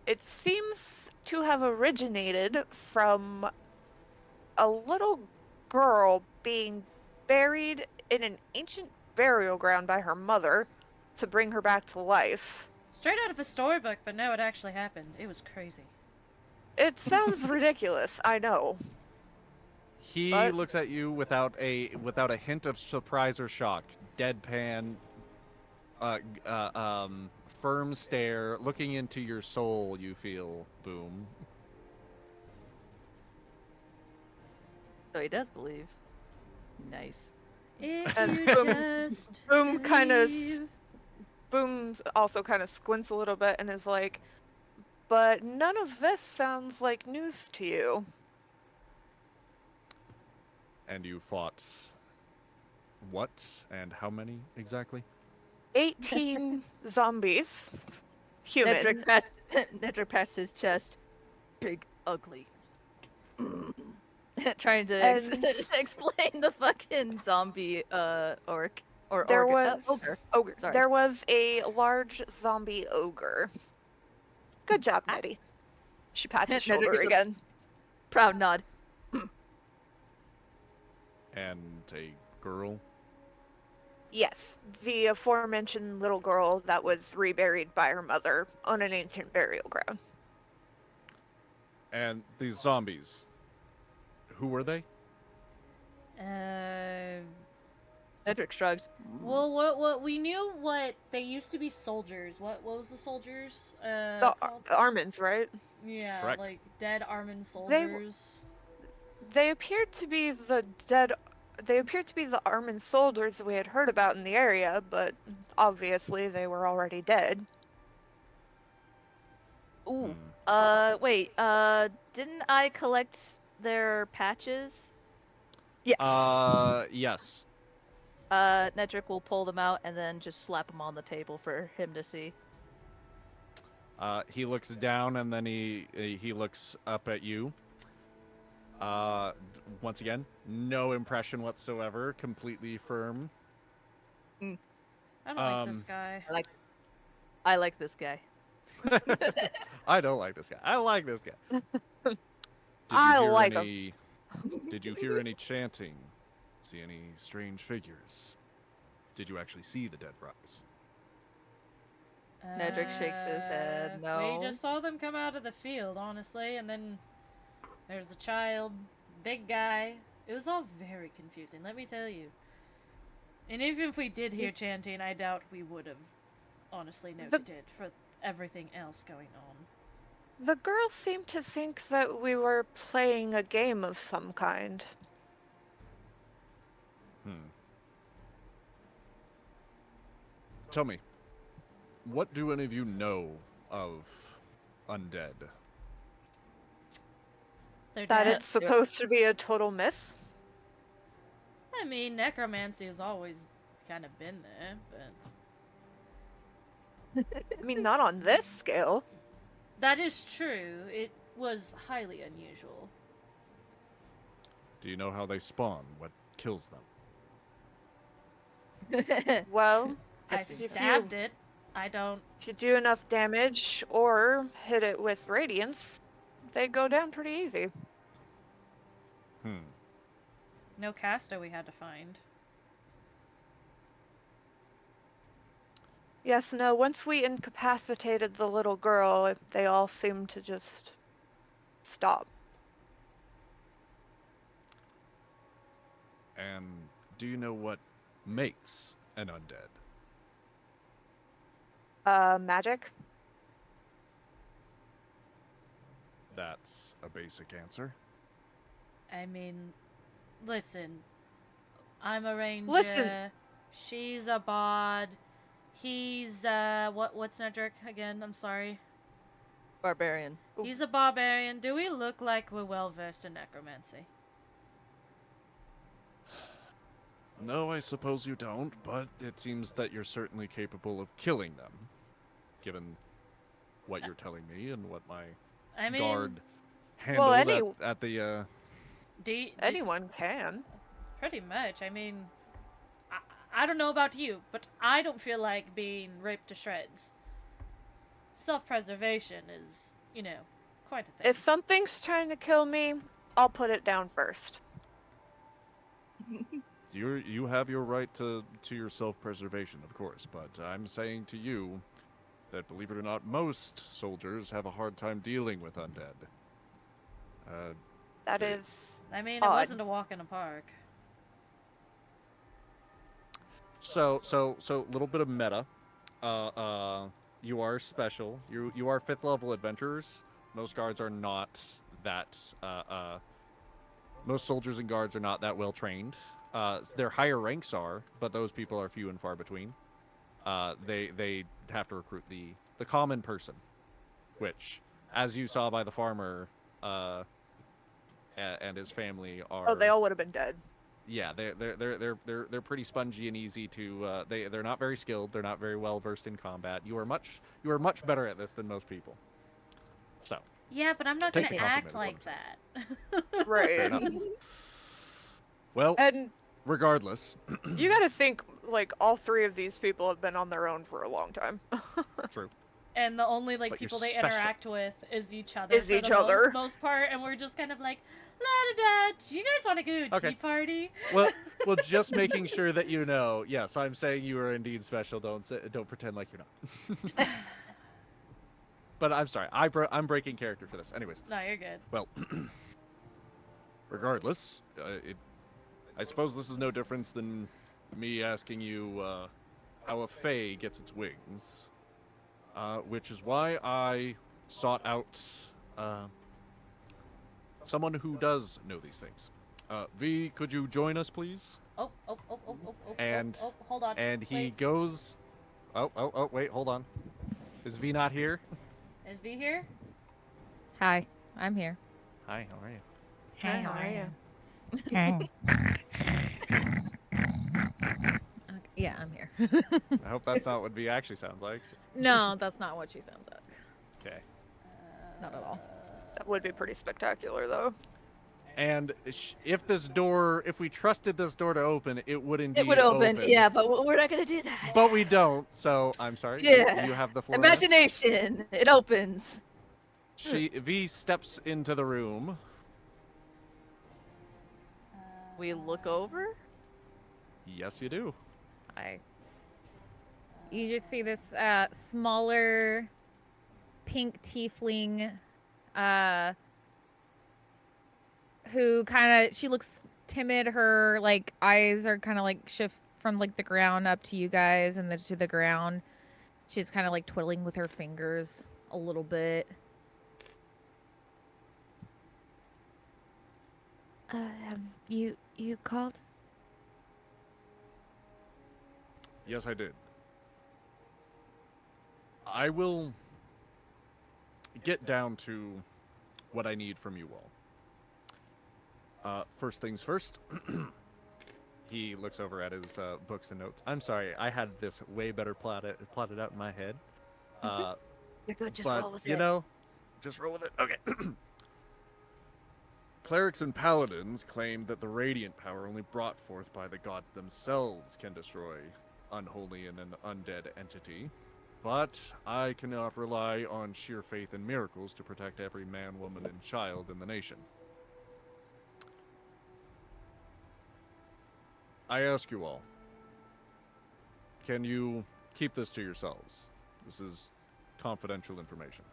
It seems to have originated from a little girl being buried in an ancient burial ground by her mother to bring her back to life. Straight out of a storybook, but no, it actually happened. It was crazy. It sounds ridiculous, I know. He But- looks at you without a hint of surprise or shock. Deadpan, firm stare, looking into your soul. You feel, Boom. So he does believe. Nice. If And you Boom- just Boom kinda believe. Boom also kind of squints a little bit and is like, but none of this sounds like news to you. And you fought what and how many exactly? 18 zombies. Human. Nedrick pats his chest. Big, ugly. Trying to And- explain the fucking zombie orc. Or There ogre. was- Ogre. Ogre. Sorry. There was a large zombie ogre. Good job, Nettie. She pats his Nettie shoulder gives a- again. Proud nod. And a girl. Yes, the aforementioned little girl that was reburied by her mother on an ancient burial ground. And these zombies. Who were they? Nedrick shrugs. Well, what we knew what they used to be soldiers. What was the soldiers? The Called? Armins, right? Yeah, Correct. like dead Armin soldiers. They appeared to be the dead. They appeared to be the Armin soldiers that we had heard about in the area, but obviously they were already dead. Ooh. Hmm. Wait. Didn't I collect their patches? Yes. Yes. Nedrick will pull them out and then just slap them on the table for him to see. He looks down and then he looks up at you. Once again, no impression whatsoever. Completely firm. I don't like this guy. I like this guy. I don't like this guy. I like this guy. I like him. Did you hear any chanting? See any strange figures? Did you actually see the dead rise? Nedrick shakes his head. No. We just saw them come out of the field, honestly, and then there's the child, big guy. It was all very confusing, let me tell you. And even if we did hear chanting, I doubt we would have honestly noted it for everything else going on. The girl seemed to think that we were playing a game of some kind. Tell me, what do any of you know of undead? They're That dead. it's supposed to be a total myth? I mean, necromancy has always kind of been there, but... I mean, not on this scale. That is true. It was highly unusual. Do you know how they spawn? What kills them? Well, I if you- stabbed it. I don't... if you do enough damage or hit it with radiance, they go down pretty easy. No caster we had to find. Yes, no, once we incapacitated the little girl, they all seemed to just stop. And do you know what makes an undead? Magic? That's a basic answer. I mean, listen. I'm a ranger. Listen. She's a bard. He's, what's Nedrick again? I'm sorry. Barbarian. He's a barbarian. Do we look like we're well-versed in necromancy? No, I suppose you don't, but it seems that you're certainly capable of killing them, given what you're telling me and what my I mean, guard handled any- at the, Anyone can. Pretty much. I mean, I don't know about you, but I don't feel like being ripped to shreds. Self-preservation is, you know, quite a thing. If something's trying to kill me, I'll put it down first. You have your right to your self-preservation, of course, but I'm saying to you that, believe it or not, most soldiers have a hard time dealing with undead. That is I mean, it odd. wasn't a walk in a park. So, little bit of meta. You are special. You are 5th level adventurers. Most guards are not that. Most soldiers and guards are not that well trained. Their higher ranks are, but those people are few and far between. They have to recruit the common person, which, as you saw by the farmer, and his family are. Oh, they all would have been dead. Yeah, they're pretty spongy and easy to. They're not very skilled. They're not very well versed in combat. You are much better at this than most people. So. Yeah, but I'm not Take gonna the act compliment, like that. Right. enough. Well, And regardless, you gotta think, like, all three of these people have been on their own for a long time. true. And the only like But you're people they special. interact with is each other. Is for each the other. most part, and we're just kind of like, la da da. Do you guys want to go to a Okay. tea party? Well, just making sure that you know. Yes, I'm saying you are indeed special. Don't pretend like you're not. But I'm sorry. I'm breaking character for this. Anyways, No, you're good. well, regardless, I suppose this is no difference than me asking you how a fae gets its wings. Which is why I sought out someone who does know these things. V, could you join us, please? Oh. And- oh, hold on. And he Wait, goes. Oh, wait, hold on. Is V not here? is V here? Hi, I'm here. Hi, how are you? Hi, how are you? Yeah, I'm here. I hope that's not what V actually sounds like. No, that's not what she sounds like. Okay. Not at all. That would be pretty spectacular, though. And if we trusted this door to open, it would indeed It would open, yeah, but we're not gonna do that. But we don't, so I'm sorry. Yeah. You have the floor. Imagination. It opens. V steps into the room. We look over. Yes, you do. You just see this smaller pink tiefling who she looks timid. Her like eyes are kind of like shift from like the ground up to you guys and then to the ground. She's kind of like twiddling with her fingers a little bit. You called? Yes, I did. I will get down to what I need from you all. First things first. He looks over at his books and notes. I'm sorry, I had this way better plotted out in my head. You're good, just but, roll with you it. know, just roll with it. Okay. Clerics and paladins claim that the radiant power only brought forth by the gods themselves can destroy unholy and an undead entity. But I cannot rely on sheer faith and miracles to protect every man, woman, and child in the nation. I ask you all, can you keep this to yourselves? This is confidential information.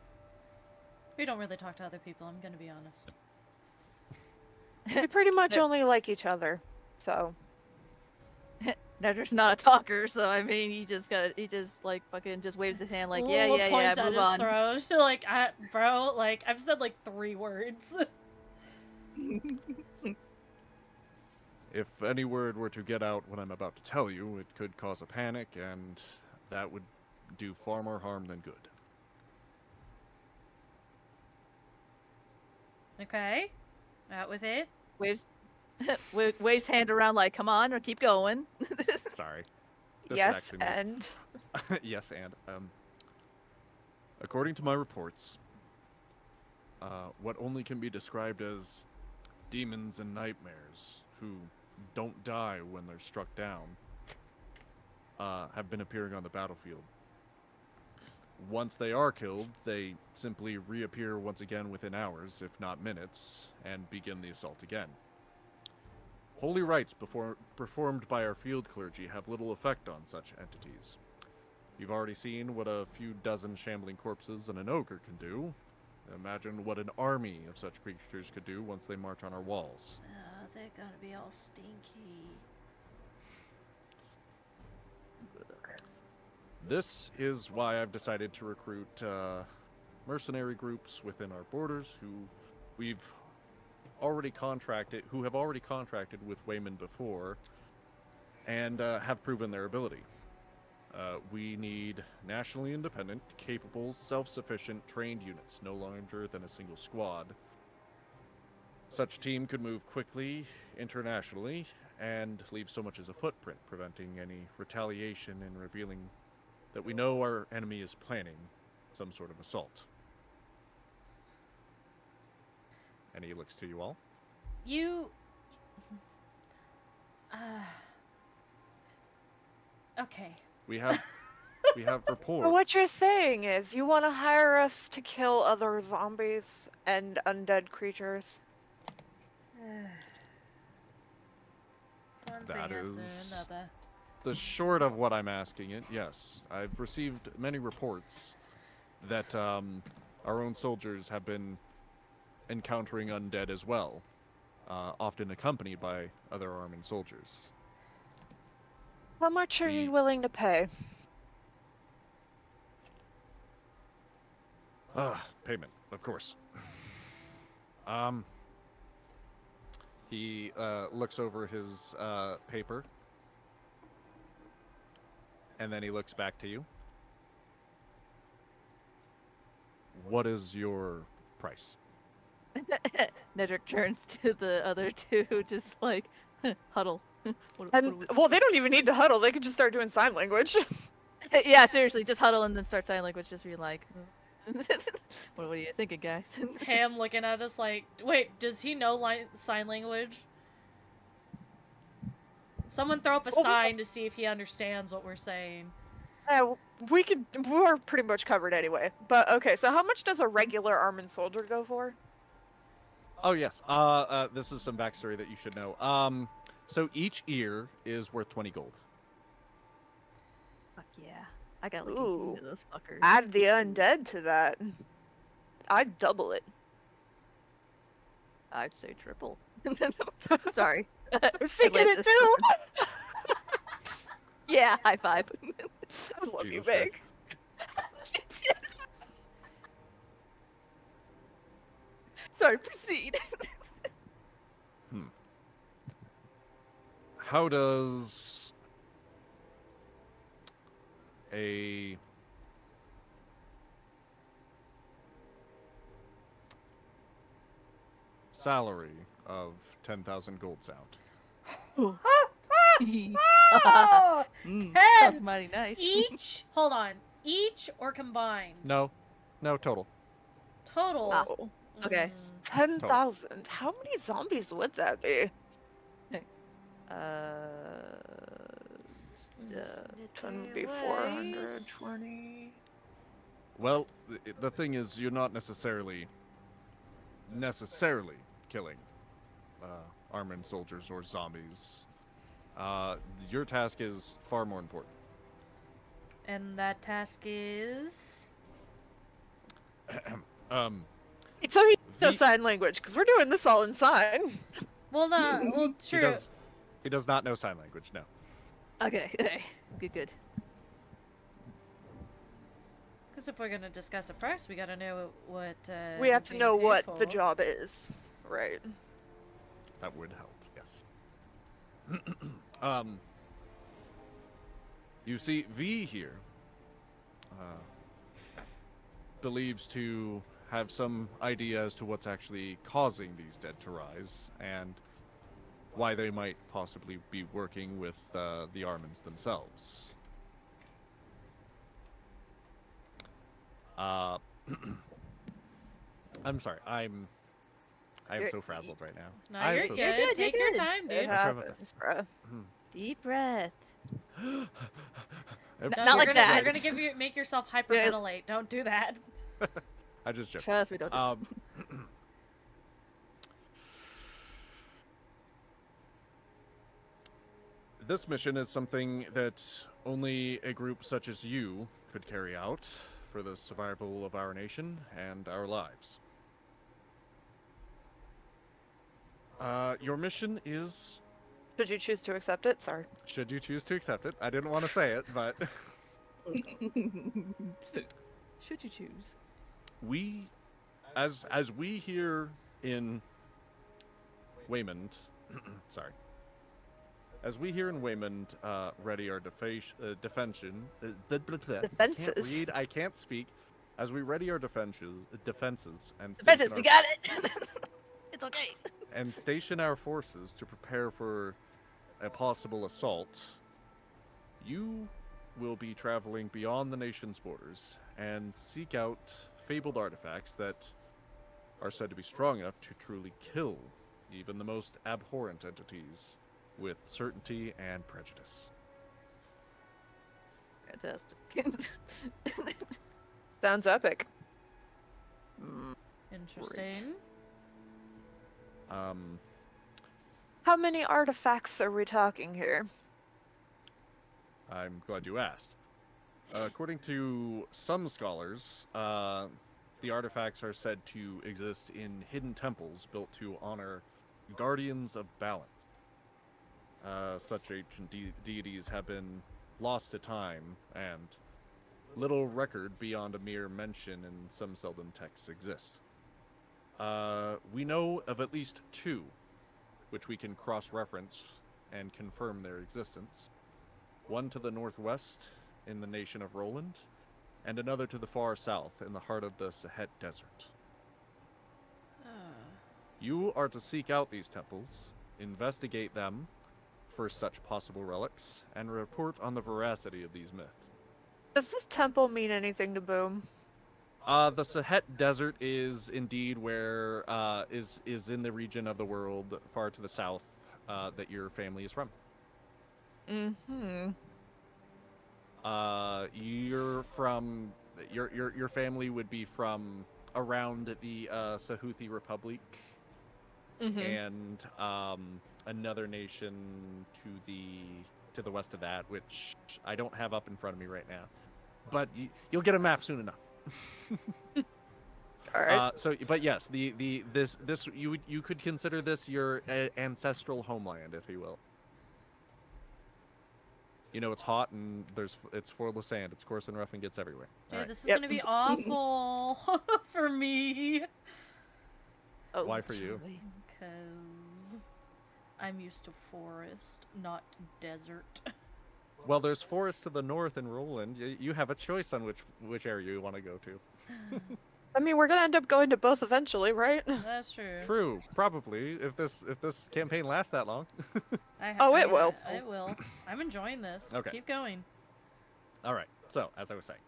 We don't really talk to other people, I'm gonna be honest. We pretty much only like each other, so. Netter's not a talker, so I mean, he just like fucking just waves his hand like, yeah, Points at move his on. throat. Like, bro, like, I've said like 3 words. If any word were to get out what I'm about to tell you, it could cause a panic, and that would do far more harm than good. Okay. Out with it. Waves hand around like, come on, or keep going. Sorry. This Yes, actually makes- and yes, and according to my reports, what only can be described as demons and nightmares who don't die when they're struck down have been appearing on the battlefield. Once they are killed, they simply reappear once again within hours, if not minutes, and begin the assault again. Holy rites performed by our field clergy have little effect on such entities. You've already seen what a few dozen shambling corpses and an ogre can do. Imagine what an army of such creatures could do once they march on our walls. They're gonna be all stinky. This is why I've decided to recruit mercenary groups within our borders who have already contracted with Wayman before and have proven their ability. We need nationally independent, capable, self-sufficient, trained units, no larger than a single squad. Such team could move quickly internationally and leave so much as a footprint, preventing any retaliation and revealing that we know our enemy is planning some sort of assault. And he looks to you all. Okay. We have reports. so what you're saying is you want to hire us to kill other zombies and undead creatures? It's one That thing after is- another. The short of what I'm asking it, yes. I've received many reports that our own soldiers have been encountering undead as well, often accompanied by other armed soldiers. How much are you willing to pay? Payment, of course. He looks over his paper, and then he looks back to you. What is your price? Nedrick turns to the other two, just like, huddle. And well, they don't even need to huddle. They could just start doing sign language. Yeah, seriously, just huddle and then start sign language. Just be like, what are you thinking, guys? Ham looking at us like, wait, does he know sign language? Someone throw up a Oh. sign to see if he understands what we're saying. We're pretty much covered anyway. But okay, so how much does a regular armored soldier go for? Oh yes. This is some backstory that you should know. So each ear is worth 20 gold. Fuck yeah. I got like 18 Ooh. of those fuckers. Add the undead to that. I'd double it. I'd say triple. Sorry. I was thinking it Atlantis. too. Yeah, high five. I love you, Jesus Meg. Sorry, proceed. How does a salary of 10,000 gold sound? Oh! Sounds mighty nice. Each? Hold on. Each or combined? No, total. Total. Wow. Okay. 10,000. How many zombies would that be? 10 would be 420. Well, the thing is, you're not necessarily killing armored soldiers or zombies. Your task is far more important. And that task is? So he knows The- sign language, because we're doing this all in sign. Well, no. Well, true. He does not know sign language, no. Okay. Good. Because if we're going to discuss a price, we got to know what. We have he's to being know paid what the for. job is. Right. That would help, yes. You see, V here believes to have some idea as to what's actually causing these dead to rise, and why they might possibly be working with the Armans themselves. I'm sorry, I am You're- so frazzled right now. No, I'm you're so good. You're good, Take you're your good. time, It dude. What's wrong with happens, bruh. Deep breath. No, Not you're like gonna, that. You're gonna make yourself hyperventilate. Don't do that. I just joke. Trust me, don't do that. This mission is something that only a group such as you could carry out for the survival of our nation and our lives. Your mission is, Should you choose to accept it? Sorry. should you choose to accept it, I didn't want to say it, but Should you choose? we, as we here in Waymond, sorry, as we here in Waymond ready our defenses. I can't read, I can't speak. As we ready our defenses and Defenses, station we our, got it. It's okay. and station our forces to prepare for a possible assault, you will be traveling beyond the nation's borders and seek out fabled artifacts that are said to be strong enough to truly kill even the most abhorrent entities with certainty and prejudice. Fantastic. Sounds epic. Interesting. How many artifacts are we talking here? I'm glad you asked. According to some scholars, the artifacts are said to exist in hidden temples built to honor guardians of balance. Such ancient deities have been lost to time, and little record beyond a mere mention in some seldom texts exists. We know of at least two, which we can cross-reference and confirm their existence. One to the northwest in the nation of Roland, and another to the far south in the heart of the Sahet Desert. You are to seek out these temples, investigate them, for such possible relics and report on the veracity of these myths. Does this temple mean anything to Boom? The Sahet Desert is indeed where is in the region of the world far to the south that your family is from. Mm-hmm. You're from your family would be from around the Sahuthi Republic Mm-hmm. and another nation to the west of that, which I don't have up in front of me right now, but you'll get a map soon enough. All right. But yes, this you could consider this your ancestral homeland, if you will. You know, it's hot and it's full of sand. It's coarse and rough and gets everywhere. Dude, All right. this is Yep. gonna be awful for me. Oh, Why for you? joy. Because I'm used to forest, not desert. Well, there's forest to the north in Roland. You have a choice on which area you want to go to. I mean, we're gonna end up going to both eventually, right? That's true. True, probably if this campaign lasts that long. Oh, it will. It will. I'm enjoying this. Okay. Keep going. All right. So as I was saying,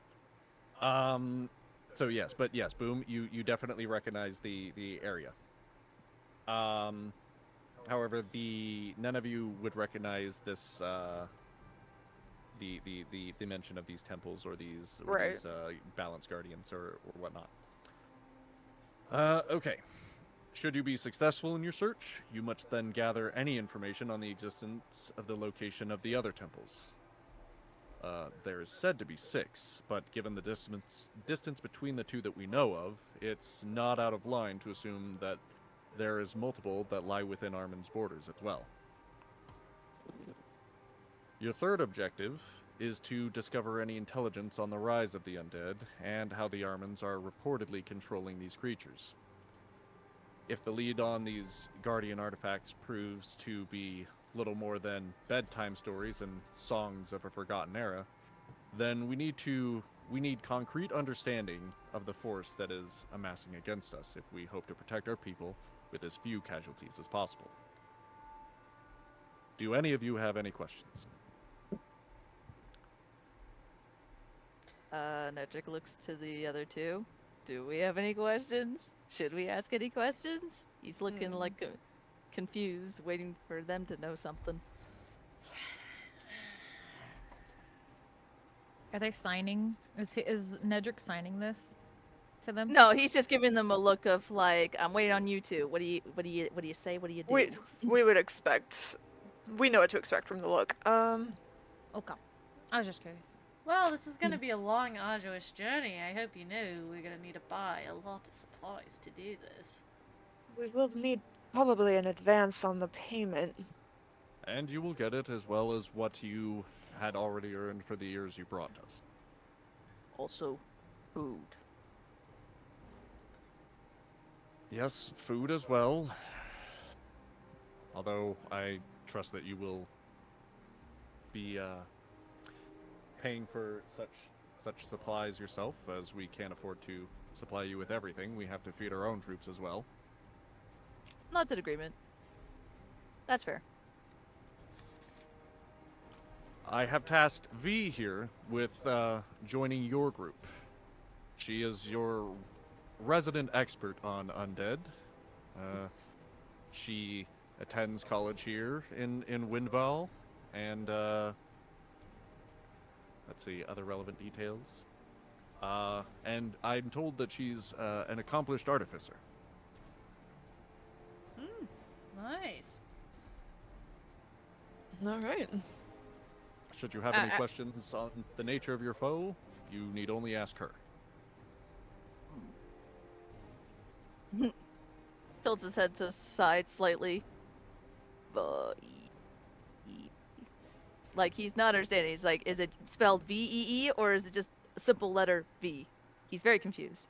so yes, Boom, you definitely recognize the area. However, none of you would recognize this the mention of these temples or these Right. balance guardians or whatnot. Okay. Should you be successful in your search, you must then gather any information on the existence of the location of the other temples. There is said to be 6, but given the distance between the 2 that we know of, it's not out of line to assume that there is multiple that lie within Armin's borders as well. Your third objective is to discover any intelligence on the rise of the undead and how the Armins are reportedly controlling these creatures. If the lead on these guardian artifacts proves to be little more than bedtime stories and songs of a forgotten era, then we need concrete understanding of the force that is amassing against us if we hope to protect our people with as few casualties as possible. Do any of you have any questions? Nedrick looks to the other 2. Do we have any questions? Should we ask any questions? He's looking like confused, waiting for them to know something. Are they signing? Is Nedrick signing this to them? No, he's just giving them a look of like, I'm waiting on you 2. What do you say? What do you do? We would expect. We know what to expect from the look. Okay. I was just curious. Well, this is gonna be a long, arduous journey. I hope you know we're gonna need to buy a lot of supplies to do this. We will need probably an advance on the payment. And you will get it as well as what you had already earned for the years you brought us. Also, food. Yes, food as well. Although I trust that you will be paying for such supplies yourself, as we can't afford to supply you with everything. We have to feed our own troops as well. Nods in agreement. That's fair. I have tasked V here with joining your group. She is your resident expert on undead. She attends college here in Windval, and let's see, other relevant details. And I'm told that she's an accomplished artificer. Nice. All right. Should you have any questions on the nature of your foe, you need only ask her. Tilts his head to the side slightly. Like, he's not understanding. He's like, is it spelled V-E-E, or is it just a simple letter V? He's very confused.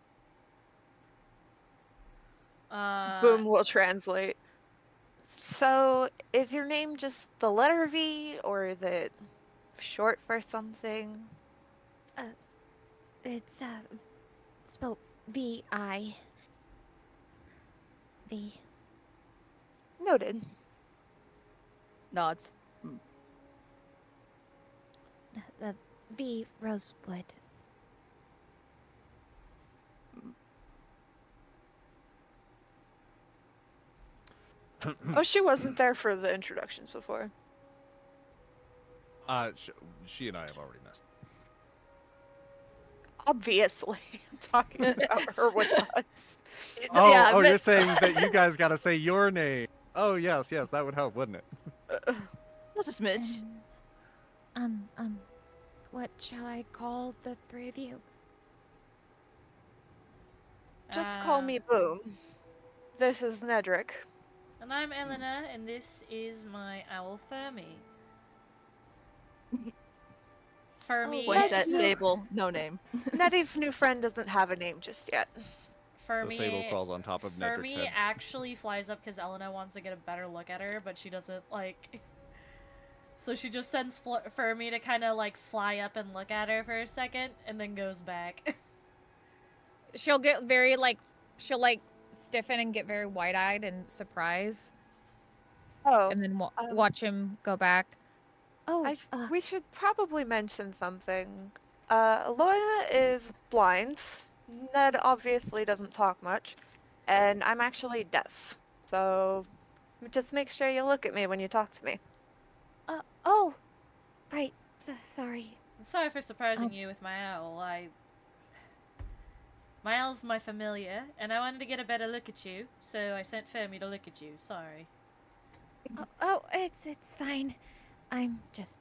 Boom will translate. So, is your name just the letter V, or is it short for something? It's spelled V-I. V. Noted. Nods. The V Rosewood. Oh, she wasn't there for the introductions before. She and I have already messed. Obviously, I'm talking about her with us. Oh, Yeah, oh, but- you're saying that you guys gotta say your name. Oh, yes, that would help, wouldn't it? Just a smidge. What shall I call the three of you? Just call me Boom. This is Nedrick. And I'm Elena, and this is my owl Fermi. Fermi. One set, That's no- Sable, no name. Nettie's new friend doesn't have a name just yet. Fermi. The sable crawls on top of Nedrick's Fermi head. actually flies up because Elena wants to get a better look at her, but she doesn't like. So she just sends Fermi to kind of like fly up and look at her for a second, and then goes back. She'll get very like she'll like stiffen and get very wide-eyed and surprised, Oh, and then watch him go back. Oh, we should probably mention something. Lorna is blind. Ned obviously doesn't talk much, and I'm actually deaf. So just make sure you look at me when you talk to me. oh, right. Sorry. Sorry for surprising you with my owl. My owl's my familiar, and I wanted to get a better look at you, so I sent Fermi to look at you. Sorry. Oh, it's fine. I'm just.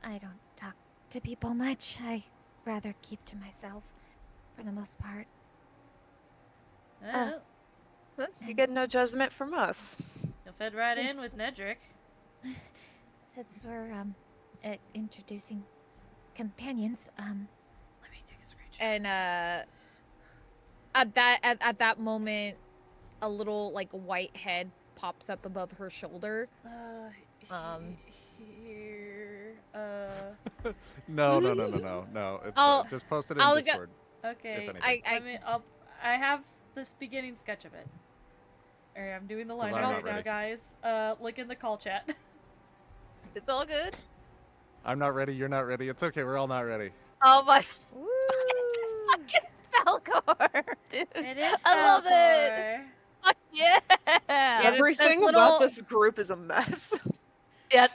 I don't talk to people much. I rather keep to myself, for the most part. Well, You get no judgment from us. you'll fit right in since- with Nedrick. Since we're introducing companions, Let me take a screenshot. And at that moment, a little like white head pops up above her shoulder. Here. No. It's, I'll- just post it in I'll Discord. Okay. If anything. I have this beginning sketch of it. Alright, I'm doing the line I'm art not right now, ready. guys. Link in the call chat. It's all good. I'm not ready. You're not ready. It's okay. We're all not ready. Oh my Woo! fucking Falcor, dude. It is I love it. Falcor. Fuck yeah. Everything this about little- this group is a mess. Yeah.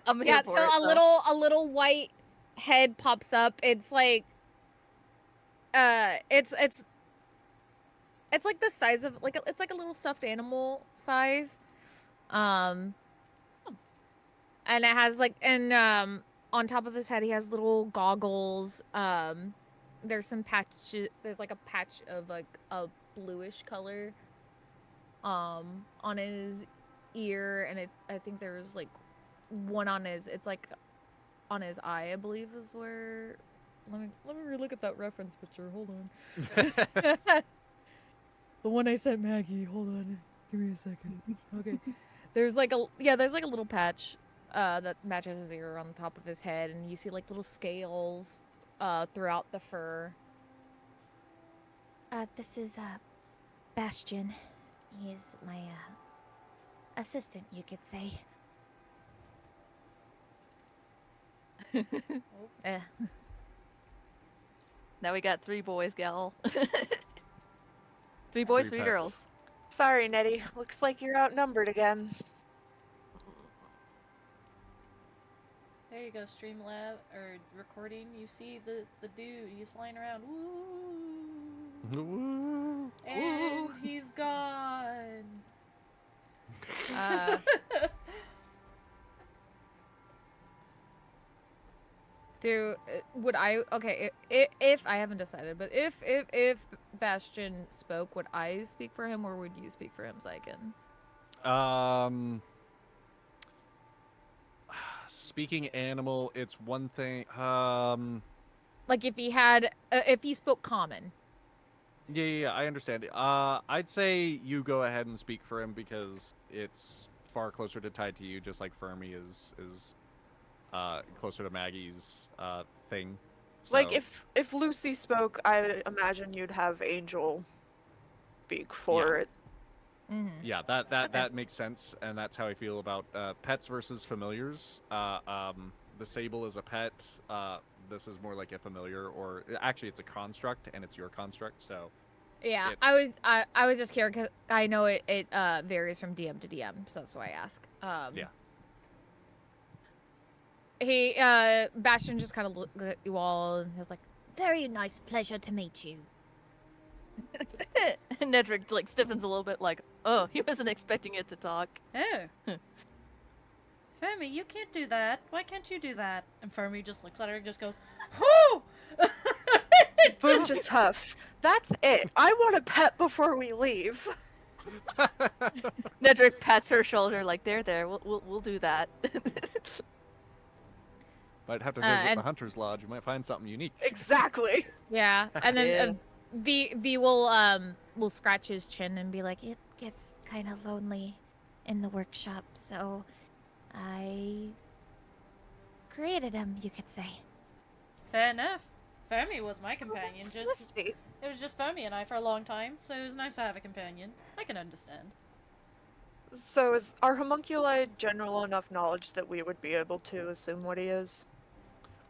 I'm here Yeah, for so it, a little white head pops up. It's like it's like the size of like it's like a little stuffed animal size. And it has like on top of his head he has little goggles. There's some patches, there's like a patch of like a bluish color on his ear, and I think there's like one on his, it's like on his eye, I believe is where. Let me relook at that reference picture. Hold on. The one I sent Maggie. Hold on. Give me a second. Okay. There's like a little patch that matches his ear on the top of his head, and you see like little scales throughout the fur. This is Bastion. He's my assistant, you could say. Eh. Now we got 3 boys, gal. 3 boys, 3 Three girls. Sorry, Nettie. Looks like you're outnumbered again. There you go, Streamlab or recording. You see the dude, he's flying around. Woo! Woo. And he's gone. Would I if I haven't decided, but if Bastion spoke, would I speak for him or would you speak for him, Zyken? Speaking animal, it's one thing. Like if he had if he spoke common. Yeah, I understand. I'd say you go ahead and speak for him because it's far closer to tied to you, just like Fermi is closer to Maggie's thing. Like So- if Lucy spoke, I imagine you'd have Angel speak for it. Yeah, that makes sense, and that's how I feel about pets versus familiars. The sable is a pet. This is more like a familiar, or actually, it's a construct, and it's your construct. So Yeah, it's I was just curious 'cause I know it varies from DM to DM, so that's why I ask. Yeah. He Bastion just kind of looked at you all and was like, Very nice pleasure to meet you. Nedrick like stiffens a little bit, like, oh, he wasn't expecting it to talk. Oh. Fermi, you can't do that. Why can't you do that? And Fermi just looks at her and just goes, whoo! Boom just huffs. That's it. I want a pet before we leave. Nedrick pats her shoulder, like, there, we'll do that. might have to visit and- the Hunter's Lodge. You might find something unique. Exactly. yeah, and then Yeah. V will scratch his chin and be like, It gets kind of lonely in the workshop, so I created him, you could say. Fair enough. Fermi was my companion. Just Thrifty. It was just Fermi and I for a long time, so it was nice to have a companion. I can understand. So is our homunculi general enough knowledge that we would be able to assume what he is?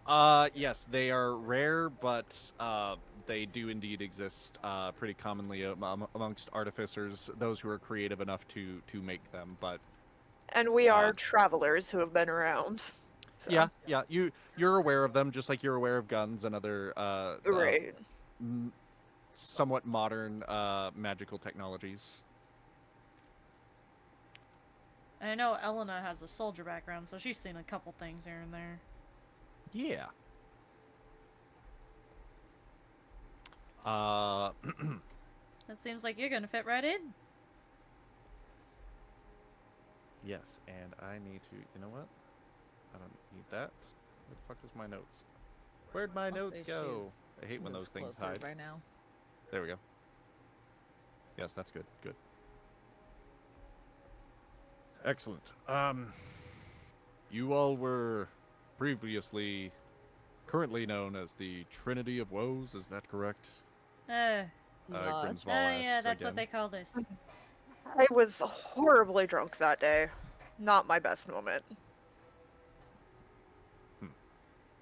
Yes, they are rare, but they do indeed exist pretty commonly amongst artificers, those who are creative enough to make them. But And we are travelers who have been around. So. yeah, you're aware of them, just like you're aware of guns and other Right. somewhat modern magical technologies. And I know Elena has a soldier background, so she's seen a couple things here and there. Yeah. It seems like you're gonna fit right in. Yes, and I need to. You know what? I don't need that. Where the fuck is my notes? Where'd my notes go? I hate when those things hide. by now. There we go. Yes, that's good. Good. Excellent. You all were currently known as the Trinity of Woes, is that correct? Yes. Grimswall Yeah, asks that's what again. they call this. I was horribly drunk that day. Not my best moment.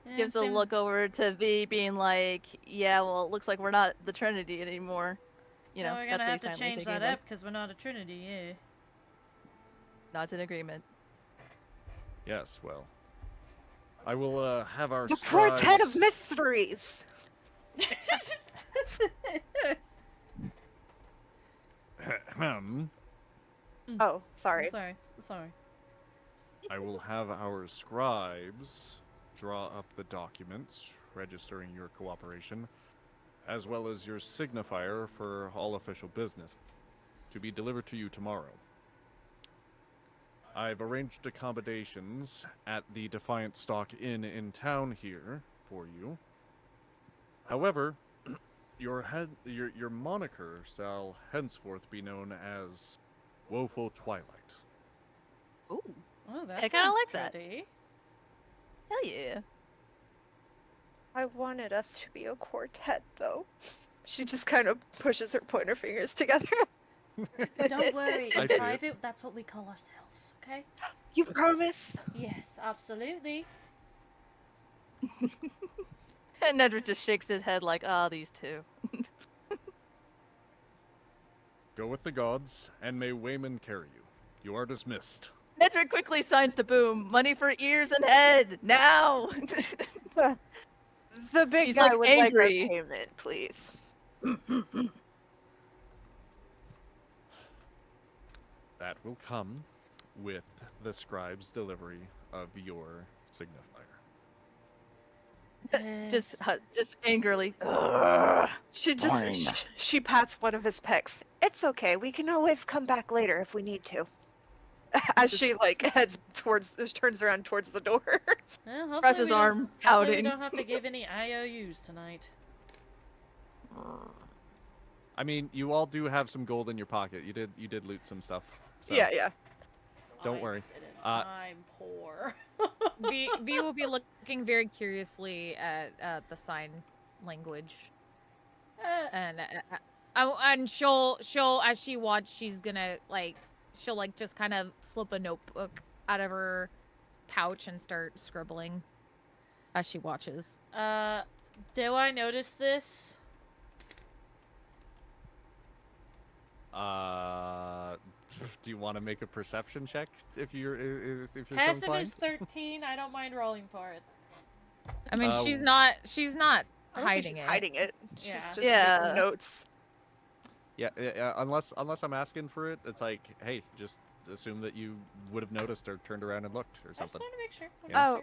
Yeah, Gives a same- look over to V, being like, yeah, well, it looks like we're not the Trinity anymore. You know, no, we're that's gonna what have he's to silently change thinking, that like, up because we're not a trinity, yeah. nods in agreement. Yes, well. I will have our The quartet of scribes- mysteries! Oh, sorry. Sorry. I will have our scribes draw up the documents registering your cooperation, as well as your signifier for all official business, to be delivered to you tomorrow. I've arranged accommodations at the Defiant Stock Inn in town here for you. However, your moniker shall henceforth be known as Woeful Twilight. Ooh, Oh, that I kinda sounds like that. pretty. hell yeah. I wanted us to be a quartet, though. She just kind of pushes her pointer fingers together. Don't worry, I in see it. private, that's what we call ourselves, okay? You promise? Yes, absolutely. And Nedrick just shakes his head like, ah, these two. Go with the gods, and may Wayman carry you. You are dismissed. Nedrick quickly signs to Boom. Money for ears and head, now! The big He's, guy like, would angry. like our payment, please. That will come with the scribe's delivery of your signifier. just angrily. She just she pats one of his pecs. It's okay. We can always come back later if we need to. As she like turns around towards the door. Well, hopefully Press his we don't- arm, hopefully pouting. we don't have to give any IOUs tonight. I mean, you all do have some gold in your pocket. You did loot some stuff. So Yeah. Don't I worry. didn't. Uh, I'm poor. V will be looking very curiously at the sign language, Uh, and Oh, and she'll as she watches, she's gonna she'll just kind of slip a notebook out of her pouch and start scribbling as she watches. Do I notice this? Do you want to make a perception check if you're so Passive inclined? is 13. I don't mind rolling for it. I mean, she's not I don't think hiding she's it. hiding it. She's Yeah. just Yeah. making notes. Yeah, unless I'm asking for it, it's like, hey, just assume that you would have noticed or turned around and looked or I just something. want to make sure. Yeah. Oh,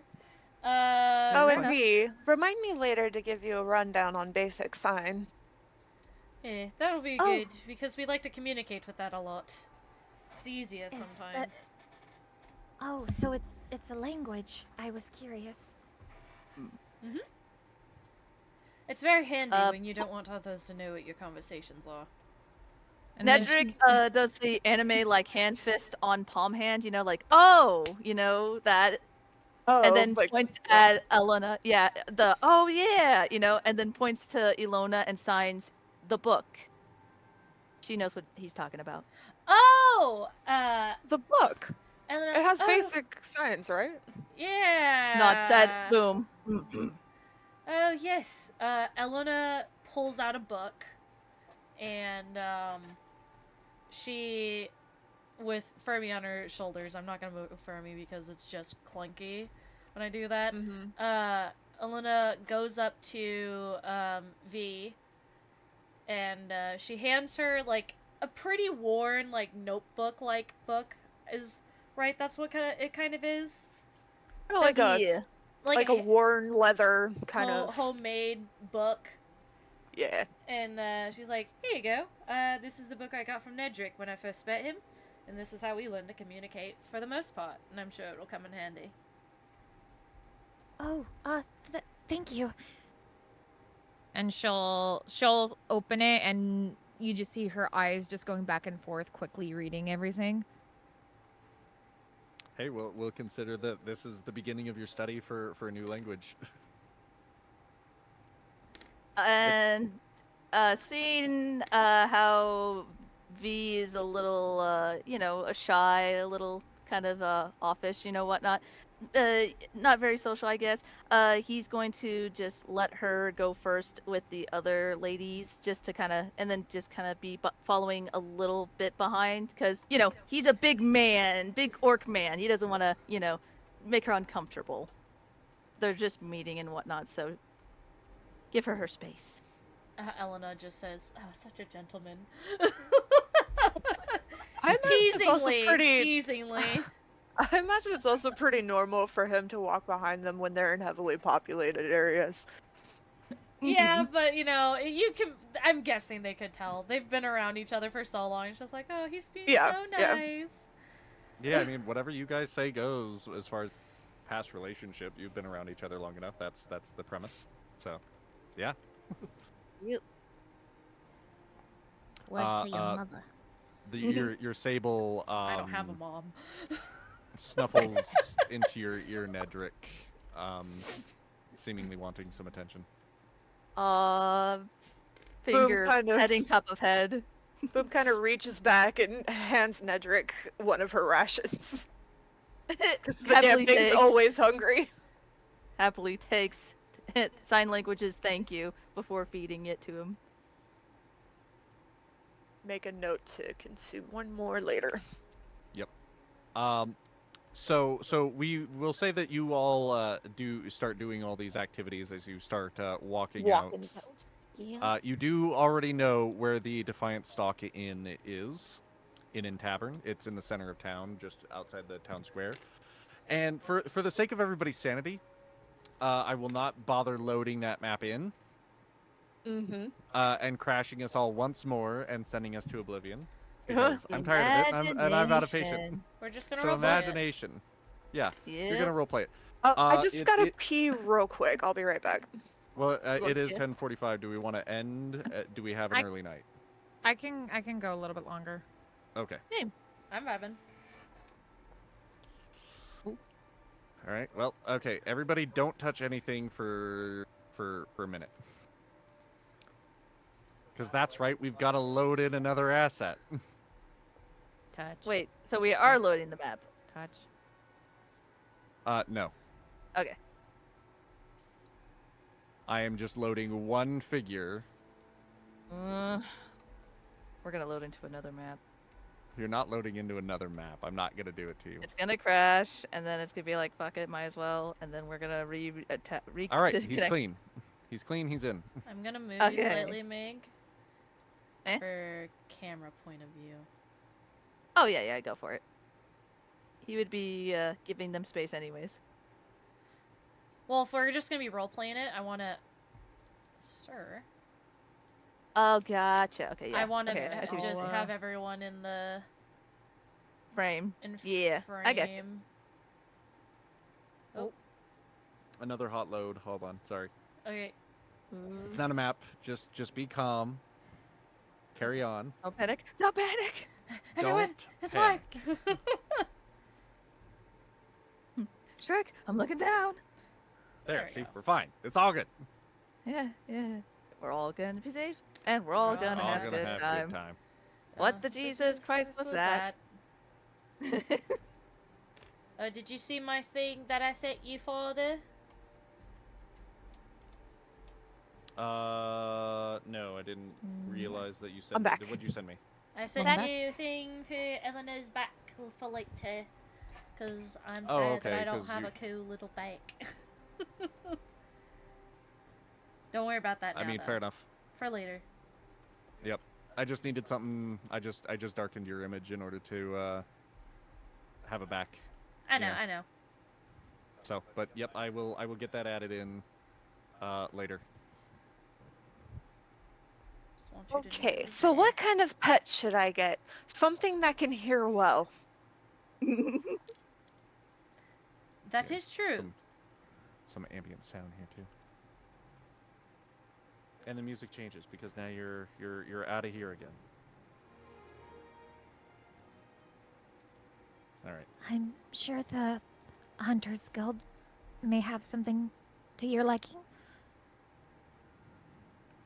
fair and enough. V, remind me later to give you a rundown on basic sign. That'll be Oh. good, because we like to communicate with that a lot. It's easier Is that- sometimes. Oh, so it's a language. I was curious. It's very handy Uh, when you don't want others to know what your conversations are. And then Nedrick does the anime hand fist on palm hand, like, oh, that, Oh, and then like, points at Elena. Yeah, oh yeah, and then points to Ilona and signs the book. She knows what he's talking about. Oh! the book. Elena, It has oh, basic signs, right? Yeah! Nod said, boom. Oh, yes. Elena pulls out a book, and, she, with Fermi on her shoulders, I'm not gonna move Fermi because it's just clunky when I do that. Elena goes up to, V, and, she hands her, a pretty worn, notebook-like book, right? That's what it kind of is? Kind of like Yeah. like a worn leather kind of. homemade book. Yeah. And she's like, here you go. This is the book I got from Nedrick when I first met him. And this is how we learn to communicate for the most part. And I'm sure it'll come in handy. Oh, thank you. And she'll open it, and you just see her eyes just going back and forth, quickly reading everything. Hey, we'll consider that this is the beginning of your study for a new language. And seeing how V is a little, a shy, a little kind of offish, whatnot. Not very social, I guess. He's going to just let her go first with the other ladies, just to and then just be following a little bit behind, because he's a big man, big orc man. He doesn't want to, make her uncomfortable. They're just meeting and whatnot, so give her space. Elena just says, oh, such a gentleman. I imagine it's also pretty. Teasingly. I imagine it's also pretty normal for him to walk behind them when they're in heavily populated areas. Yeah, but I'm guessing they could tell. They've been around each other for so long. It's just like, oh, he's being so nice. Yeah, I mean, whatever you guys say goes as far as past relationship. You've been around each other long enough. That's the premise. So, yeah. Yep. Word to your mother. Your sable I don't have a mom. snuffles into your ear, Nedrick, seemingly wanting some attention. Finger kind of- heading top of head. Boom kind of reaches back and hands Nedrick one of her rations. Because the damn Happily thing's takes. always hungry. Happily takes sign language's thank you before feeding it to him. Make a note to consume one more later. Yep. So we will say that you all do start doing all these activities as you start walking out. Yeah. You do already know where the Defiant Stalk Inn is. Inn Tavern. It's in the center of town, just outside the town square. And for the sake of everybody's sanity, I will not bother loading that map in. And crashing us all once more and sending us to oblivion. Because I'm tired of it, and I'm out of patience. We're just gonna So roleplay imagination. Yeah, you're gonna roleplay it. I just it- gotta it- pee real quick. I'll be right back. Well, it is Okay. 10:45. Do we want to end? Do we have an early night? I can go a little bit longer. Okay. Same. I'm vibing. All right. Well, okay. Everybody, don't touch anything for a minute. Because that's right, we've got to load in another asset. Touch. Wait, so we are loading the map. Touch. No. Okay. I am just loading one figure. We're gonna load into another map. You're not loading into another map. I'm not gonna do it to you. It's gonna crash, and then it's gonna be like, fuck it, might as well, and then we're gonna All right, he's disconnect. clean. He's clean. He's in. I'm gonna move Okay. you slightly, Meg. Eh? For camera point of view. Oh yeah, go for it. He would be giving them space anyways. Well, if we're just gonna be role playing it, I wanna, sir. Oh, gotcha. Okay, yeah. I wanna okay, I see what you're just saying. have everyone in the Frame. in Yeah, frame. I get you. Oh, Another hot load. Hold on. Sorry. okay. It's not a map. Just be calm. Carry on. Don't panic. Don't panic. Everyone, Don't it's fine. Shrek, I'm looking down. There. There we See, go. we're fine. It's all good. Yeah. We're all gonna be safe, and we're all We're gonna all have a gonna good have time. good time. What the Jesus Christ was that? Did you see my thing that I sent you for there? No, I didn't Mm. realize that you sent. I'm back. What'd you send me? I sent Welcome you a thing for Eleanor's back for later. Because I'm Oh, sad okay, that I don't 'cause have you- a cool little back. Don't worry about that now, I mean, though. fair enough. For later. Yep. I just needed something. I just darkened your image in order to have a back. I know, Yeah. I know. So, but yep, I will get that added in later. Just want you to Okay, know so that. what kind of pet should I get? Something that can hear well. That Yeah, is true. Some ambient sound here too. And the music changes because now you're out of here again. All right. I'm sure the Hunters Guild may have something to your liking.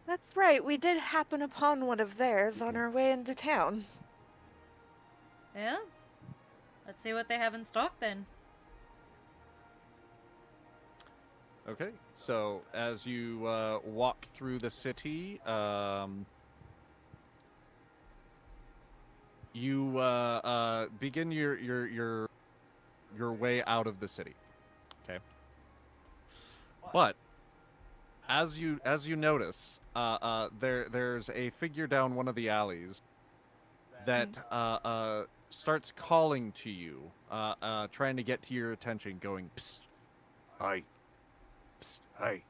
That's right, we did happen upon one of theirs on our way into town. Yeah? Let's see what they have in stock then. Okay. So as you walk through the city, you begin your way out of the city. Okay. But as you notice, there's a figure down one of the alleys that starts calling to you, trying to get to your attention, going, "Psst, hi, psst, hey,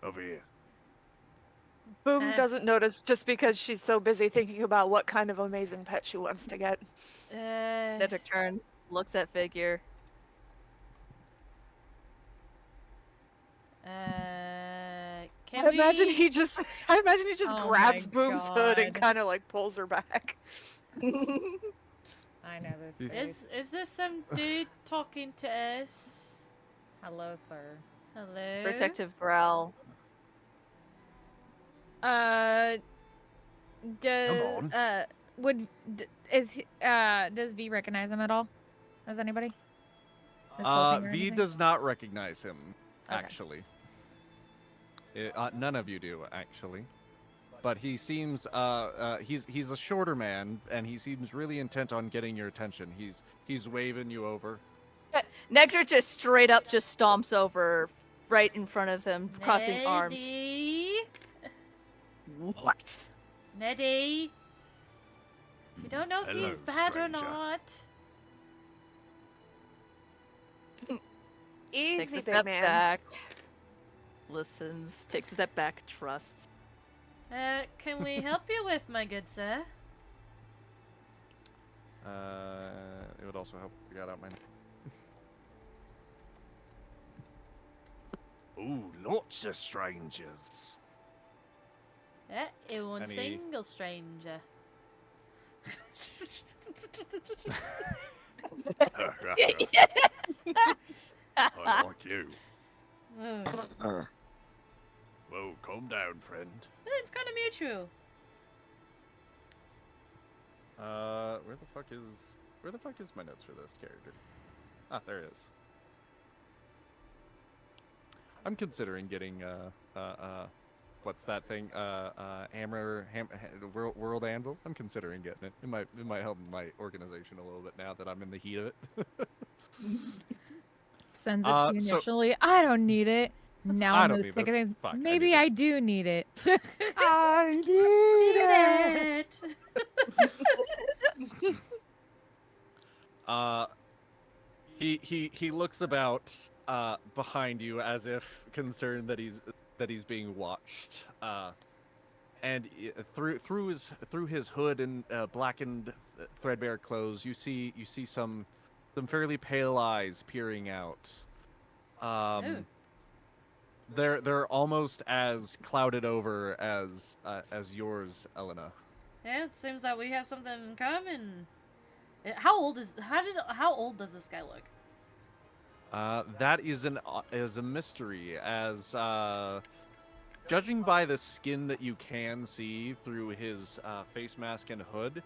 over here." Boom doesn't notice just because she's so busy thinking about what kind of amazing pet she wants to get. Nedrick turns, looks at figure. Can I imagine we... he just Oh grabs my Boom's hood and God. kind of like pulls her back. I know this face. Is this some dude talking to us? Hello, sir. Hello? Protective growl. Does on. does V recognize him at all? Does anybody? His clothing or V anything? does not recognize him, Okay. actually. None of you do, actually. But he seems, he's a shorter man, and he seems really intent on getting your attention. He's waving you over. Nectar just straight up just stomps over right in front of him, crossing arms. Neddy? What? Neddy? We don't know if Hello, he's bad or stranger. not. Easy, Takes a big step man. back. Listens. Takes a step back. Trusts. Can we help you with, my good sir? It would also help if I got out my... Ooh, lots of strangers. One Any- single stranger. I like you. Whoa, calm down, friend. It's kind of mutual. Where the fuck is my notes for this character? Ah, there it is. I'm considering getting what's that thing? World Anvil. I'm considering getting it. It might help my organization a little bit now that I'm in the heat of it. Sends it to you initially. I don't need it. Now I I'm don't need this. thinking, Fuck, I maybe need I this. do need it. I need it. He looks about behind you as if concerned that he's being watched. And through his hood and blackened threadbare clothes, you see some fairly pale eyes peering out. They're almost as clouded over as yours, Elena. Yeah, it seems that we how something in common. How old does this guy look? That is a mystery, as judging by the skin that you can see through his face mask and hood,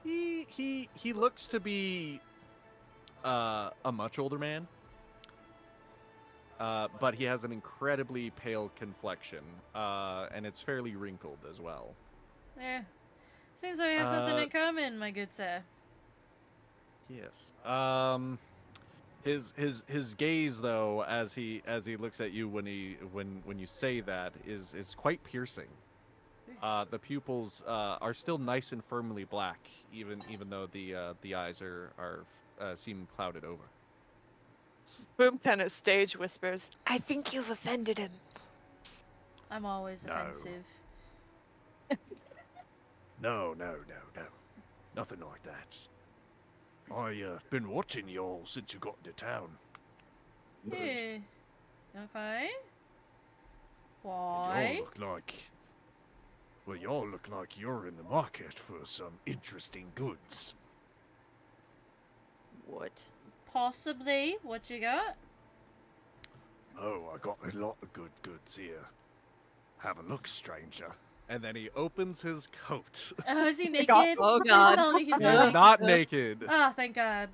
he looks to be a much older man. But he has an incredibly pale complexion, and it's fairly wrinkled as well. Yeah, seems like we have something in common, my good sir. Yes. His gaze, though, as he looks at you when you say that, is quite piercing. The pupils are still nice and firmly black, even though the eyes are seem clouded over. Boom kind of stage whispers, I think you've offended him. I'm always No. offensive. No. Nothing like that. I've been watching y'all since you got into town. Yeah. Okay. And Why? y'all look like you're in the market for some interesting goods. What? Possibly. What you got? Oh, I got a lot of good goods here. Have a look, stranger. And then he opens his coat. Oh, is he naked? Oh, Please God. tell me he's He not is naked. not naked. Ah, thank God.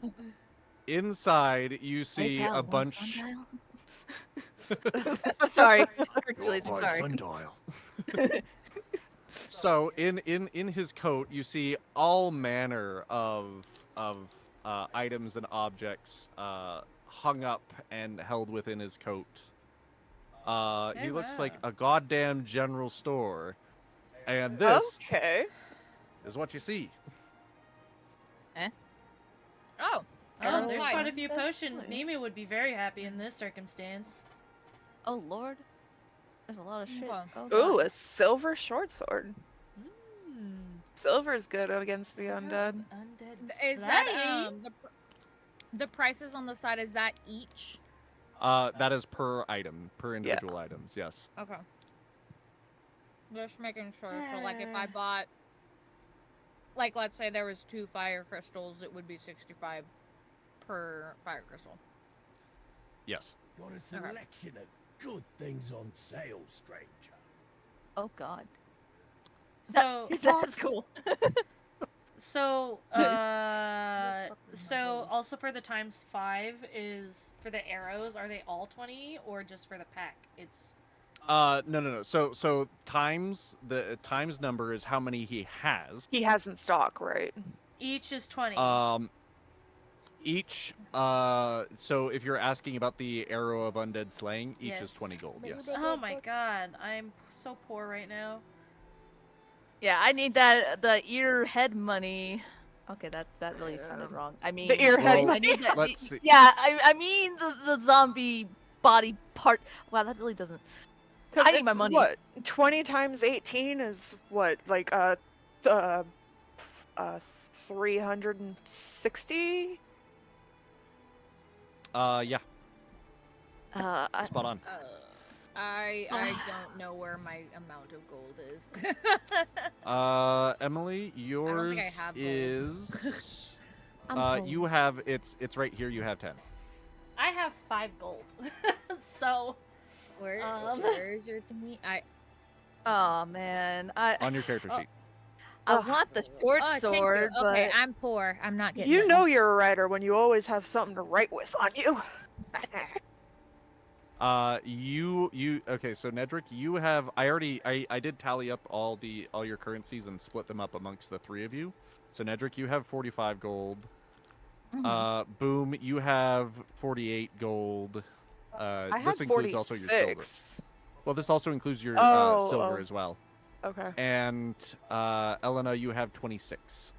Inside, you see Hey, pal, a want bunch. sundial? I'm sorry. Hercules, I'm By sorry. sundial. So in his coat, you see all manner of items and objects hung up and held within his coat. He looks like wow. a goddamn general store, and this Okay. is what you see. Oh, Oh, Everyone's there's fine. quite a few That's potions. fine. Nemi would be very happy in this circumstance. Oh Lord, there's a lot of shit. Okay. Oh, Ooh, God. a silver short sword. Mm. Silver's good against the undead. Undead Is that slime. the prices on the side? Is that each? That is per item, per individual items. Yes. Okay. Just making sure. So, like, if I bought, like, let's say there was 2 fire crystals, it would be 65 per fire crystal. Yes. Got a selection of good things on sale, stranger. Oh God. So, That's cool. so, Nice. so also for the ×5 is for the arrows. Are they all 20 or just for the pack? It's No. So the times number is how many he has. He has in stock, right? each is 20. Each so if you're asking about the arrow of undead slaying, each is Yes. 20 gold. Yes. Oh my God, I'm so poor right now. Yeah, I need the ear head money. Okay, that really sounded wrong. I mean, ear head I money. need that. Let's see. Yeah, I mean the zombie body part. Wow, that really doesn't. 'Cause I need my it's, money. What 20 times 18 is what, like 360? Yeah, spot on. I don't know where my amount of gold is. Emily, yours have gold. is I'm you poor. have it's right here. You have 10. I have 5 gold. So, Where's your thingy? Oh man, on your character Oh. sheet. I Ugh. want the short Oh, sword, thank you. Okay, but I'm poor. I'm not getting You it. know you're a writer when you always have something to write with on you. Okay, so Nedrick, you have I did tally up all your currencies and split them up amongst the three of you. So Nedrick, you have 45 gold. Boom, you have 48 gold. I had This includes also your silver. 46. Well, this also includes your silver Oh. as well. Okay. And Elena, you have 26.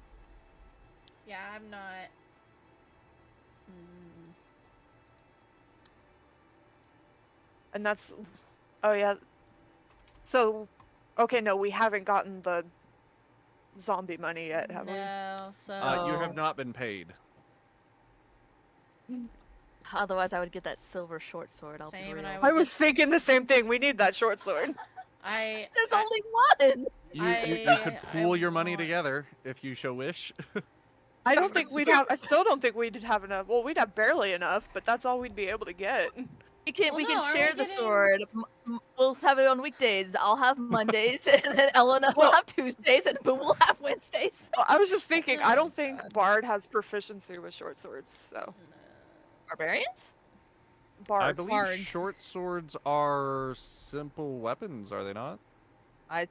Yeah, I'm not. Mm, And that's. Oh, yeah. So. Okay, no, we haven't gotten the zombie money yet, have we? no, so. You Oh. have not been paid. otherwise I would get that silver short sword. I'll Same, be and real. I I would was just. thinking the same thing. We need that short sword. There's I, only one. You could I pool your money want- together if you so wish. I don't think we'd have. I still don't think we'd have enough. Well, we'd have barely enough, but that's all we'd be able to get. We can Well, we no, can aren't share we the getting- sword. We'll have it on weekdays. I'll have Mondays, and then Elena will Well- have Tuesdays, and Boom will have Wednesdays. Well, I was just thinking. I Oh, don't think Bard has proficiency with short swords. So Barbarians? Bard. I believe Bard. short swords are simple weapons, are they not? I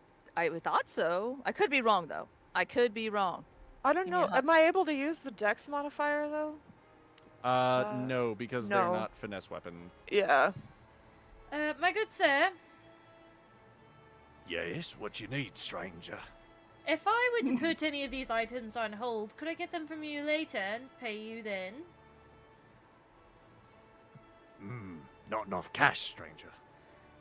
thought so. I could be wrong though. I could be wrong. I don't Give me know. a Am I able to use the Dex modifier though? No, because they're no. not finesse weapon. Yeah. my good sir, Yes, what you need, stranger? if I were to put any of these items on hold, could I get them from you later and pay you then? Not enough cash, stranger.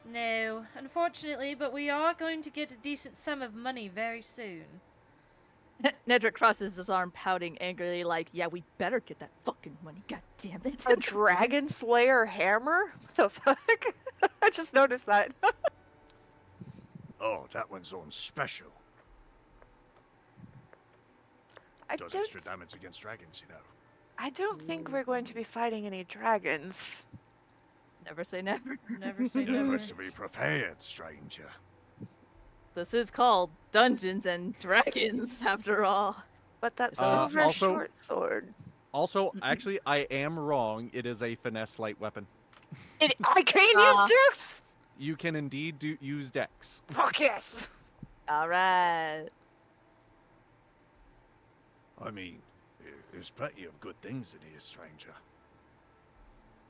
No, unfortunately, but we are going to get a decent sum of money very soon. Nedrick crosses his arm, pouting angrily, like, "Yeah, we better get that fucking money. God damn it!" A Dragon Slayer hammer? What the fuck? I just noticed that. Oh, that one's on special. I Does don't. extra damage against dragons, you know. I don't think we're going to be fighting any dragons. Never say never. Never say never. To be prepared, stranger. This is called Dungeons and Dragons, after all. But that Uh, silver also- short sword. Also, actually, I am wrong. It is a finesse light weapon. I can't use Dex. You can indeed use dex. Fuck yes. All right. I mean, there's plenty of good things in here, stranger.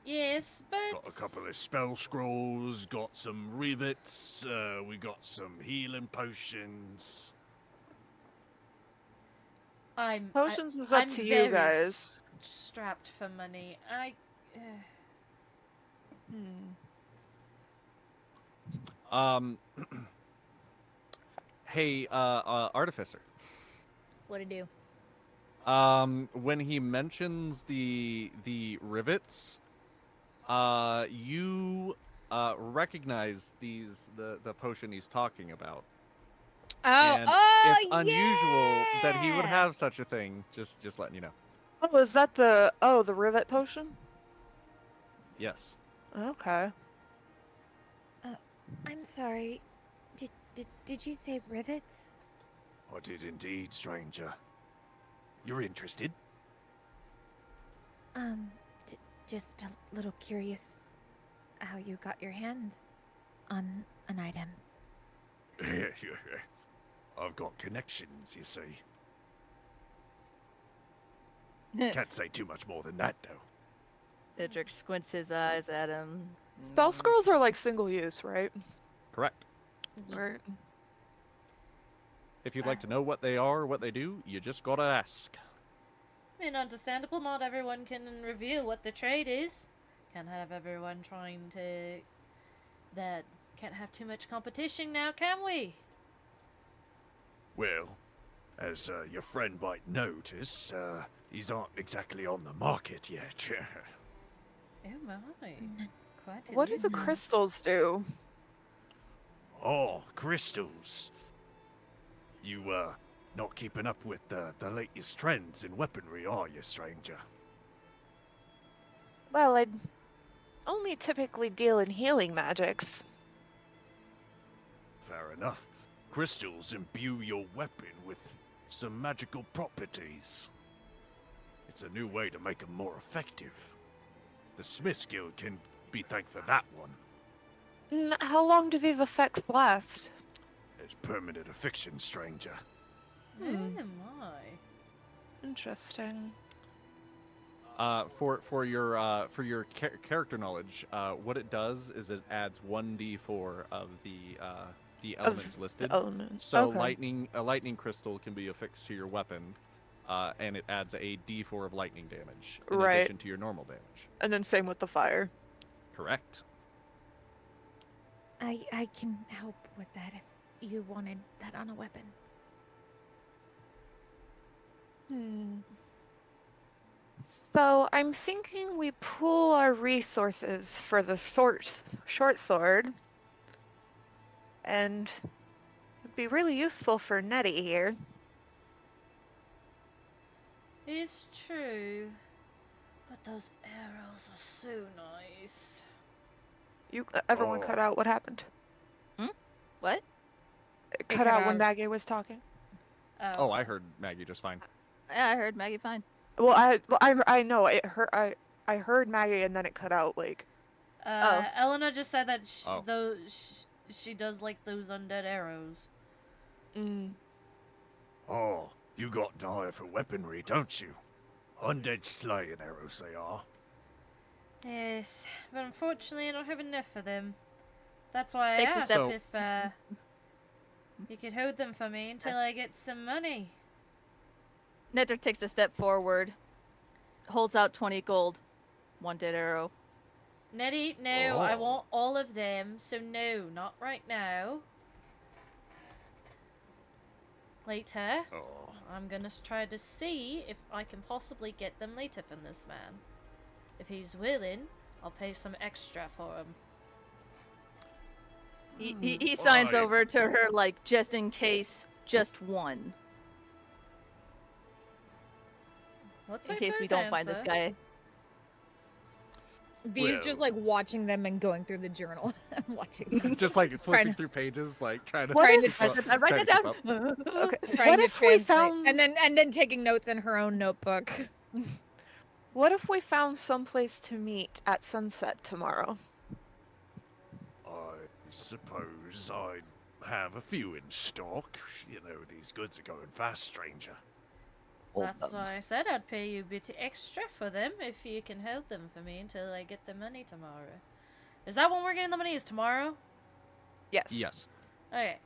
Yes, but Got a couple of spell scrolls, got some rivets, we got some healing potions. Potions is up I'm to very you guys. Strapped for money. Hey, artificer. What'd it do? When he mentions the rivets, you recognize the potion he's talking about. Oh, And oh, it's unusual that he would yeah! have such a thing. Just letting you know. Oh, is that the rivet potion? Yes. Okay. I'm sorry. Did you say rivets? I did indeed, stranger. You're interested? Just a little curious how you got your hand on an item. I've got connections, you see. Can't say too much more than that, though. Nedrick squints his eyes at him. Spell scrolls are like single use, right? Correct. Right. If you'd like to know what they are or what they do, you just gotta ask. I mean, understandable. Not everyone can reveal what the trade is. Can't have everyone trying to. That can't have too much competition now, can we? Well, as your friend might notice, these aren't exactly on the market yet. Oh my. Quite What do the elusive. crystals do? Oh, crystals. You, not keeping up with the latest trends in weaponry, are you, stranger? Well, I'd only typically deal in healing magics. fair enough. Crystals imbue your weapon with some magical properties. It's a new way to make them more effective. The Smith's Guild can be thanked for that one. How long do these effects last? It's permanent affliction, stranger. Oh my. Interesting. For your character knowledge, what it does is it adds 1d4 of the elements listed. The elements. So okay. a lightning crystal can be affixed to your weapon, and it adds a d4 of lightning damage in Right. addition to your normal damage. And then same with the fire. Correct. I can help with that if you wanted that on a weapon. So I'm thinking we pool our resources for the short sword. And it'd be really useful for Nettie here. It's true. But those arrows are so nice. Everyone Oh. cut out what happened. What? It It cut cut out when out. Maggie was talking. Oh, I heard Maggie just fine. Yeah, I heard Maggie fine. Well, I know it hurt. I heard Maggie and then it cut out like. Elena just said that Oh. she does like those undead arrows. Oh, you got an eye for weaponry, don't you? Undead slaying arrows they are. Yes, but unfortunately I don't have enough for them. That's why I Takes a asked step- if you could hold them for me until I get some money. Nedrick takes a step forward, holds out 20 gold. One dead arrow. Nettie, no, I Oh. want all of them, so no, not right now. Later. Oh, I'm gonna try to see if I can possibly get them later from this man. If he's willing, I'll pay some extra for him. He signs Right. over to her like, just in case, just one. What's In my case we first don't find this answer? guy. V's just Well- like watching them and going through the journal. I'm watching. Just like flipping to- through pages, like trying to. Trying to I write trying that to keep down. up. Okay. Trying What to if we translate, found? and then taking notes in her own notebook. What if we found someplace to meet at sunset tomorrow? I suppose I have a few in stock. You know, these goods are going fast, stranger. That's why I said I'd pay you a bit extra for them if you can hold them for me until I get the money tomorrow. Is that when we're getting the money? Is tomorrow? Yes. Yes. Okay.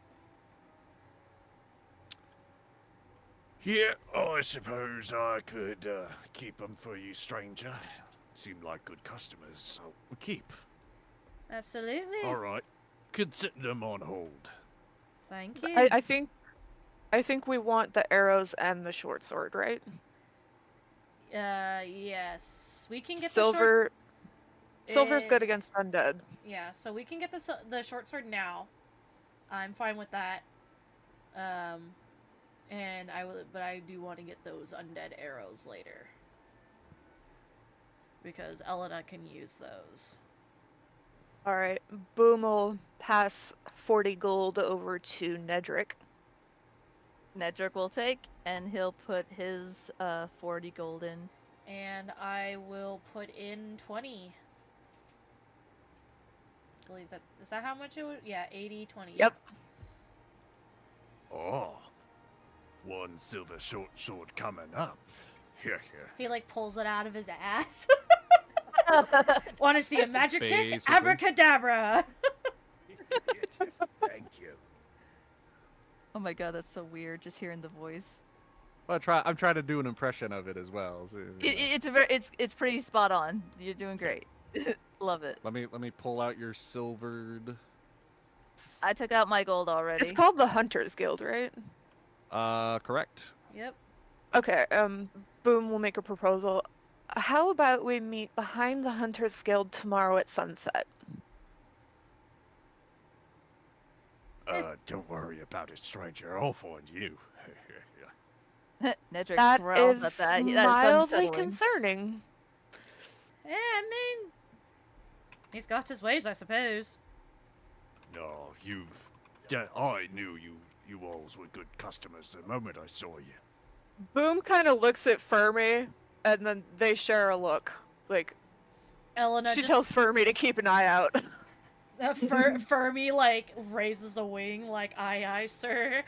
Yeah, I suppose I could keep them for you, stranger. Seem like good customers, so we'll keep. Absolutely. All right, consider them on hold. Thank you. I think we want the arrows and the short sword, right? Yes. We can get Silver. Silver's Eh, good against undead. Yeah, so we can get the short sword now. I'm fine with that. And but I do want to get those undead arrows later. Because Elena can use those. All right. Boom will pass 40 gold over to Nedrick. Nedrick will take, and he'll put his 40 gold in. And I will put in 20. I believe that is that how much it would? Yeah, 80, 20. Yep. Oh, one silver short sword coming up. Here, here. He like pulls it out of his ass. Want to see a magic trick? Basically. Abracadabra! Thank you. Oh my god, that's so weird, just hearing the voice. I'm trying to do an impression of it as well. So, you know. It's pretty spot on. You're doing great. Love it. Let me pull out your silvered. I took out my gold already. It's called the Hunters Guild, right? Correct. Yep. Okay. Boom will make a proposal. How about we meet behind the Hunters Guild tomorrow at sunset? Don't worry about it, stranger. I'll find you. Nedrick That growled is at that. That's mildly unsettling. concerning. Yeah, I mean, he's got his ways, I suppose. No, you've Yeah, I knew you alls were good customers the moment I saw you. Boom kind of looks at Fermi, and then they share a look. Like, Elena she just tells Fermi to keep an eye out. Fermi like raises a wing, like aye, sir.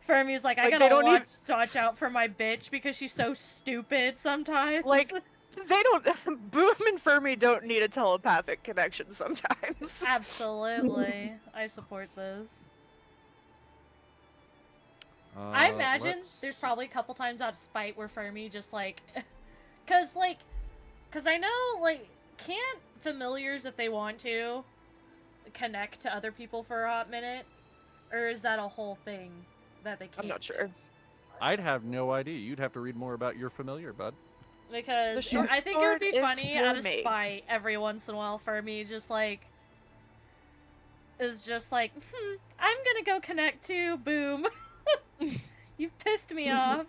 Fermi's like, I Like, they gotta don't watch out for my bitch because she's so stupid sometimes. Like, they don't. Boom and Fermi don't need a telepathic connection sometimes. Absolutely, I support this. I imagine there's probably a couple times out of spite where Fermi just like, cause I know like can't familiars if they want to connect to other people for a hot minute, or is that a whole thing that they can't? I'm not sure. I'd have no idea. You'd have to read more about your familiar, bud. Because short I think it would be sword is funny out of Fermi. spite every once in a while Fermi just like is just like, I'm gonna go connect to Boom. You've pissed me off.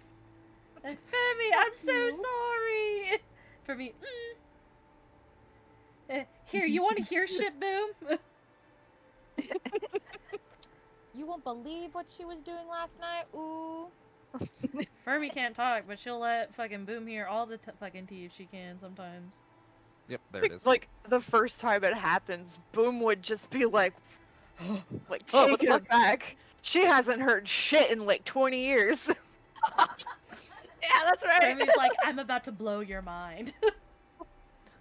Fermi, I'm so sorry. Fermi, here, you want to hear shit, Boom? You won't believe what she was doing last night. Ooh. Fermi can't talk, but she'll let fucking Boom hear all the fucking tea if she can sometimes. Yep, there it is. Like, the first time it happens, Boom would just be like what taken the fuck? aback. She hasn't heard shit in like 20 years. Yeah, that's right. Fermi's like, I'm about to blow your mind. What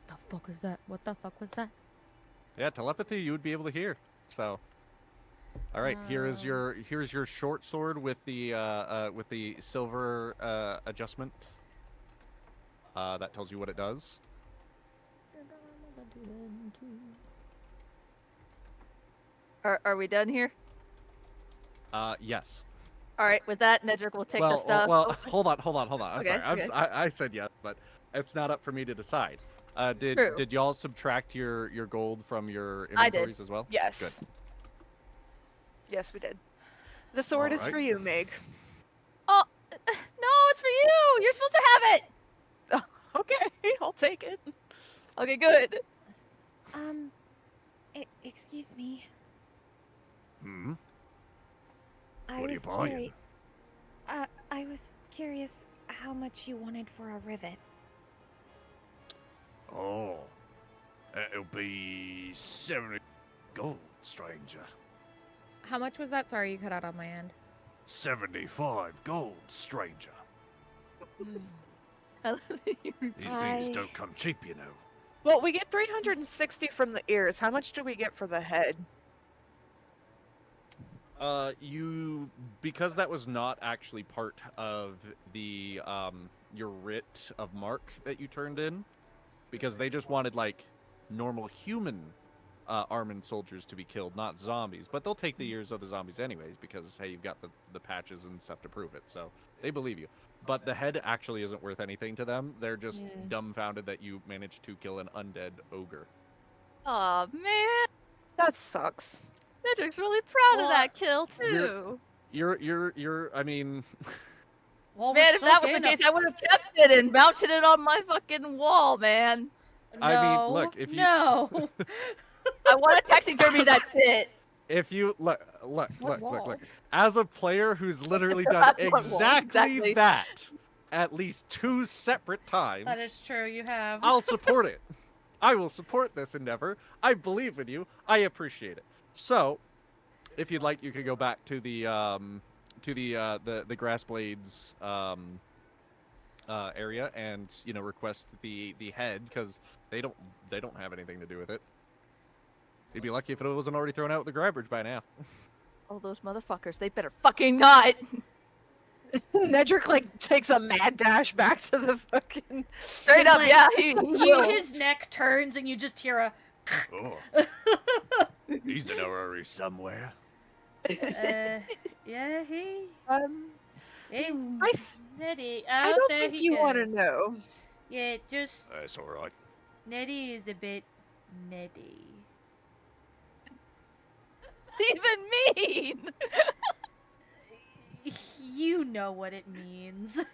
the fuck was that? What the fuck was that? Yeah, telepathy you would be able to hear. So, all right, here's your short sword with the silver adjustment. That tells you what it does. Are we done here? Yes. All right, with that, Nedrick will take the stuff. Well, hold on. I'm Okay, sorry. okay. I said yes, but it's not up for me to decide. True. Did y'all subtract your gold from your I did. inventories as well? Yes. Good. Yes, we did. The sword is Alright. for you, Meg. Oh, no, it's for you. You're supposed to have it. Okay, I'll take it. Okay, good. Excuse me. Hmm? I What are you was buying? I was curious how much you wanted for a rivet. Oh. It'll be 70 gold, stranger. How much was that? Sorry, you cut out on my end. 75 gold, stranger. I love that you These things don't come cheap, you know. Well, we get 360 from the ears. How much do we get for the head? Because that was not actually part of the your writ of mark that you turned in, because they just wanted like normal human armored soldiers to be killed, not zombies. But they'll take the ears of the zombies anyways, because hey, you've got the patches and stuff to prove it, so they believe you. But the head actually isn't worth anything to them. They're just dumbfounded that you managed to kill an undead ogre. Aw, man. That sucks. Nedrick's really proud of Well, that kill, too. You're I mean, Well, Man, if that was the case, I would have kept it and mounted it on my fucking wall, man. I mean, look, if you- No. I want to taxidermy that shit. if you look, wall? as a player who's literally done What wall? exactly Exactly. that at least 2 separate times, That is true, you have. I'll support it. I will support this endeavor. I believe in you. I appreciate it. So, if you'd like, you could go back to the grass blades area and request the head, because they don't have anything to do with it. You'd be lucky if it wasn't already thrown out with the garbage by now. Oh, those motherfuckers. They better fucking not. Nedrick like takes a mad dash back to the fucking. Straight up, Like, yeah. He will. His neck turns and you just hear a. Oh, he's in a hurry somewhere. Yeah, he. It's I Nettie. I Oh, don't there think he you want to goes. know. Yeah, just That's all right. Nettie is a bit Nettie. Even mean. You know what it means. He's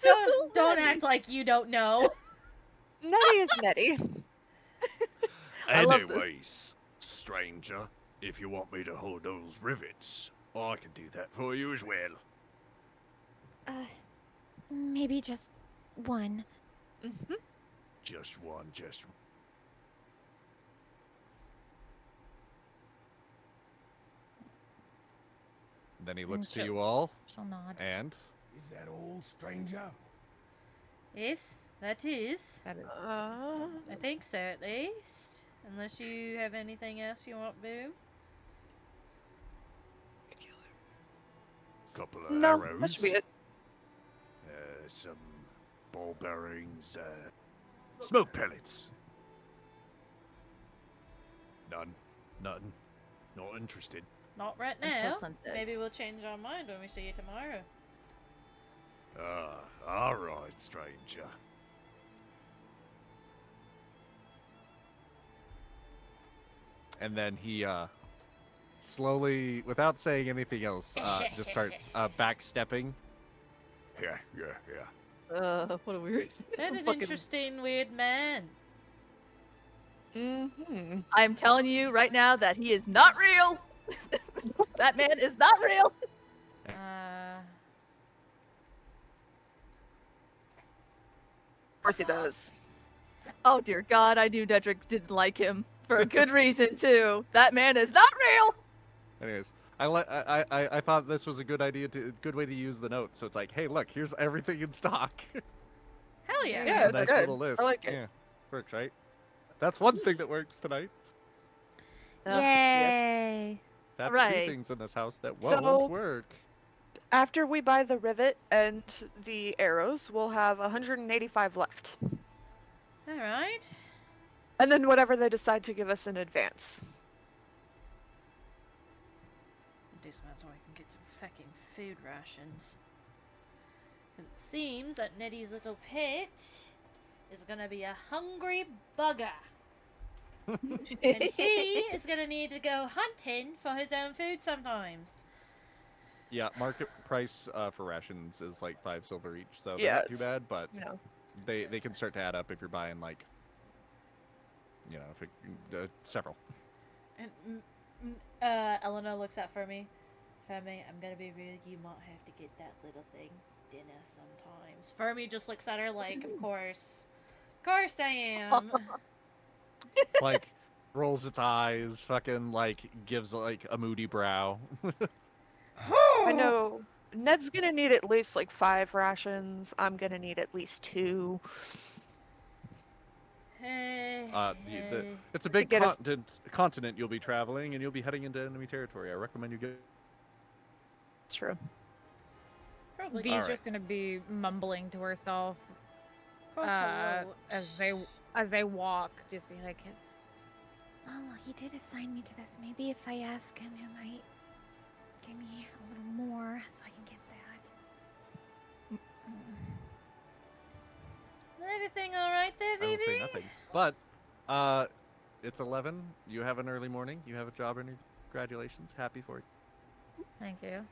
a Don't little act like you don't know. Nettie is Nettie. I love this. Anyways, stranger, if you want me to hold those rivets, I can do that for you as well. Maybe just one. Mhm. Just one, just Then he looks to she'll- you all, She'll nod. and Is that all, stranger? Yes, that is. That is. I think so, at least. Unless you have anything else you want, Boom. couple of No, arrows. that should be it. Some ball bearings, smoke pellets. None. Nothing. Not interested. Not right Until now. sunset. Maybe we'll change our mind when we see you tomorrow. Alright, stranger. and then he slowly, without saying anything else, just starts backstepping. Yeah. What a weird. What an fucking- interesting, weird man. Mm-hmm. I'm telling you right now that he is not real. That man is not real. Of course he does. Oh dear God, I knew Dedrick didn't like him for a good reason too. That man is not real. Anyways, I thought this was a good good way to use the notes. So it's like, hey, look, here's everything in stock. Hell yeah. Yeah, It's it's a nice good. little list. I like it. Yeah, works, right? That's one thing that works tonight. Yeah. Yay! That's Right. 2 things in this house that won't So- work. After we buy the rivet and the arrows, we'll have 185 left. Alright. And then whatever they decide to give us in advance. Do something so I can get some fucking food rations. It seems that Nettie's little pet is gonna be a hungry bugger. And he is gonna need to go hunting for his own food sometimes. Yeah, market price for rations is like 5 silver each, so they're Yeah, not too it's- bad, but No. they can start to add up if you're buying like, several. And Eleanor looks at Fermi. Fermi, I'm gonna be rude. You might have to get that little thing dinner sometimes. Fermi just looks at her like, of course I am. Like rolls its eyes, fucking like gives like a moody brow. I know Ned's gonna need at least like 5 rations. I'm gonna need at least 2. It's a big get us- continent you'll be traveling, and you'll be heading into enemy territory. I recommend you get. It's true. Probably. V's Alright. just gonna be mumbling to herself Quite as they walk. Just be like, Oh, he did assign me to this. Maybe if I ask him, he might give me a little more so I can get that. Everything all right there, I will Vivi? say nothing. But it's 11. You have an early morning. You have a job interview. Congratulations. Happy for you. thank you.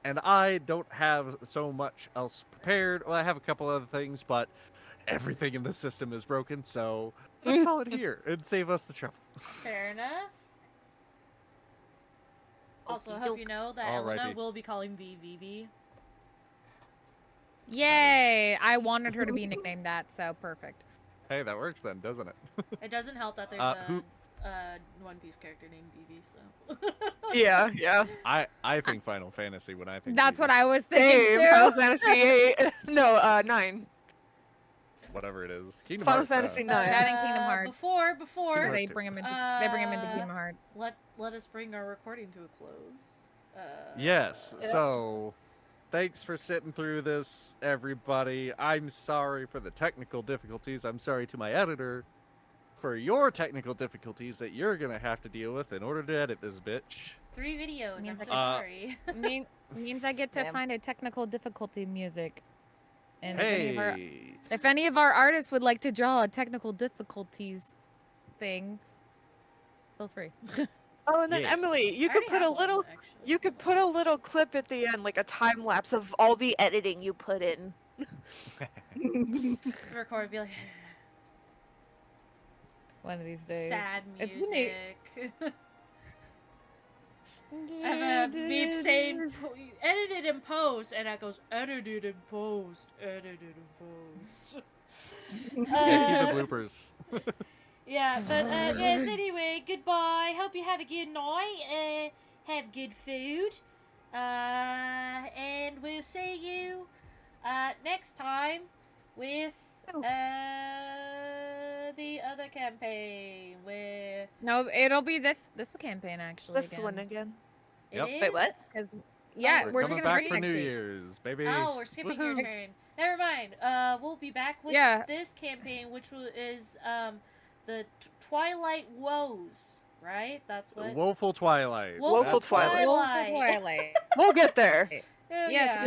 And I don't have so much else prepared. Well, I have a couple other things, but everything in the system is broken. So let's call it here and save us the trouble. Fair enough. Also, I Okey hope you know that Elena Alrighty. will be calling V Vivi. Yay! I wanted her to be nicknamed that, so perfect. Hey, that works then, doesn't it? It doesn't help that there's who- a One Piece character named Vivi, so. Yeah. I think Final Fantasy when I think. That's Vivi. what I was thinking Hey, too. Final Fantasy 8. No, 9. Whatever it is. Kingdom Final Hearts, Fantasy 9. That and Kingdom Hearts. Before, Kingdom They Hearts bring him into Uh, Kingdom Hearts. let us bring our recording to a close. Yes. So, thanks for sitting through this, everybody. I'm sorry for the technical difficulties. I'm sorry to my editor for your technical difficulties that you're gonna have to deal with in order to edit this bitch. 3 videos. I'm Means so I- sorry. Means I get to Damn. find a technical difficulty music. And Hey. if any of our artists would like to draw a technical difficulties thing, feel free. Oh, and then Yeah. Emily, you I could already put a have one, little. actually. You could put a little clip at the end, like a time lapse of all the editing you put in. record, be like. one of these days. Sad It's been a- music. I have a beep saying edited in post, and that goes edited in post, edited in post. Yeah, keep the bloopers. Yeah, but yes. Anyway, goodbye. Hope you have a good night. Have good food. And we'll see you next time with the other campaign where No, it'll be this campaign actually. This one again. it Yep. is. Wait, what? Because yeah, We're we're coming taking a back break for next New week. Year's, baby. Oh, we're skipping your Woohoo. turn. Never mind. We'll be back with Yeah. this campaign, which is the Twilight Woes, right? That's what. Woeful Twilight. Woeful That's Twilight. Woeful Twilight. We'll get there. Yes, Yeah.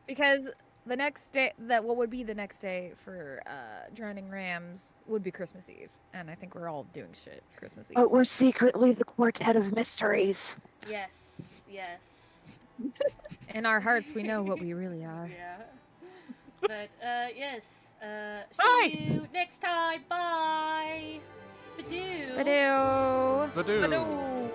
because the next day, what would be the next day for Drowning Rams would be Christmas Eve, and I think we're all doing shit Christmas Eve. But we're so- secretly the Quartet of Mysteries. Yes. In our hearts, we know what we really are. Yeah. But yes. Bye. See you next time. Bye. Badoo. Badoo. Badoo. Badoo.